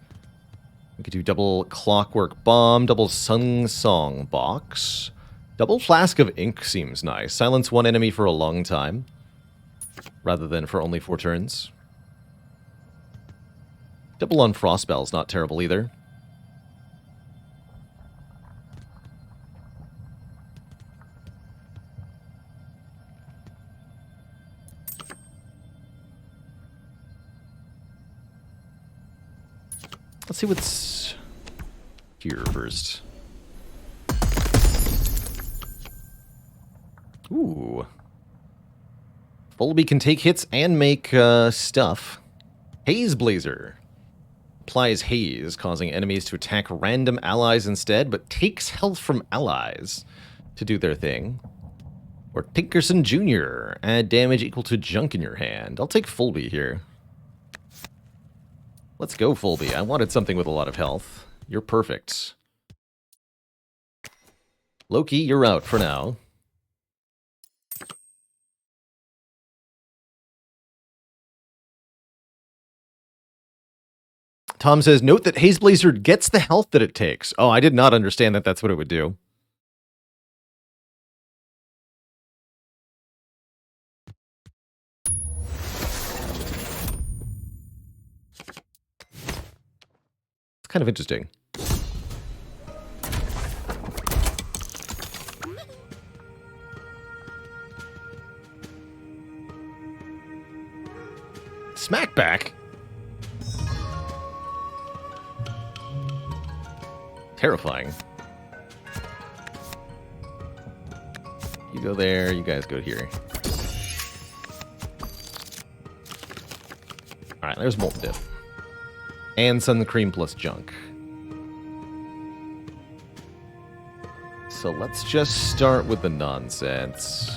S1: We could do double Clockwork Bomb, double Sung Song Box. Double Flask of Ink seems nice. Silence one enemy for a long time, rather than for only 4 turns. Double on Frostbell's not terrible either. Let's see what's here first. Ooh. Fulby can take hits and make stuff. Haze Blazer. Applies haze, causing enemies to attack random allies instead, but takes health from allies to do their thing. Or Tinkerson Jr. Add damage equal to junk in your hand. I'll take Fulby here. Let's go, Fulby. I wanted something with a lot of health. You're perfect. Loki, you're out for now. Tom says, note that Haze Blazer gets the health that it takes. Oh, I did not understand that that's what it would do. It's kind of interesting. Smackback? Terrifying. You go there, you guys go here. Alright, there's Molten Dip. And Sun Cream plus junk. So let's just start with the nonsense.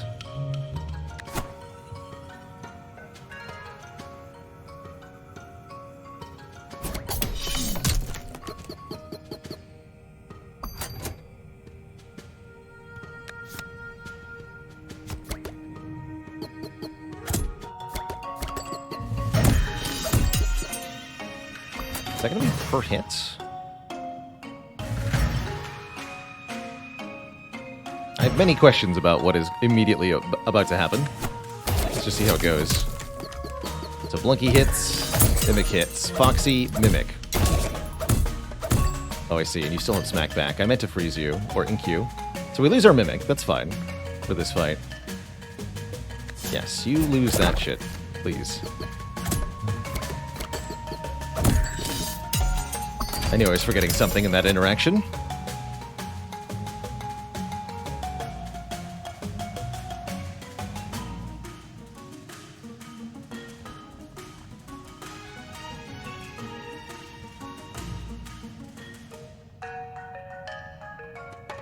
S1: Is that going to be per hit? I have many questions about what is immediately about to happen. Let's just see how it goes. So Blunky hits, Mimic hits, Foxy, Mimic. Oh, I see, and you still have Smackback. I meant to freeze you, or ink you. So we lose our Mimic, that's fine for this fight. Yes, you lose that shit, please. I knew I was forgetting something in that interaction.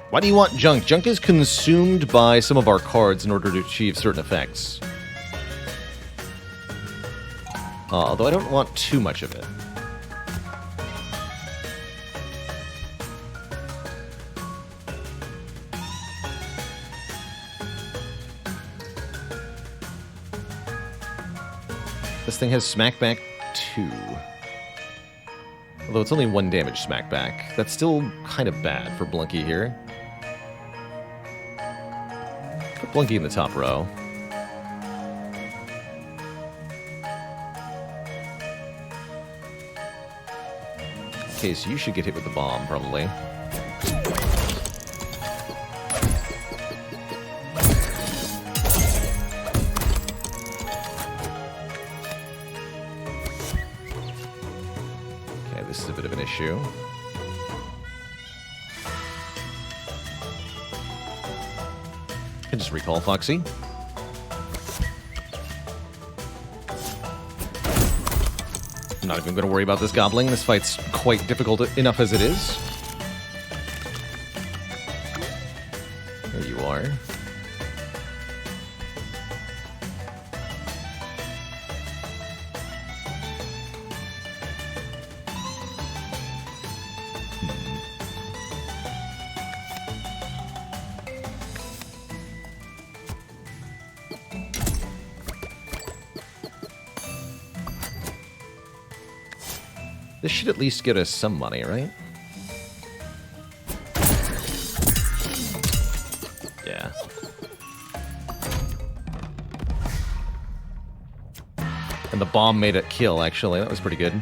S1: Why do you want junk? Junk is consumed by some of our cards in order to achieve certain effects. Although I don't want too much of it. This thing has Smackback 2. Although it's only 1 damage Smackback. That's still kind of bad for Blunky here. Put Blunky in the top row. Okay, so you should get hit with the bomb, probably. This is a bit of an issue. can just recall Foxy. I'm not even going to worry about this gobbling. This fight's quite difficult enough as it is. There you are. This should at least get us some money, right? Yeah. And the bomb made it kill, actually. That was pretty good.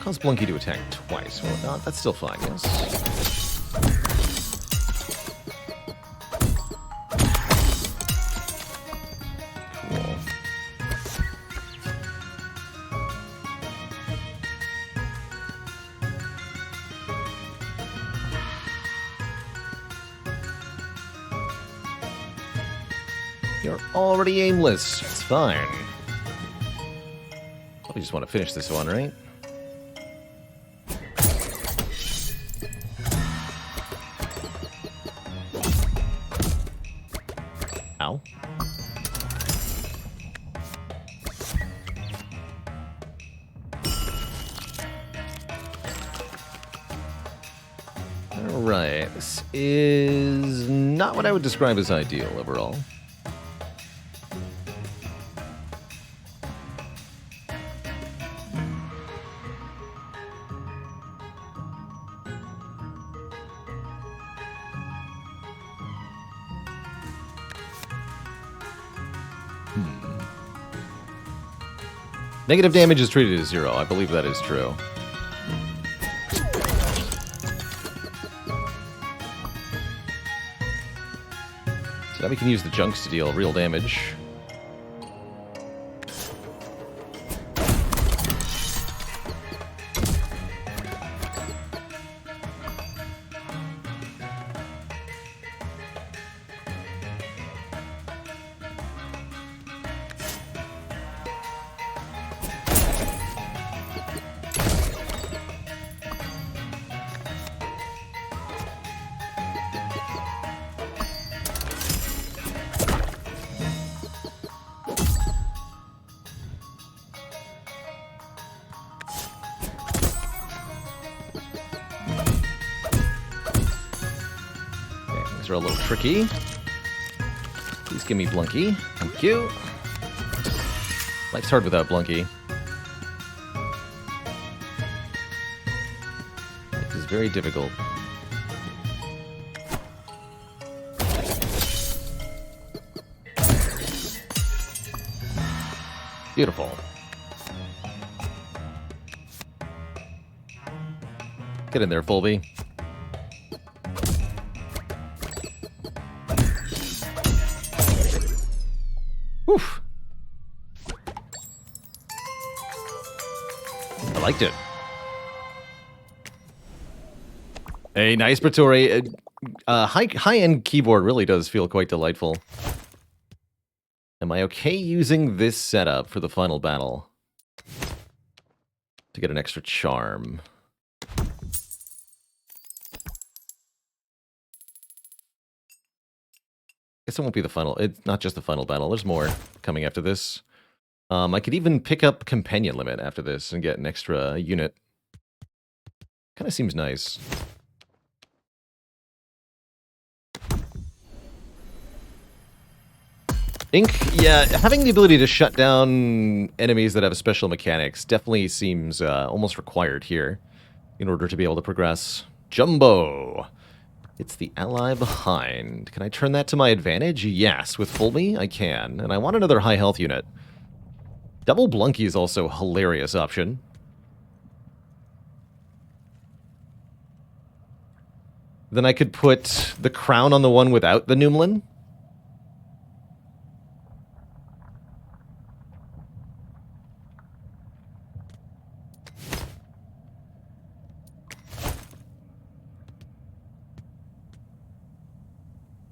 S1: Cause Blunky to attack twice. Well, that's still fine, yes. Cool. You're already aimless. It's fine. Probably just want to finish this one, right? Ow. Alright, this is not what I would describe as ideal overall. Negative damage is treated as 0. I believe that is true. So now we can use the junks to deal real damage. These are a little tricky. Please give me Blunky. Thank you. Life's hard without Blunky. Life is very difficult. Beautiful. Get in there, Fulby. Oof. I liked it. A nice Praetori. High-end keyboard really does feel quite delightful. Am I okay using this setup for the final battle? To get an extra charm. Guess it won't be the final. It's not just the final battle. There's more coming after this. I could even pick up Companion Limit after this and get an extra unit. Kind of seems nice. Ink, yeah, having the ability to shut down enemies that have special mechanics definitely seems almost required here in order to be able to progress. Jumbo! It's the ally behind. Can I turn that to my advantage? Yes, with Fulby, I can. And I want another high health unit. Double Blunky is also a hilarious option. Then I could put the crown on the one without the Numlin.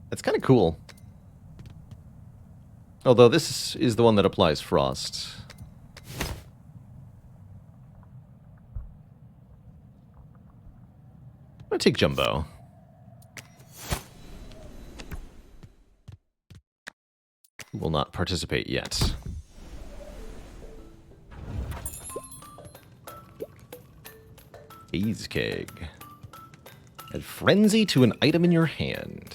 S1: That's kind of cool. Although this is the one that applies frost. I'm gonna take Jumbo. Will not participate yet. Haze Keg. Add Frenzy to an item in your hand.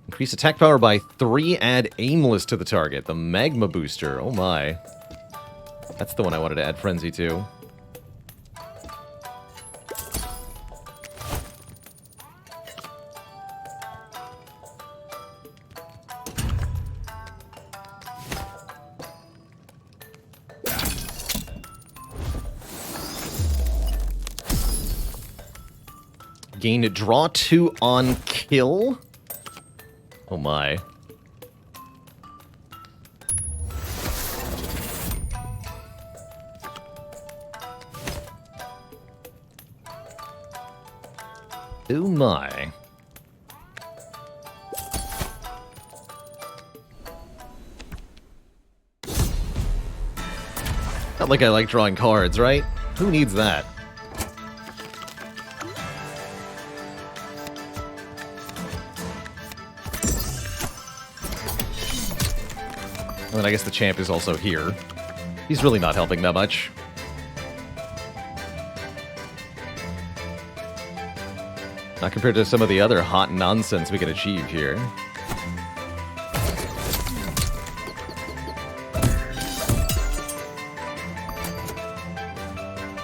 S1: Increase attack power by 3, add Aimless to the target. The Magma Booster. Oh my. That's the one I wanted to add Frenzy to. Gain draw 2 on kill. Oh my. Oh my. Not like I like drawing cards, right? Who needs that? And I guess the champ is also here. He's really not helping that much. Not compared to some of the other hot nonsense we can achieve here.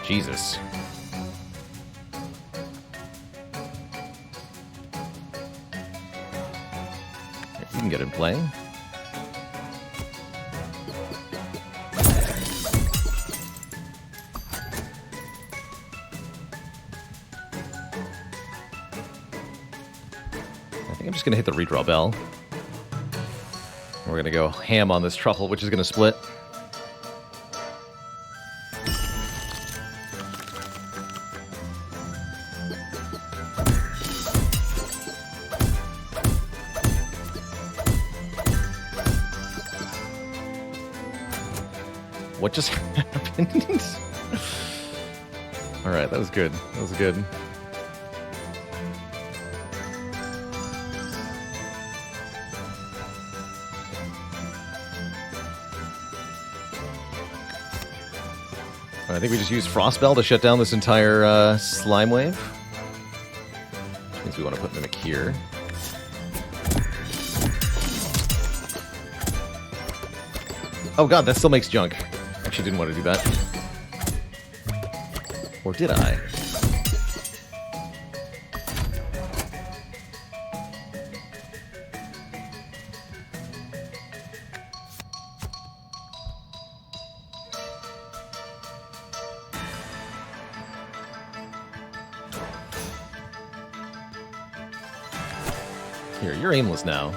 S1: Jesus. You can get in play. I'm just going to hit the redraw bell. We're going to go ham on this truffle, which is going to split. What just happened? Alright, that was good. That was good. I think we just used Frostbell to shut down this entire slime wave. Which means we want to put Mimic here. Oh god, that still makes junk. Actually didn't want to do that. Or did I? Here, you're aimless now.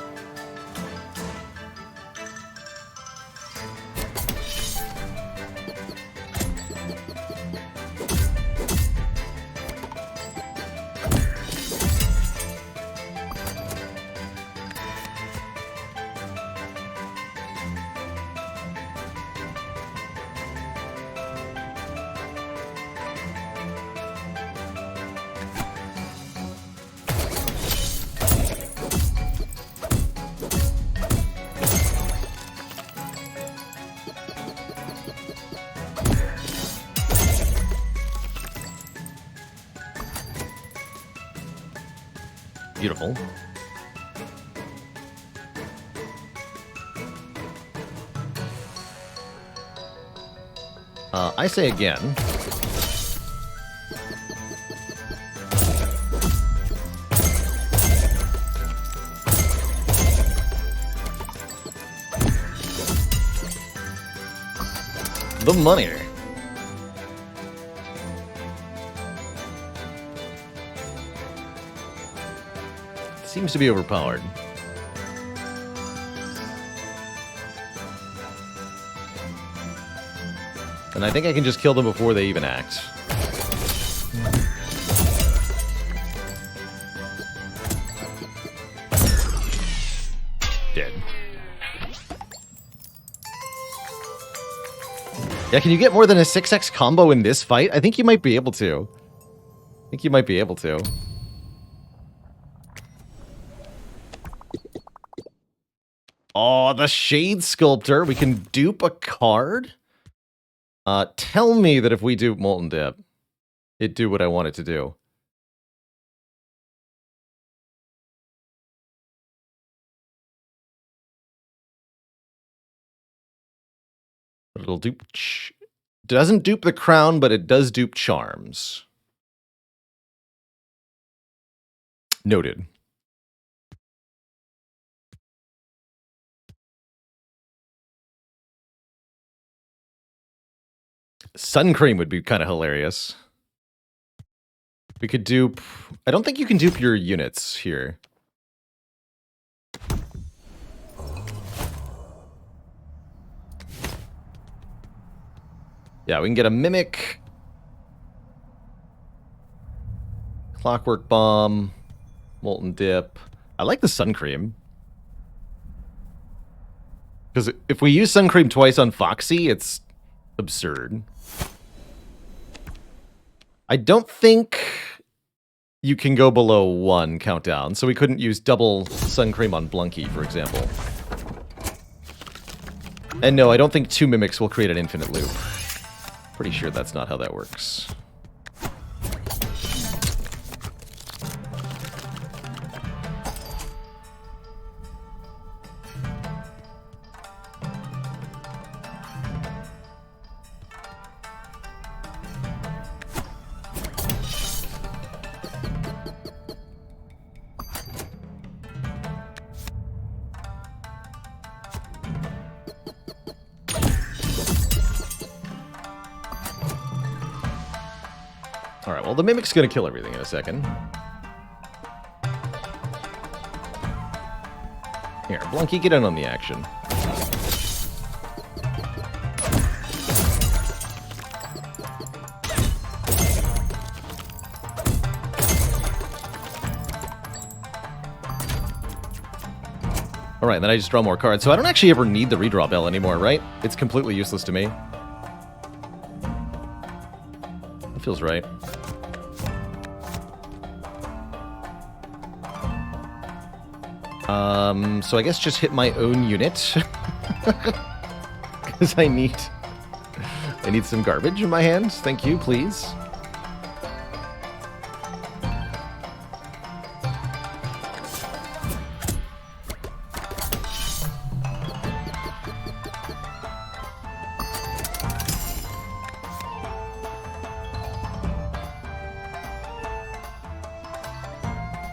S1: Beautiful. I say again. The money. seems to be overpowered. And I think I can just kill them before they even act. Dead. Yeah, can you get more than a 6x combo in this fight? I think you might be able to. Oh, the Shade Sculptor. We can dupe a card? Tell me that if we dupe Molten Dip, it do what I want it to do. But it'll dupe... doesn't dupe the crown, but it does dupe charms. Noted. Sun Cream would be kind of hilarious. We could dupe... I don't think you can dupe your units here. Yeah, we can get a Mimic. Clockwork Bomb. Molten Dip. I like the Sun Cream. Because if we use Sun Cream twice on Foxy, it's absurd. I don't think you can go below 1 countdown, so we couldn't use double Sun Cream on Blunky, for example. And no, I don't think 2 Mimics will create an infinite loop. Pretty sure that's not how that works. Alright, well, the Mimic's gonna kill everything in a second. Here, Blunky, get in on the action. Alright, then I just draw more cards. So I don't actually ever need the redraw bell anymore, right? It's completely useless to me. That feels right. So I guess just hit my own unit. Because I need some garbage in my hand. Thank you, please.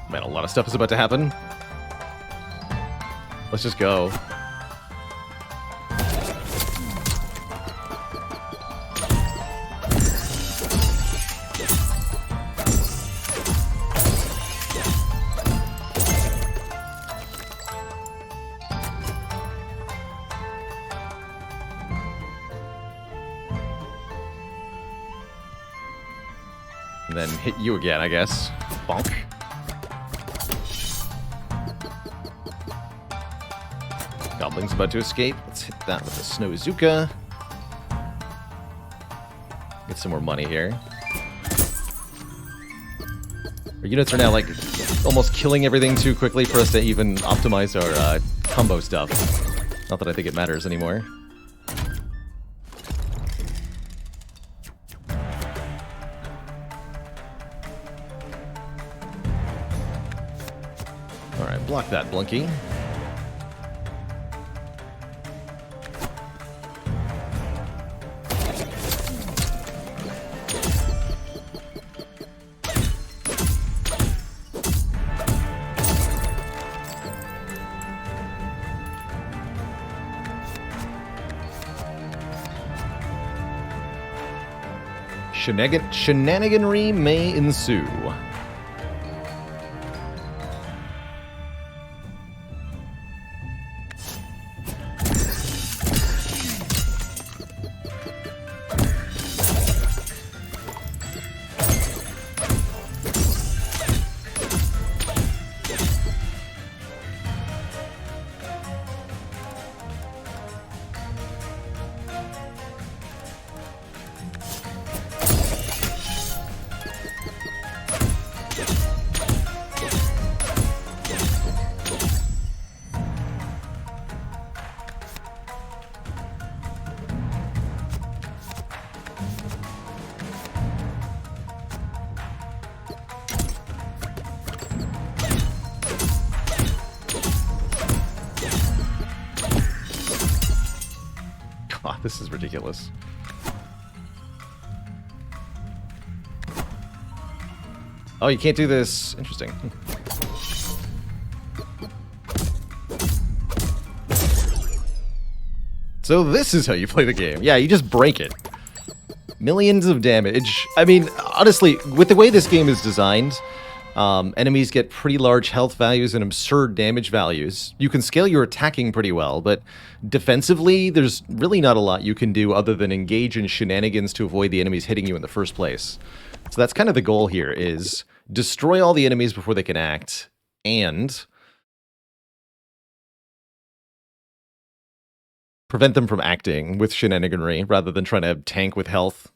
S1: Man, a lot of stuff is about to happen. Let's just go. And then hit you again, I guess. Bonk. Goblin's about to escape. Let's hit that with the Snowzuka. Get some more money here. Our units are now, like, almost killing everything too quickly for us to even optimize our combo stuff. Not that I think it matters anymore. Alright, block that, Blunky. Shenaniganry may ensue. This is ridiculous. Oh, you can't do this. Interesting. So this is how you play the game. Yeah, you just break it. Millions of damage. I mean, honestly, with the way this game is designed, enemies get pretty large health values and absurd damage values. You can scale your attacking pretty well, but defensively, there's really not a lot you can do other than engage in shenanigans to avoid the enemies hitting you in the first place. So that's kind of the goal here, is destroy all the enemies before they can act, and prevent them from acting with shenaniganry rather than trying to tank with health.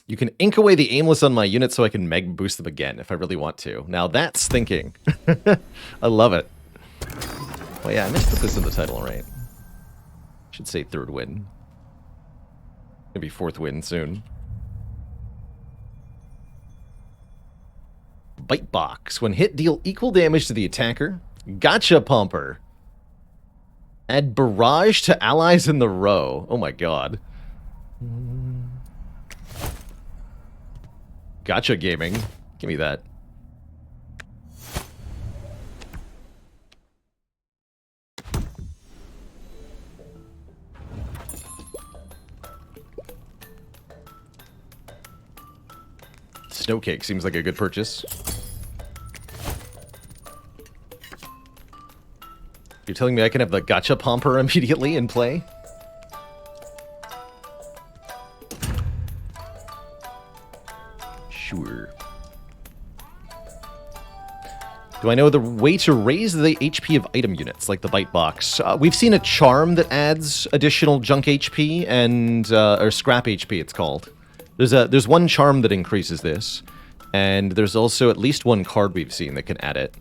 S1: You can ink away the aimless on my unit so I can meg boost them again if I really want to. Now that's thinking. I love it. Well, yeah, I meant to put this in the title, right? Should say third win. Maybe fourth win soon. Bite box. When hit, deal equal damage to the attacker. Gotcha pumper. Add barrage to allies in the row. Oh my god. Gotcha gaming. Give me that. Snowcake seems like a good purchase. You're telling me I can have the gotcha pomper immediately in play? Sure. Do I know the way to raise the HP of item units, like the bite box? We've seen a charm that adds additional junk HP and or scrap HP, it's called. There's one charm that increases this, and there's also at least one card we've seen that can add it.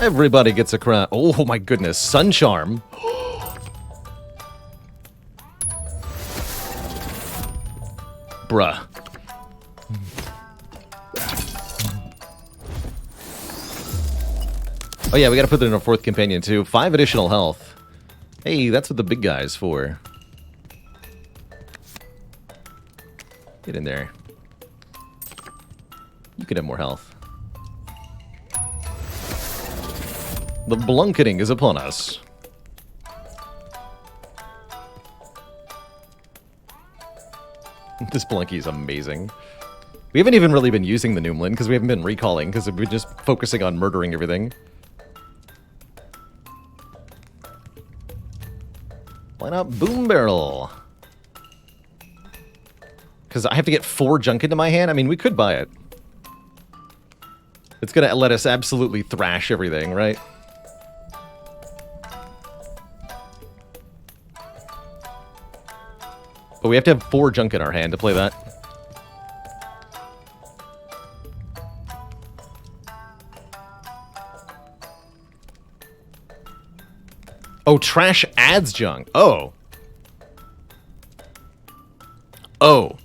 S1: Everybody gets a crown. Oh my goodness, Sun Charm. Bruh. Oh yeah, we gotta put it in our fourth companion too. 5 additional health. Hey, that's what the big guy's for. Get in there. You can have more health. The blunketing is upon us. This Blunky is amazing. We haven't even really been using the Noomlin because we haven't been recalling because we've been just focusing on murdering everything. Why not Boom Barrel? Because I have to get 4 junk into my hand? I mean, we could buy it. It's going to let us absolutely thrash everything, right? But we have to have 4 junk in our hand to play that. Oh, trash adds junk. Oh. Oh.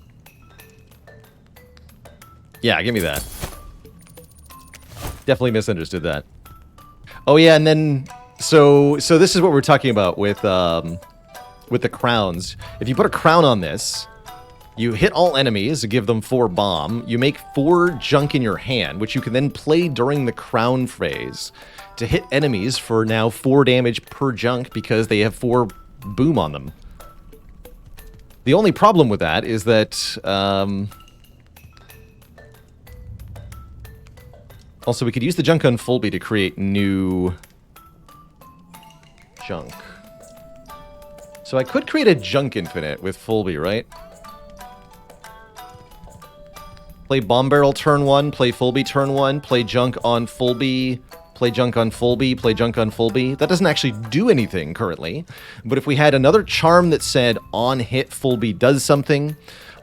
S1: Yeah, give me that. Definitely misunderstood that. Oh yeah, and then so this is what we're talking about with the crowns. If you put a crown on this, you hit all enemies, give them 4 bomb, you make 4 junk in your hand, which you can then play during the crown phase to hit enemies for now 4 damage per junk because they have 4 boom on them. The only problem with that is that, also we could use the junk on Fulby to create new junk. So I could create a junk infinite with Fulby, right? Play Bomb Barrel turn 1, play Fulby turn 1, play junk on Fulby, play junk on Fulby, play junk on Fulby. That doesn't actually do anything currently. But if we had another charm that said on hit Fulby does something,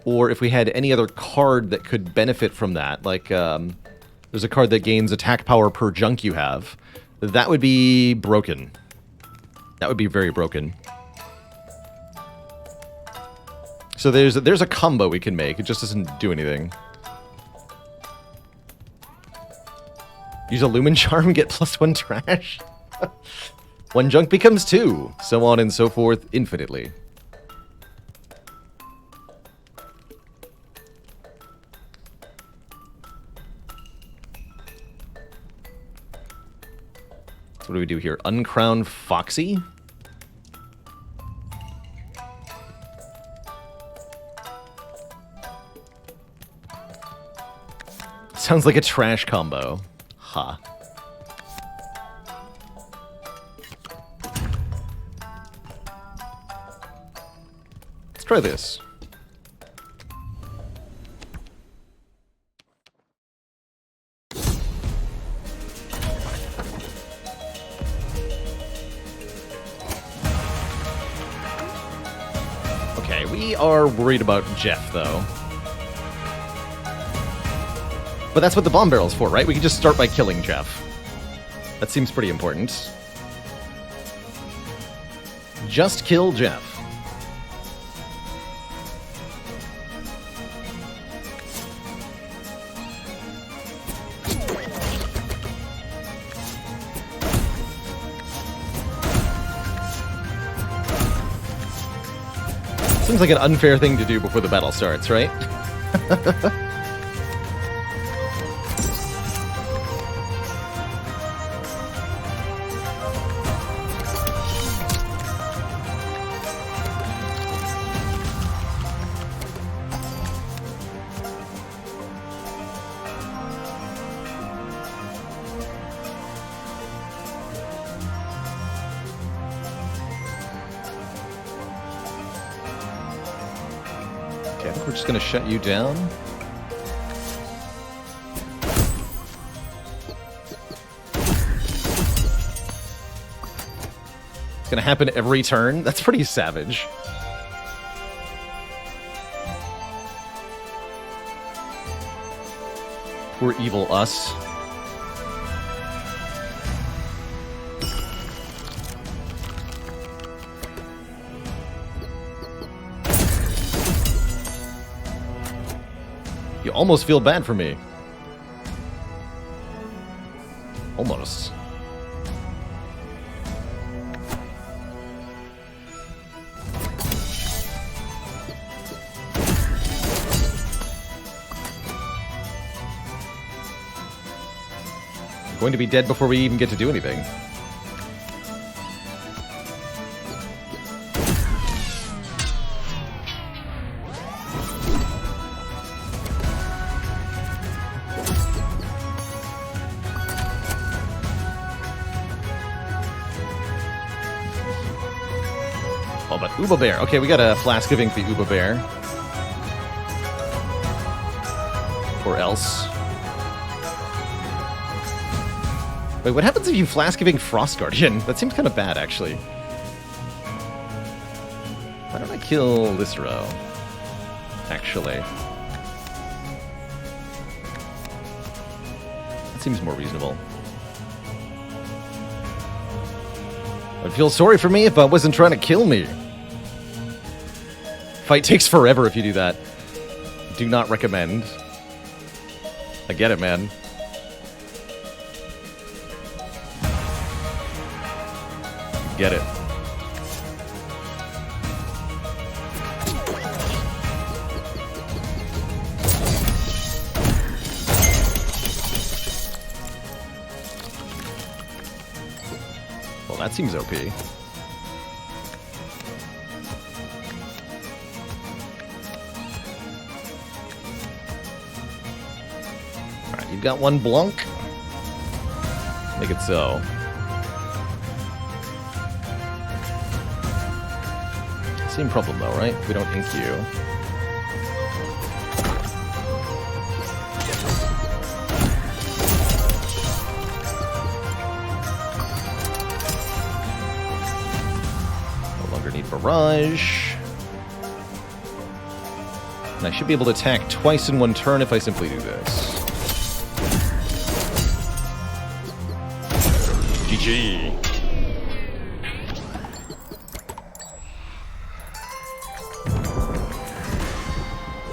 S1: or if we had any other card that could benefit from that, like there's a card that gains attack power per junk you have, that would be broken. That would be very broken. So there's a combo we can make. It just doesn't do anything. Use a Lumen Charm, get +1 trash. 1 junk becomes 2, so on and so forth infinitely. So what do we do here? Uncrown Foxy? Sounds like a trash combo. Ha. Huh. Let's try this. Okay, we are worried about Jeff, though. But that's what the bomb barrel's for, right? We can just start by killing Jeff. That seems pretty important. Just kill Jeff. Seems like an unfair thing to do before the battle starts, right? Okay, I think we're just going to shut you down. It's going to happen every turn? That's pretty savage. Poor evil us. You almost feel bad for me. Almost. Going to be dead before we even get to do anything. Oh, but Uba Bear. Okay, we got a Flask of Ink the Uba Bear. Or else. Wait, what happens if you Flask of Ink Frost Guardian? That seems kind of bad, actually. Why don't I kill this row? Actually. That seems more reasonable. I'd feel sorry for me if I wasn't trying to kill me. Fight takes forever if you do that. Do not recommend. I get it, man. Get it. Well, that seems OP. Alright, you've got one Blunk. Make it so. Same problem though, right? We don't ink you. No longer need Barrage. And I should be able to attack twice in one turn if I simply do this. GG.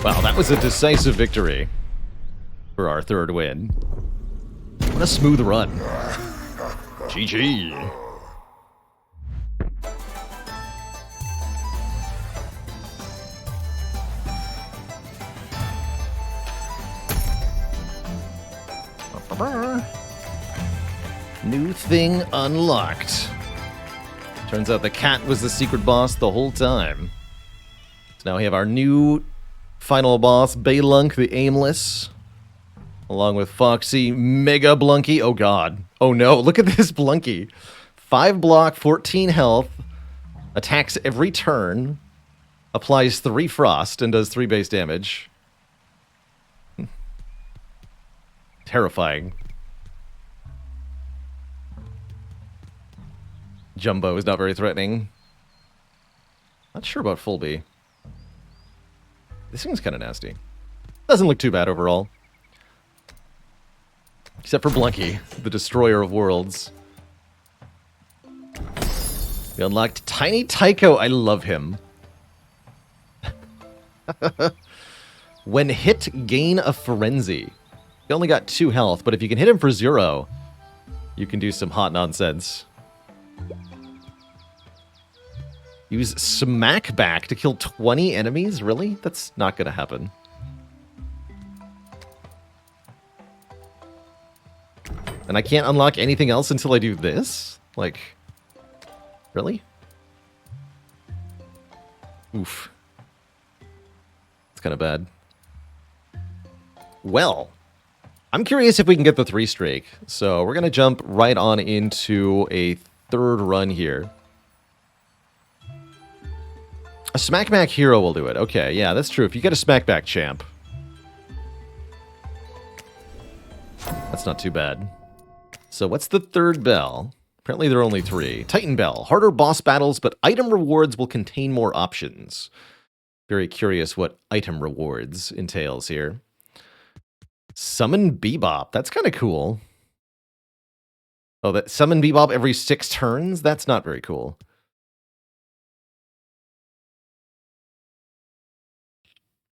S1: Wow, that was a decisive victory for our third win. What a smooth run. GG. New thing unlocked. Turns out the cat was the secret boss the whole time. So now we have our new final boss, Baylunk the Aimless, along with Foxy Mega Blunky. Oh god. Oh no, look at this Blunky. 5 block, 14 health, attacks every turn, applies 3 frost, and does 3 base damage. Terrifying. Jumbo is not very threatening. Not sure about Fullby. This thing's kind of nasty. Doesn't look too bad overall. Except for Blunky, the destroyer of worlds. We unlocked Tiny Tycho. I love him. When hit, gain a frenzy. He only got 2 health, but if you can hit him for 0, you can do some hot nonsense. Use Smack Back to kill 20 enemies? Really? That's not going to happen. And I can't unlock anything else until I do this? Like, really? Oof. It's kind of bad. Well, I'm curious if we can get the 3 streak. So we're going to jump right on into a 3rd run here. A Smackback hero will do it. Okay, yeah, that's true. If you get a Smackback champ. That's not too bad. So what's the 3rd bell? Apparently there are only 3. Titan Bell. Harder boss battles, but item rewards will contain more options. Very curious what item rewards entails here. Summon Bebop. That's kind of cool. Oh, that summon Bebop every 6 turns? That's not very cool.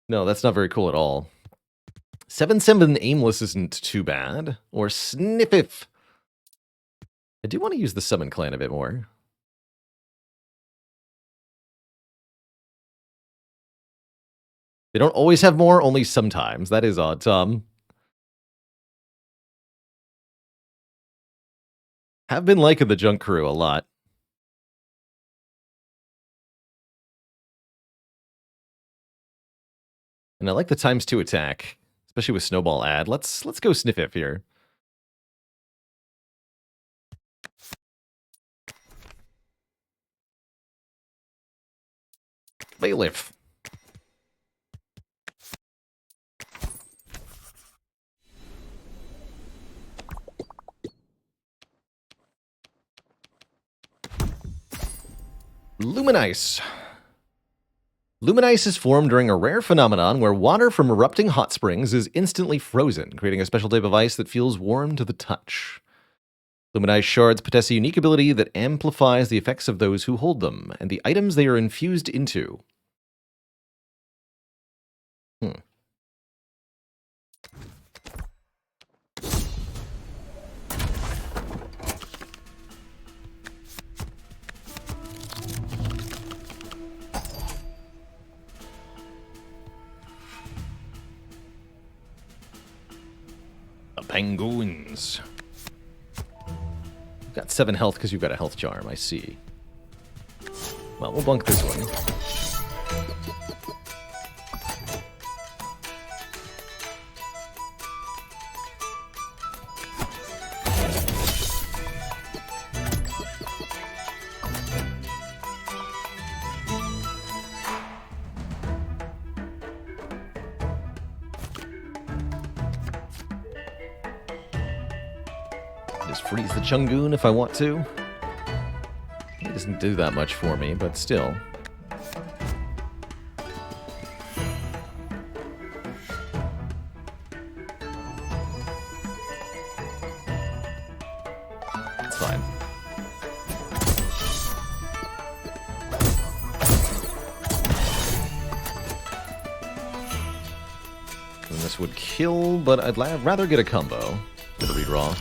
S1: No, that's not very cool at all. 7/7 Aimless isn't too bad. Or Sniffif. I do want to use the Summon Clan a bit more. They don't always have more, only sometimes. That is odd, Tom. Have been liking the Junk Crew a lot. And I like the ×2 attack, especially with Snowball add. Let's go Sniffif here. Bailiff. Luminice. Luminice is formed during a rare phenomenon where water from erupting hot springs is instantly frozen, creating a special type of ice that feels warm to the touch. Luminice shards possess a unique ability that amplifies the effects of those who hold them, and the items they are infused into. Penguins. Got 7 health because you've got a health charm, I see. Well, we'll bunk this one. Freeze the Chungoon if I want to. It doesn't do that much for me, but still. It's fine. And this would kill, but I'd rather get a combo than a redraw.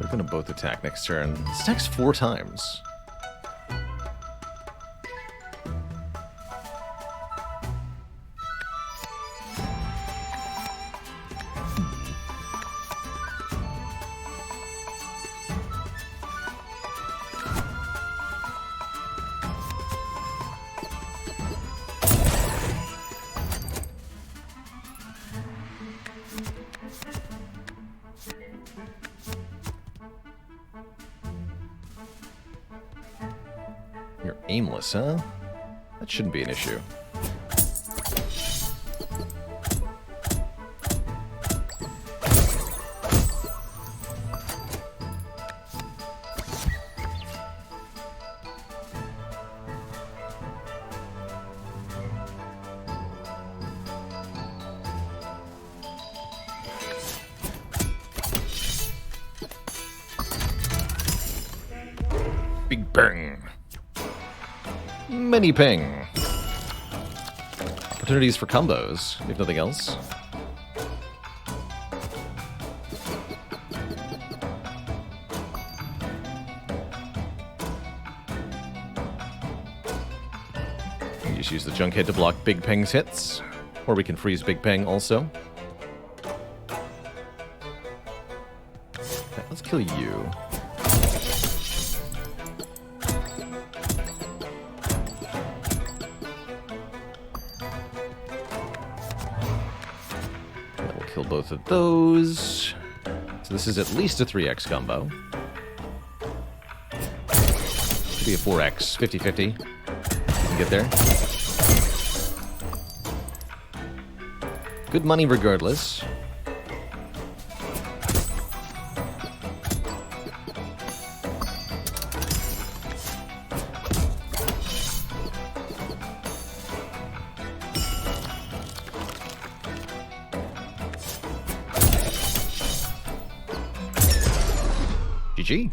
S1: They're going to both attack next turn. This attacks 4 times. You're aimless, huh? That shouldn't be an issue. Big bang. Many ping. Opportunities for combos, if nothing else. You just use the junk head to block Big Peng's hits, or we can freeze Big Peng also. Okay, let's kill you. Kill both of those. So this is at least a 3x combo. Could be a 4x, 50-50. You can get there. Good money regardless. GG.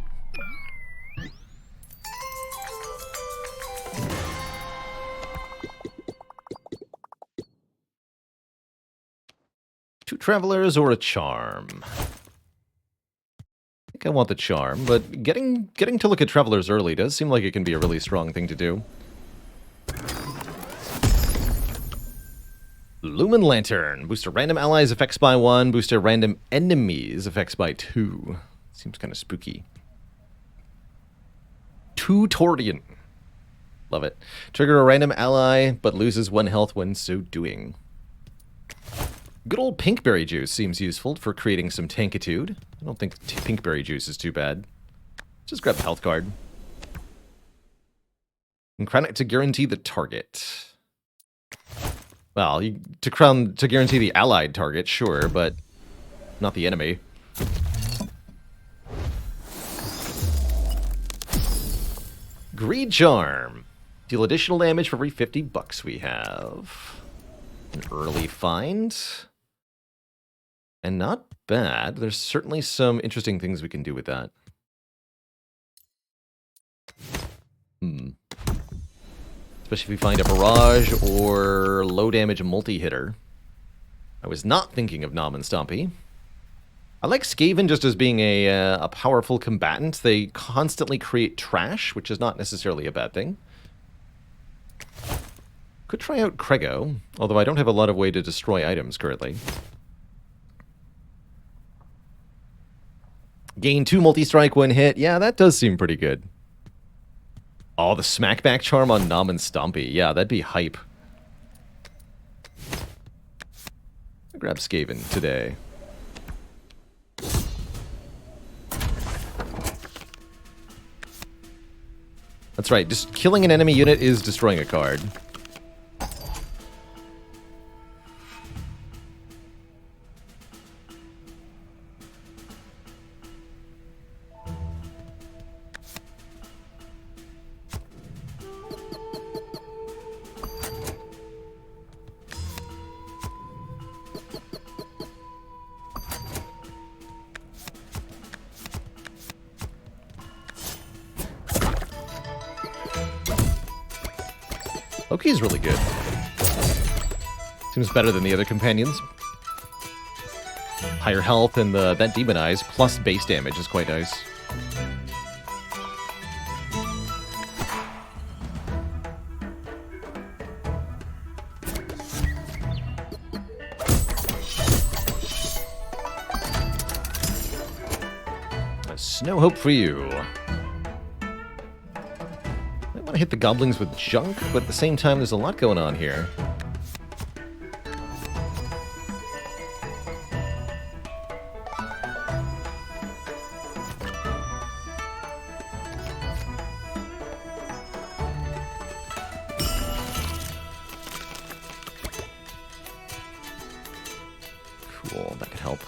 S1: Two travelers or a charm? I think I want the charm, but getting to look at travelers early does seem like it can be a really strong thing to do. Lumen Lantern. Boost a random allies effects by 1, boost a random enemies effects by 2. Seems kind of spooky. Tutorian. Love it. Trigger a random ally, but loses 1 health when so doing. Good old pinkberry juice seems useful for creating some tankitude. I don't think pinkberry juice is too bad. Just grab the health card. And crown it to guarantee the target. Well, to guarantee the allied target, sure, but not the enemy. Greed Charm. Deal additional damage for every 50 bucks we have. An early find. And not bad. There's certainly some interesting things we can do with that. Especially if we find a barrage or low damage multi-hitter. I was not thinking of Nom and Stompy. I like Skaven just as being a powerful combatant. They constantly create trash, which is not necessarily a bad thing. Could try out Krego, although I don't have a lot of way to destroy items currently. Gain 2 multi-strike, 1 hit. Yeah, that does seem pretty good. Oh, the smackback charm on Nom and Stompy. Yeah, that'd be hype. I'll grab Skaven today. That's right, just killing an enemy unit is destroying a card. Loki's really good. Seems better than the other companions. Higher health and that demon eyes plus base damage is quite nice. No hope for you. I want to hit the goblins with junk, but at the same time, there's a lot going on here. Cool, that could help.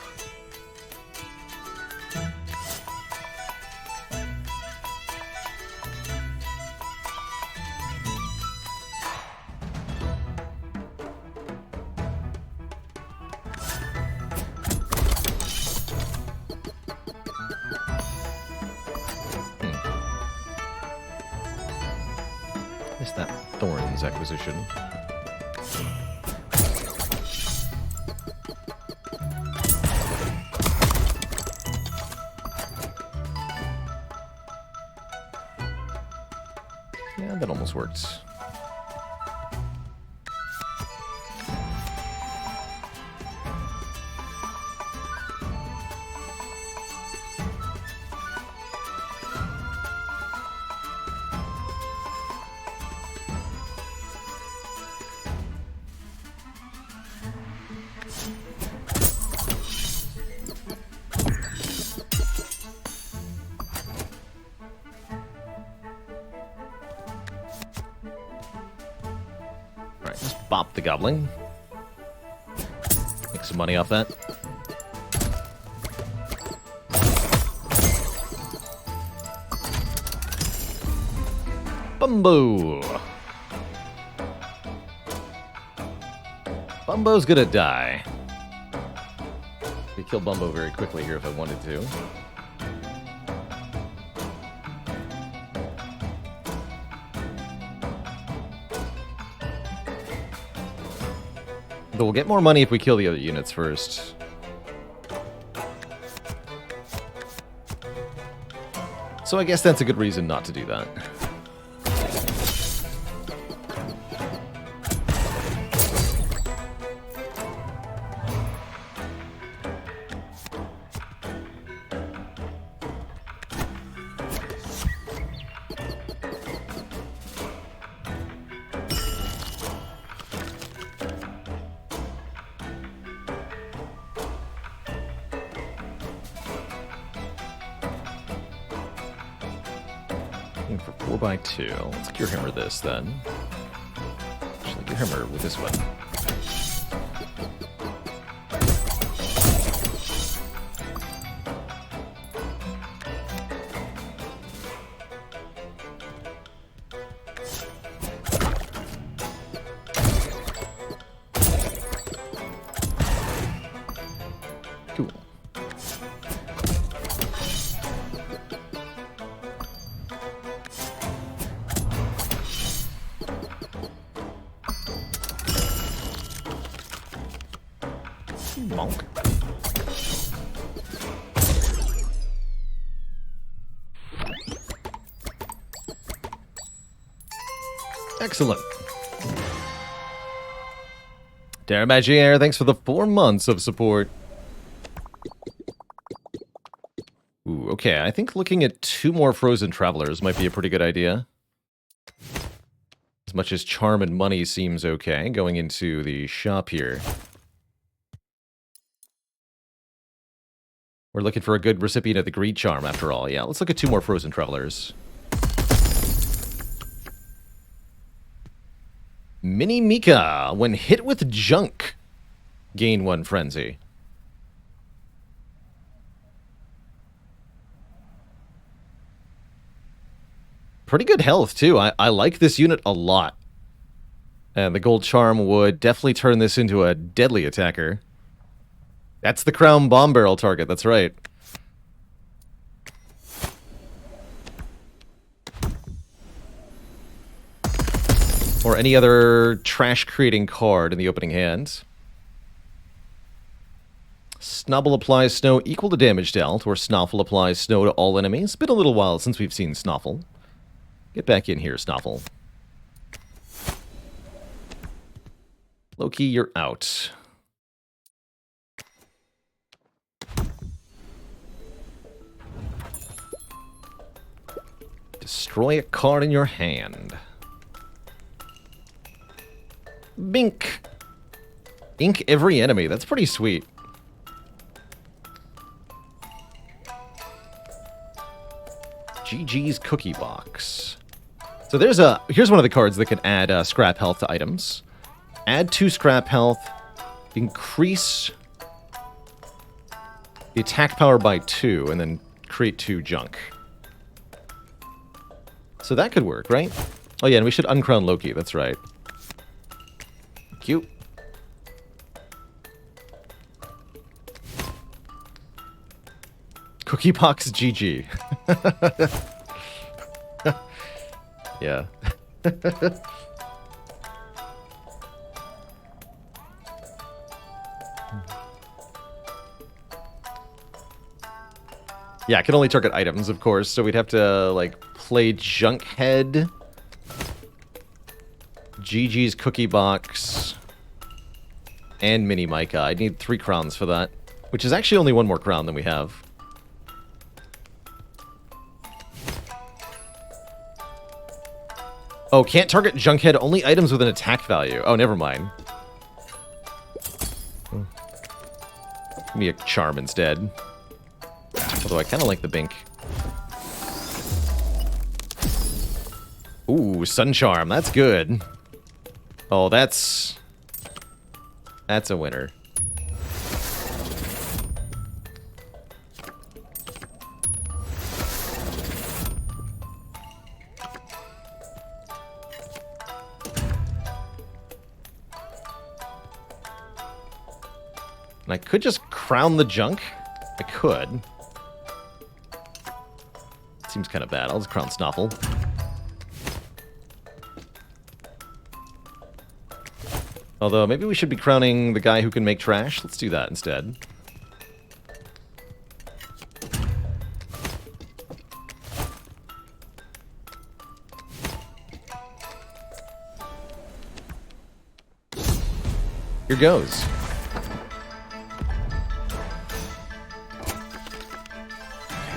S1: Missed that Thorns acquisition. Yeah, that almost worked. Alright, just bop the goblin. Make some money off that. Bumbo! Bumbo's gonna die. I could kill Bumbo very quickly here if I wanted to. But we'll get more money if we kill the other units first. So I guess that's a good reason not to do that. For 4x2. Let's Gear Hammer this then. Actually, Gear Hammer with this one. Cool. Monk. Excellent. Darren Magier, thanks for the 4 months of support. Ooh, okay, I think looking at 2 more Frozen Travelers might be a pretty good idea. As much as charm and money seems okay, going into the shop here. We're looking for a good recipient of the Greed Charm, after all. Yeah, let's look at 2 more Frozen Travelers. Mini Mika, when hit with junk, gain 1 frenzy. Pretty good health, too. I like this unit a lot. And the Gold Charm would definitely turn this into a deadly attacker. That's the Crown Bomb Barrel target, that's right. Or any other trash-creating card in the opening hand. Snubble applies snow equal to damage dealt, or Snoffle applies snow to all enemies. Been a little while since we've seen Snoffle. Get back in here, Snoffle. Loki, you're out. Destroy a card in your hand. Bink. Ink every enemy. That's pretty sweet. GG's Cookie Box. So here's one of the cards that can add scrap health to items. Add 2 scrap health. Increase the attack power by 2, and then create 2 junk. So that could work, right? Oh yeah, and we should uncrown Loki, that's right. Cute. Cookie Box GG. Yeah. Yeah, I can only target items, of course, so we'd have to, like, play Junkhead, GG's Cookie Box, and Mini Micah. I'd need 3 crowns for that, which is actually only 1 more crown than we have. Oh, can't target Junkhead, only items with an attack value. Oh, never mind. Give me a charm instead. Although I kind of like the Bink. Ooh, Sun Charm. That's good. Oh, that's a winner. And I could just crown the junk. I could. Seems kind of bad. I'll just crown Snoffle. Although, maybe we should be crowning the guy who can make trash. Let's do that instead. Here goes.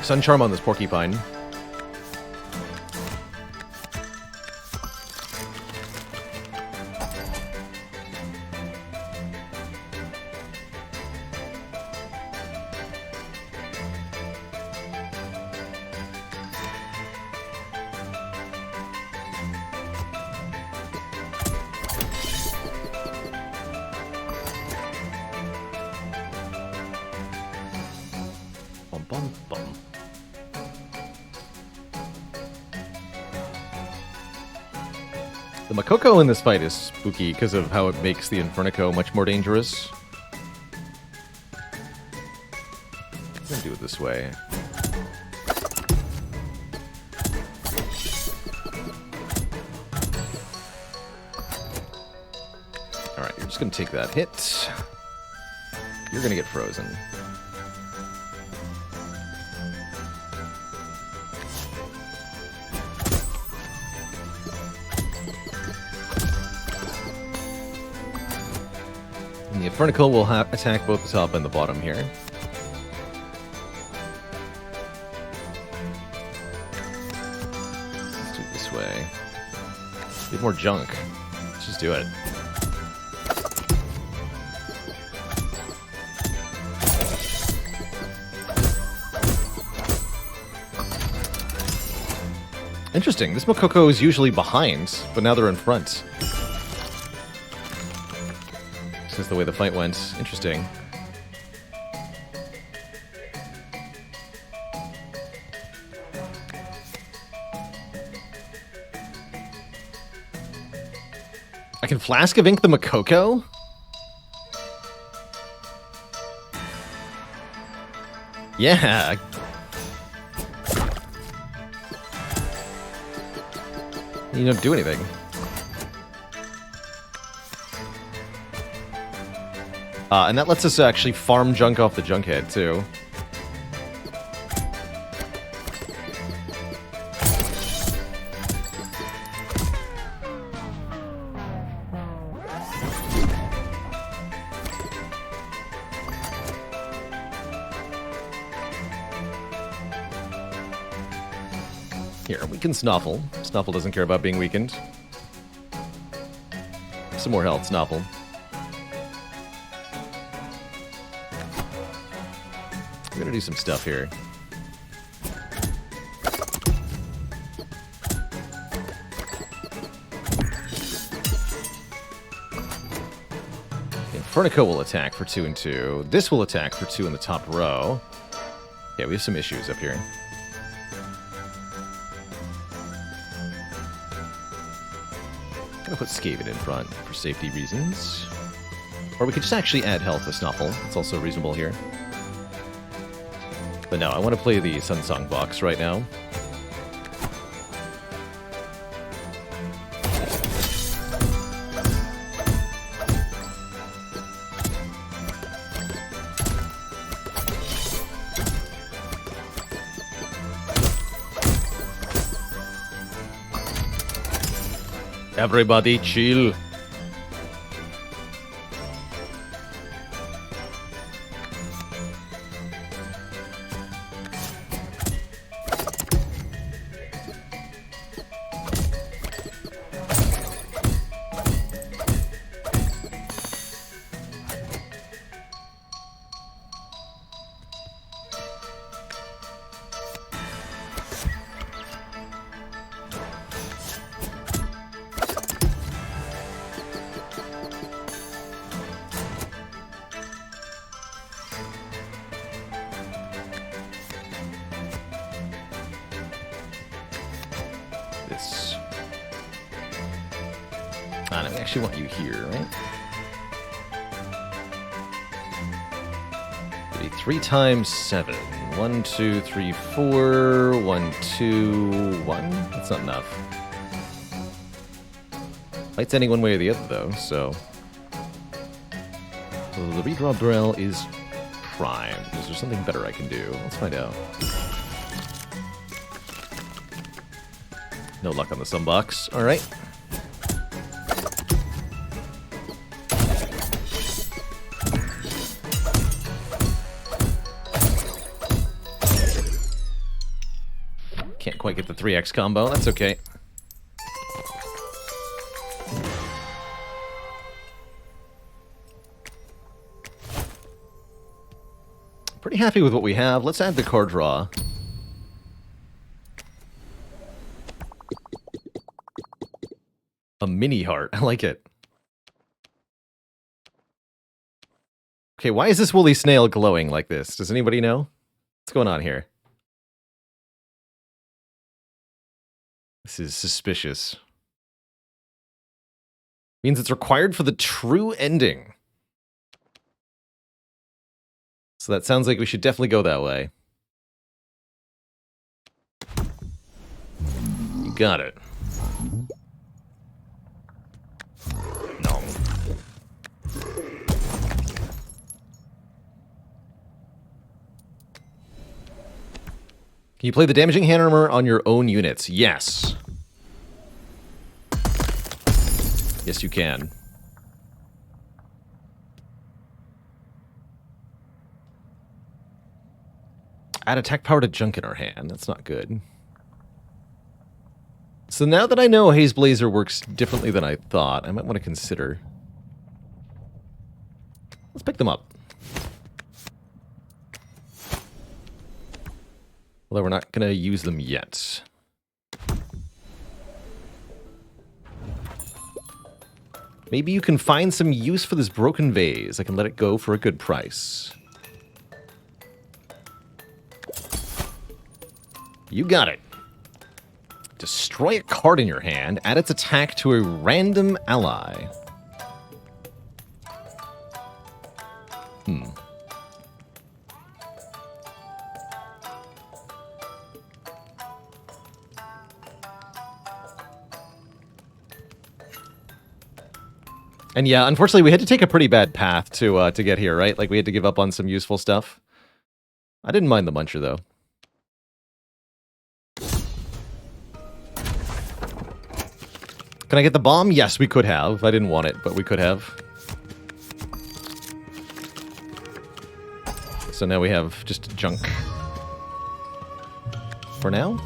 S1: Sun Charm on this Porcupine. Bum, bum, bum. The Makoko in this fight is spooky because of how it makes the Infernico much more dangerous. I'm gonna do it this way. Alright, you're just gonna take that hit. You're gonna get frozen. The Infernical will attack both the top and the bottom here. Let's do it this way. Get more junk. Let's just do it. Interesting. This Makoko is usually behind, but now they're in front. This is the way the fight went. Interesting. I can Flask of Ink the Makoko? Yeah. You don't do anything. And that lets us actually farm junk off the junk head, too. Here, weaken Snuffle. Snuffle doesn't care about being weakened. Some more health, Snuffle. We're gonna do some stuff here. Infernico will attack for 2 and 2. This will attack for 2 in the top row. Yeah, we have some issues up here. I'm gonna put Skaven in front for safety reasons. Or we could just actually add health to Snuffle. It's also reasonable here. But no, I want to play the Sunsong box right now. Everybody chill. This. No, we actually want you here, right? It'd be 3 times 7. 1, 2, 3, 4. 1, 2, 1. That's not enough. Light's ending one way or the other, though, so. Well, the redraw Burrell is primed. Is there something better I can do? Let's find out. No luck on the sunbox. All right. Can't quite get the 3x combo. That's okay. Pretty happy with what we have. Let's add the card draw. A mini heart. I like it. Okay, why is this woolly snail glowing like this? Does anybody know? What's going on here? This is suspicious. Means it's required for the true ending. So that sounds like we should definitely go that way. You got it. No. Can you play the damaging hand armor on your own units? Yes. Yes, you can. Add attack power to junk in our hand. That's not good. So now that I know Haze Blazer works differently than I thought, I might want to consider. Let's pick them up. Although we're not going to use them yet. Maybe you can find some use for this broken vase. I can let it go for a good price. You got it. Destroy a card in your hand. Add its attack to a random ally. And yeah, unfortunately, we had to take a pretty bad path to get here, right? Like, we had to give up on some useful stuff. I didn't mind the muncher, though. Can I get the bomb? Yes, we could have. I didn't want it, but we could have. So now we have just junk. For now.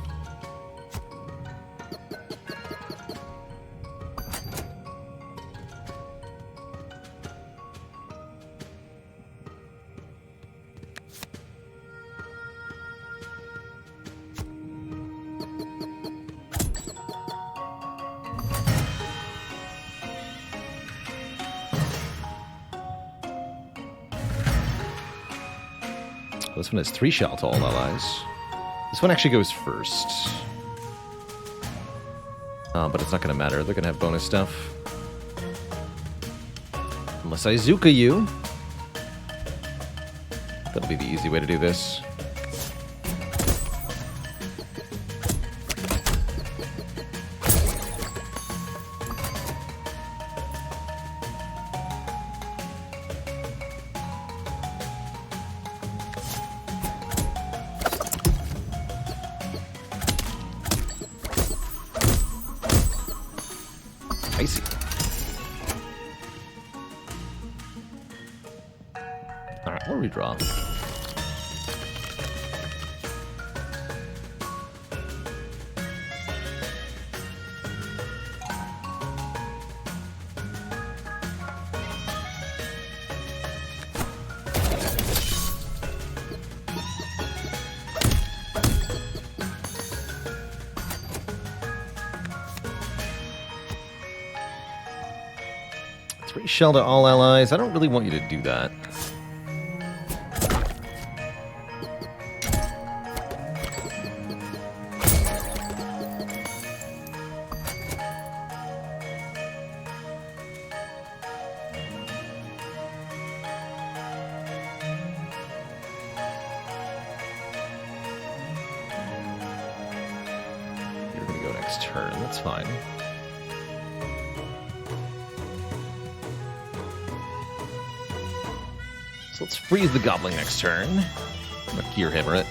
S1: This one has 3 shell to all allies. This one actually goes first. But it's not going to matter. They're going to have bonus stuff. Unless I Zuka you. That'll be the easy way to do this. Icy. Alright, we'll redraw. Shell to all allies. I don't really want you to do that. You're going to go next turn. That's fine. So let's freeze the goblin next turn. I'm gonna gear hammer it.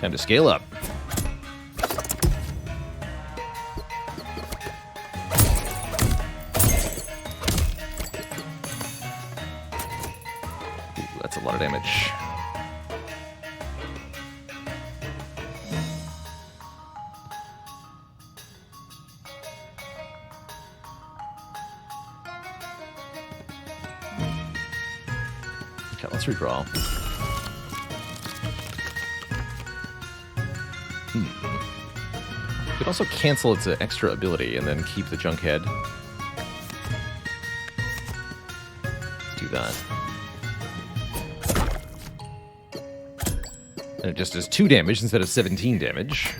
S1: Time to scale up. Ooh, that's a lot of damage. Okay, let's redraw. You could also cancel its extra ability and then keep the junk head. Let's do that. And it just does 2 damage instead of 17 damage.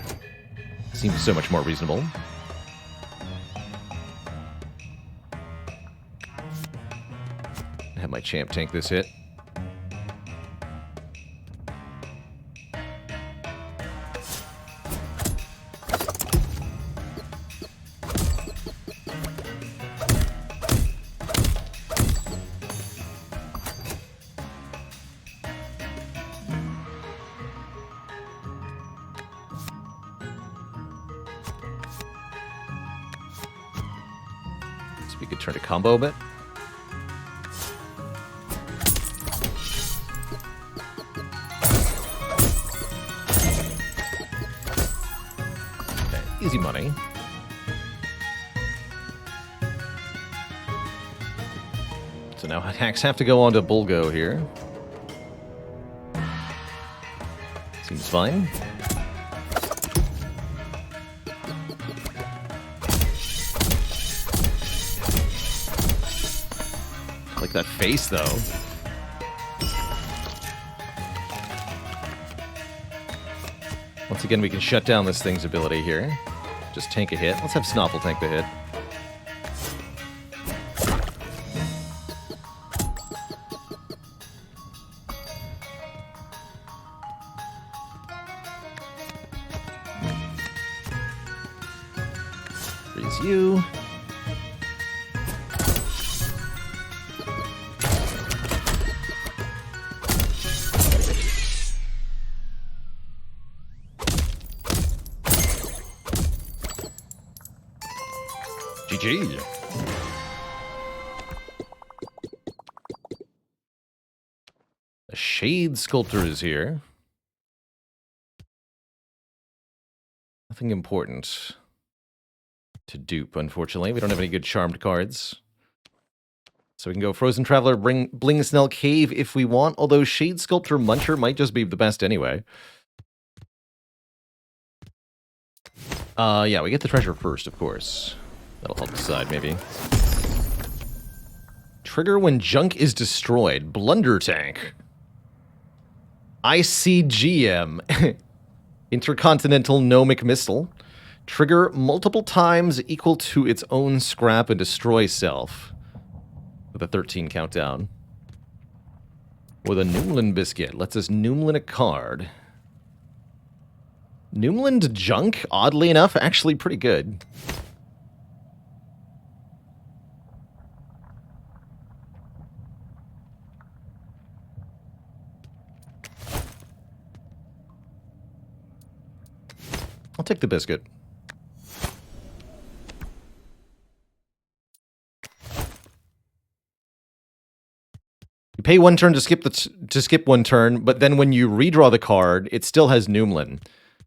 S1: Seems so much more reasonable. Have my champ tank this hit. We could try to combo a bit. Okay, easy money. So now hacks have to go on to Bulgo here. Seems fine. Like that face, though. Once again, we can shut down this thing's ability here. Just tank a hit. Let's have Snopple tank the hit. Freeze you. GG. A Shade Sculptor is here. Nothing important to dupe, unfortunately. We don't have any good charmed cards. So we can go Frozen Traveler, Bling Snell Cave if we want, although Shade Sculptor Muncher might just be the best anyway. Yeah, we get the treasure first, of course. That'll help decide, maybe. Trigger when junk is destroyed. Blunder Tank. ICGM. Intercontinental Gnomic Missile. Trigger multiple times equal to its own scrap and destroy self. With a 13 countdown. With a Noomlin Biscuit. Lets us Noomlin a card. Noomlin junk, oddly enough, actually pretty good. I'll take the biscuit. You pay one turn to skip one turn, but then when you redraw the card, it still has Noomlin.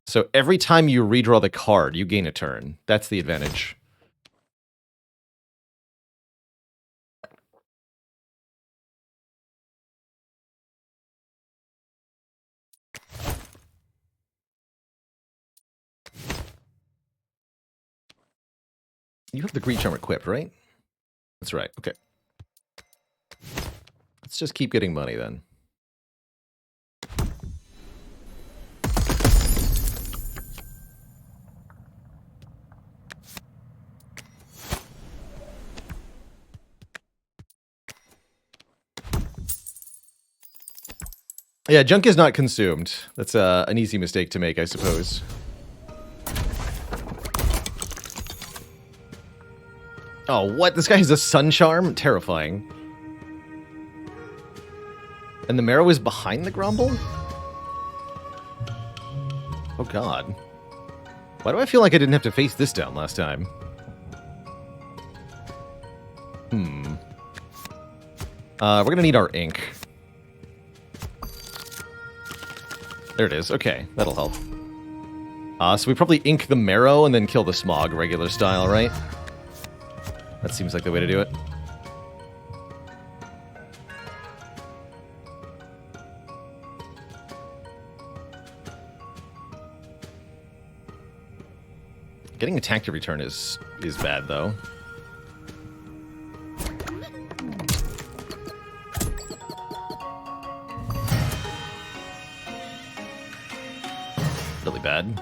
S1: So every time you redraw the card, you gain a turn. That's the advantage. You have the Great Charm equipped, right? That's right. Okay. Let's just keep getting money then. Yeah, junk is not consumed. That's an easy mistake to make, I suppose. Oh, what? This guy has a Sun Charm? Terrifying. And the Marrow is behind the Grumble? Oh, God. Why do I feel like I didn't have to face this down last time? We're gonna need our ink. There it is. Okay, that'll help. So we probably ink the Marrow and then kill the Smog regular style, right? That seems like the way to do it. Getting attack to return is bad, though. Really bad.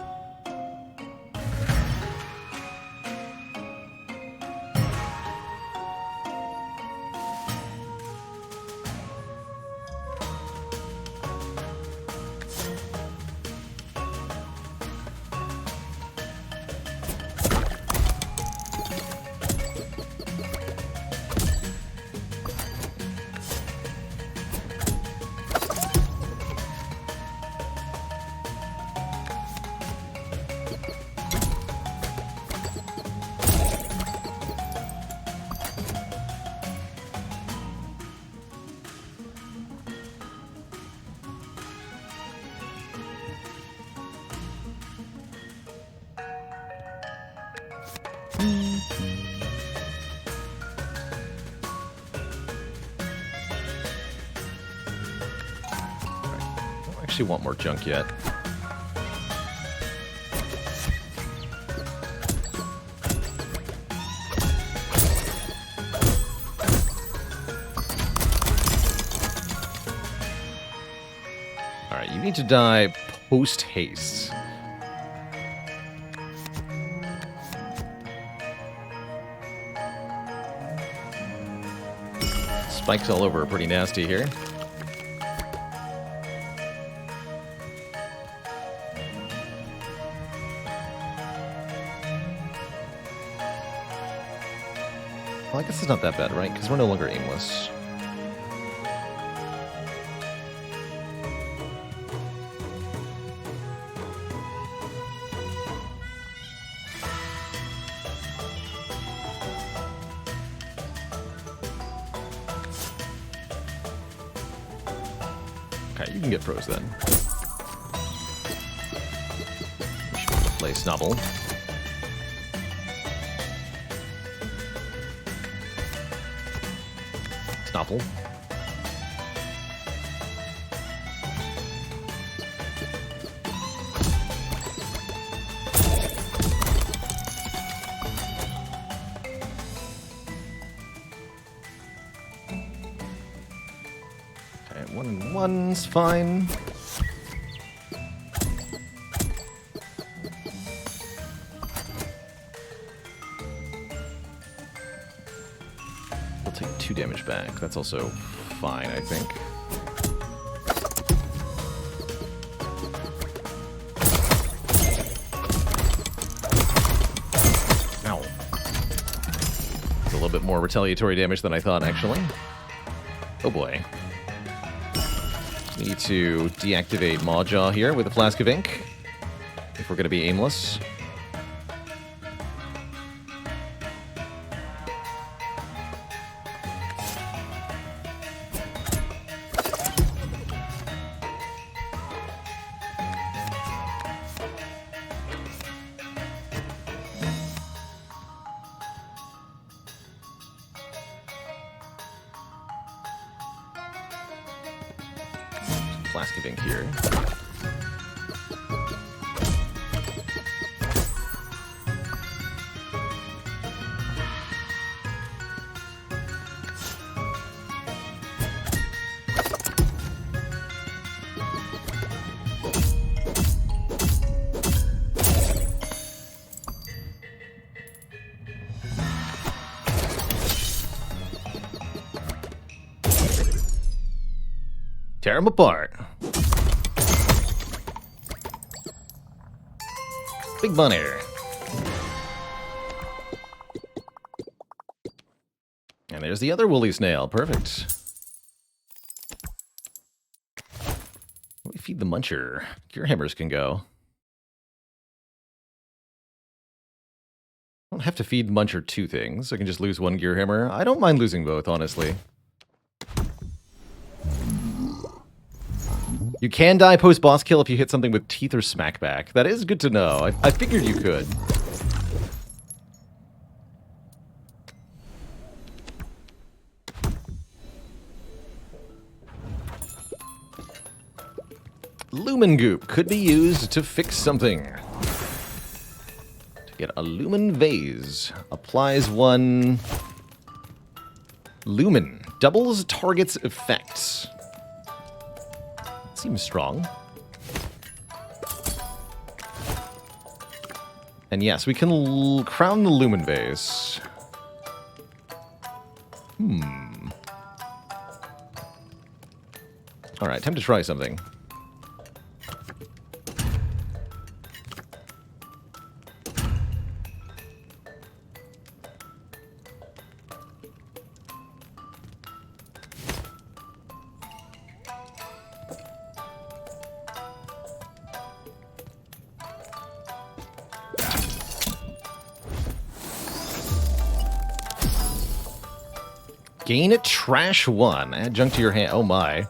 S1: Actually want more junk yet. Alright, you need to die post-haste. Spikes all over are pretty nasty here. Well, I guess it's not that bad, right? Because we're no longer aimless. Okay, you can get froze then. Play Snobble. Snobble. Okay, 1 and 1's fine. We'll take 2 damage back. That's also fine, I think. Ow. It's a little bit more retaliatory damage than I thought, actually. Oh boy. Need to deactivate Mawjaw here with a Flask of Ink, if we're going to be aimless. Flask of Ink here. Tear them apart. Big bunny. And there's the other woolly snail. Perfect. We feed the muncher. Gear hammers can go. I don't have to feed muncher 2 things. I can just lose 1 gear hammer. I don't mind losing both, honestly. You can die post-boss kill if you hit something with teeth or smackback. That is good to know. I figured you could. Lumen Goop could be used to fix something. To get a Lumen Vase. Applies 1... Lumen. Doubles target's effects. Seems strong. And yes, we can crown the Lumen Vase. Alright, time to try something. Gain a trash 1. Add junk to your hand. Oh my.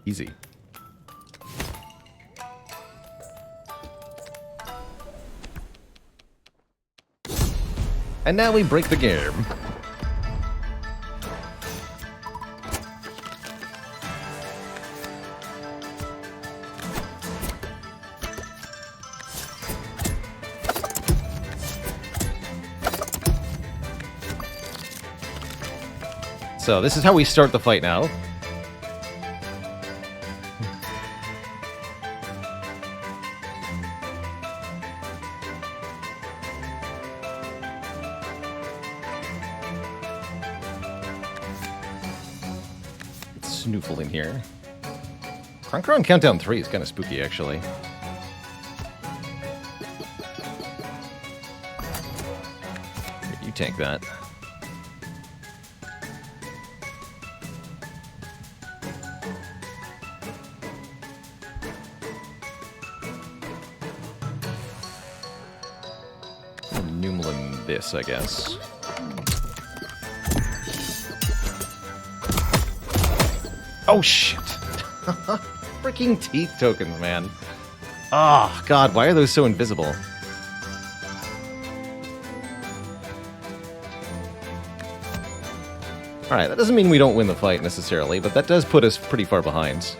S1: Easy. And now we break the game. So this is how we start the fight now. Snoofle in here. Crunker on countdown 3 is kind of spooky, actually. Here, you tank that. Numlin this, I guess. Oh, shit. Freaking teeth tokens, man. Oh, God, why are those so invisible? Alright, that doesn't mean we don't win the fight, necessarily, but that does put us pretty far behind.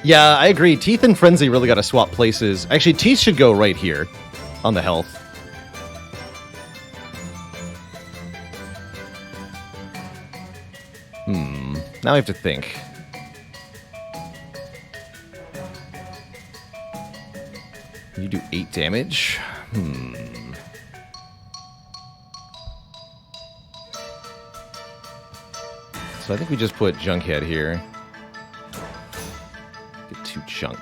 S1: Yeah, I agree. Teeth and Frenzy really got to swap places. Actually, Teeth should go right here on the health. Now I have to think. You do 8 damage? So I think we just put Junkhead here. Get 2 Junk.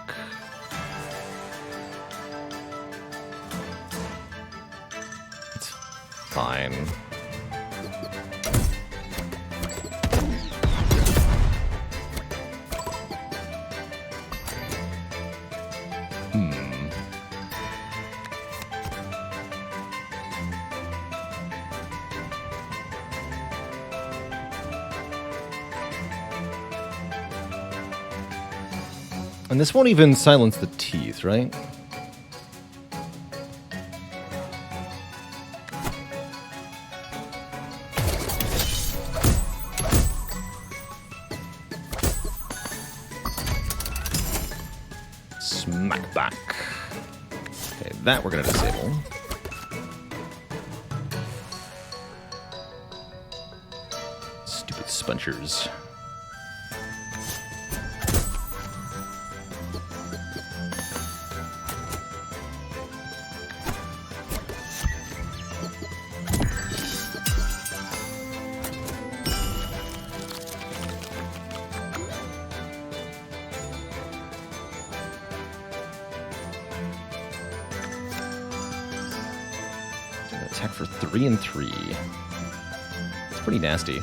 S1: It's fine. And this won't even silence the teeth, right? Smack back. Okay, that we're gonna disable. Stupid spongers. Attack for 3 and 3. It's pretty nasty.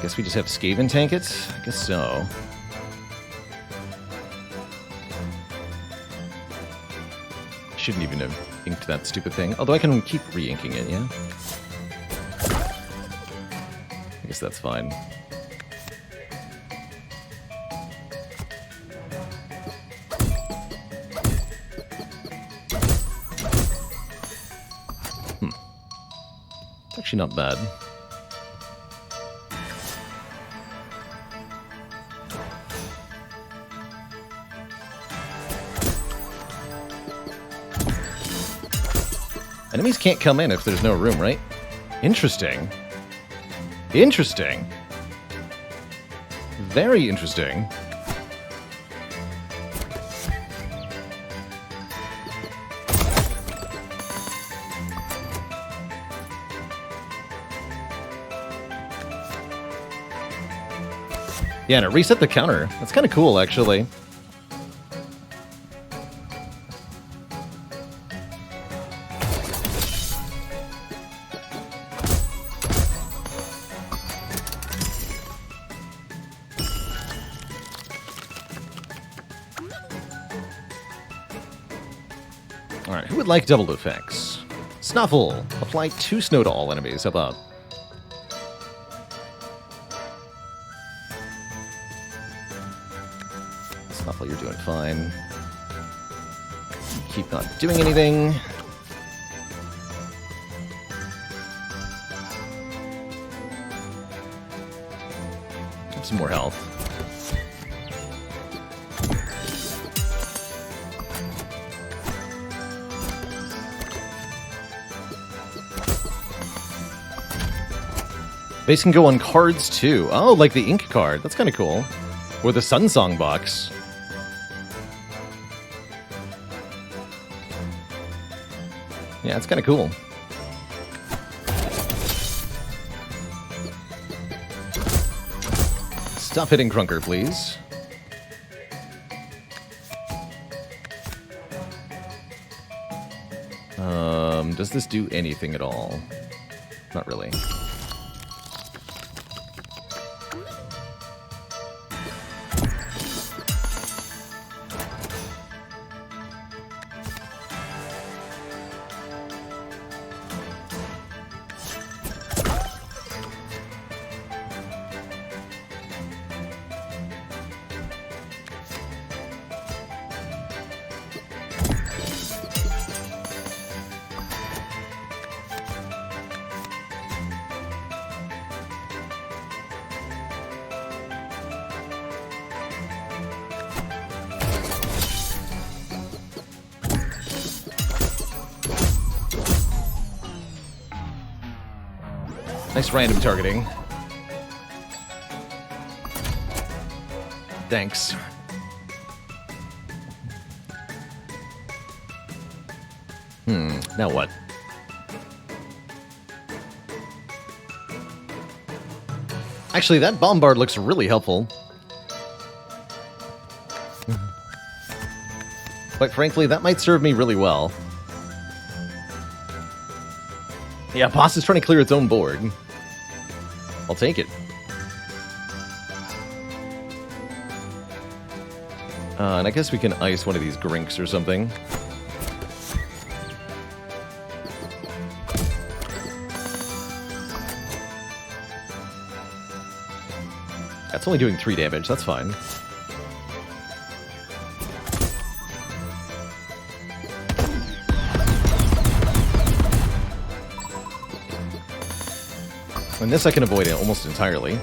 S1: Guess we just have Skaven tank it? I guess so. Shouldn't even have inked that stupid thing. Although I can keep re-inking it, yeah? I guess that's fine. Actually not bad. Enemies can't come in if there's no room, right? Interesting. Interesting. Very interesting. Yeah, and it reset the counter. That's kind of cool, actually. Alright, who would like doubled effects? Snuffle! Apply 2 snow to all enemies. How about? Snuffle, you're doing fine. Keep not doing anything. Some more health. Base can go on cards too. Oh, like the ink card. That's kind of cool. Or the Sun Song box. Yeah, it's kind of cool. Stop hitting Crunker, please. Does this do anything at all? Not really. Nice random targeting. Thanks. Now what? Actually, that bombard looks really helpful. Quite frankly, that might serve me really well. Yeah, boss is trying to clear its own board. I'll take it. And I guess we can ice one of these Grinks or something. That's only doing 3 damage, that's fine. And this I can avoid almost entirely.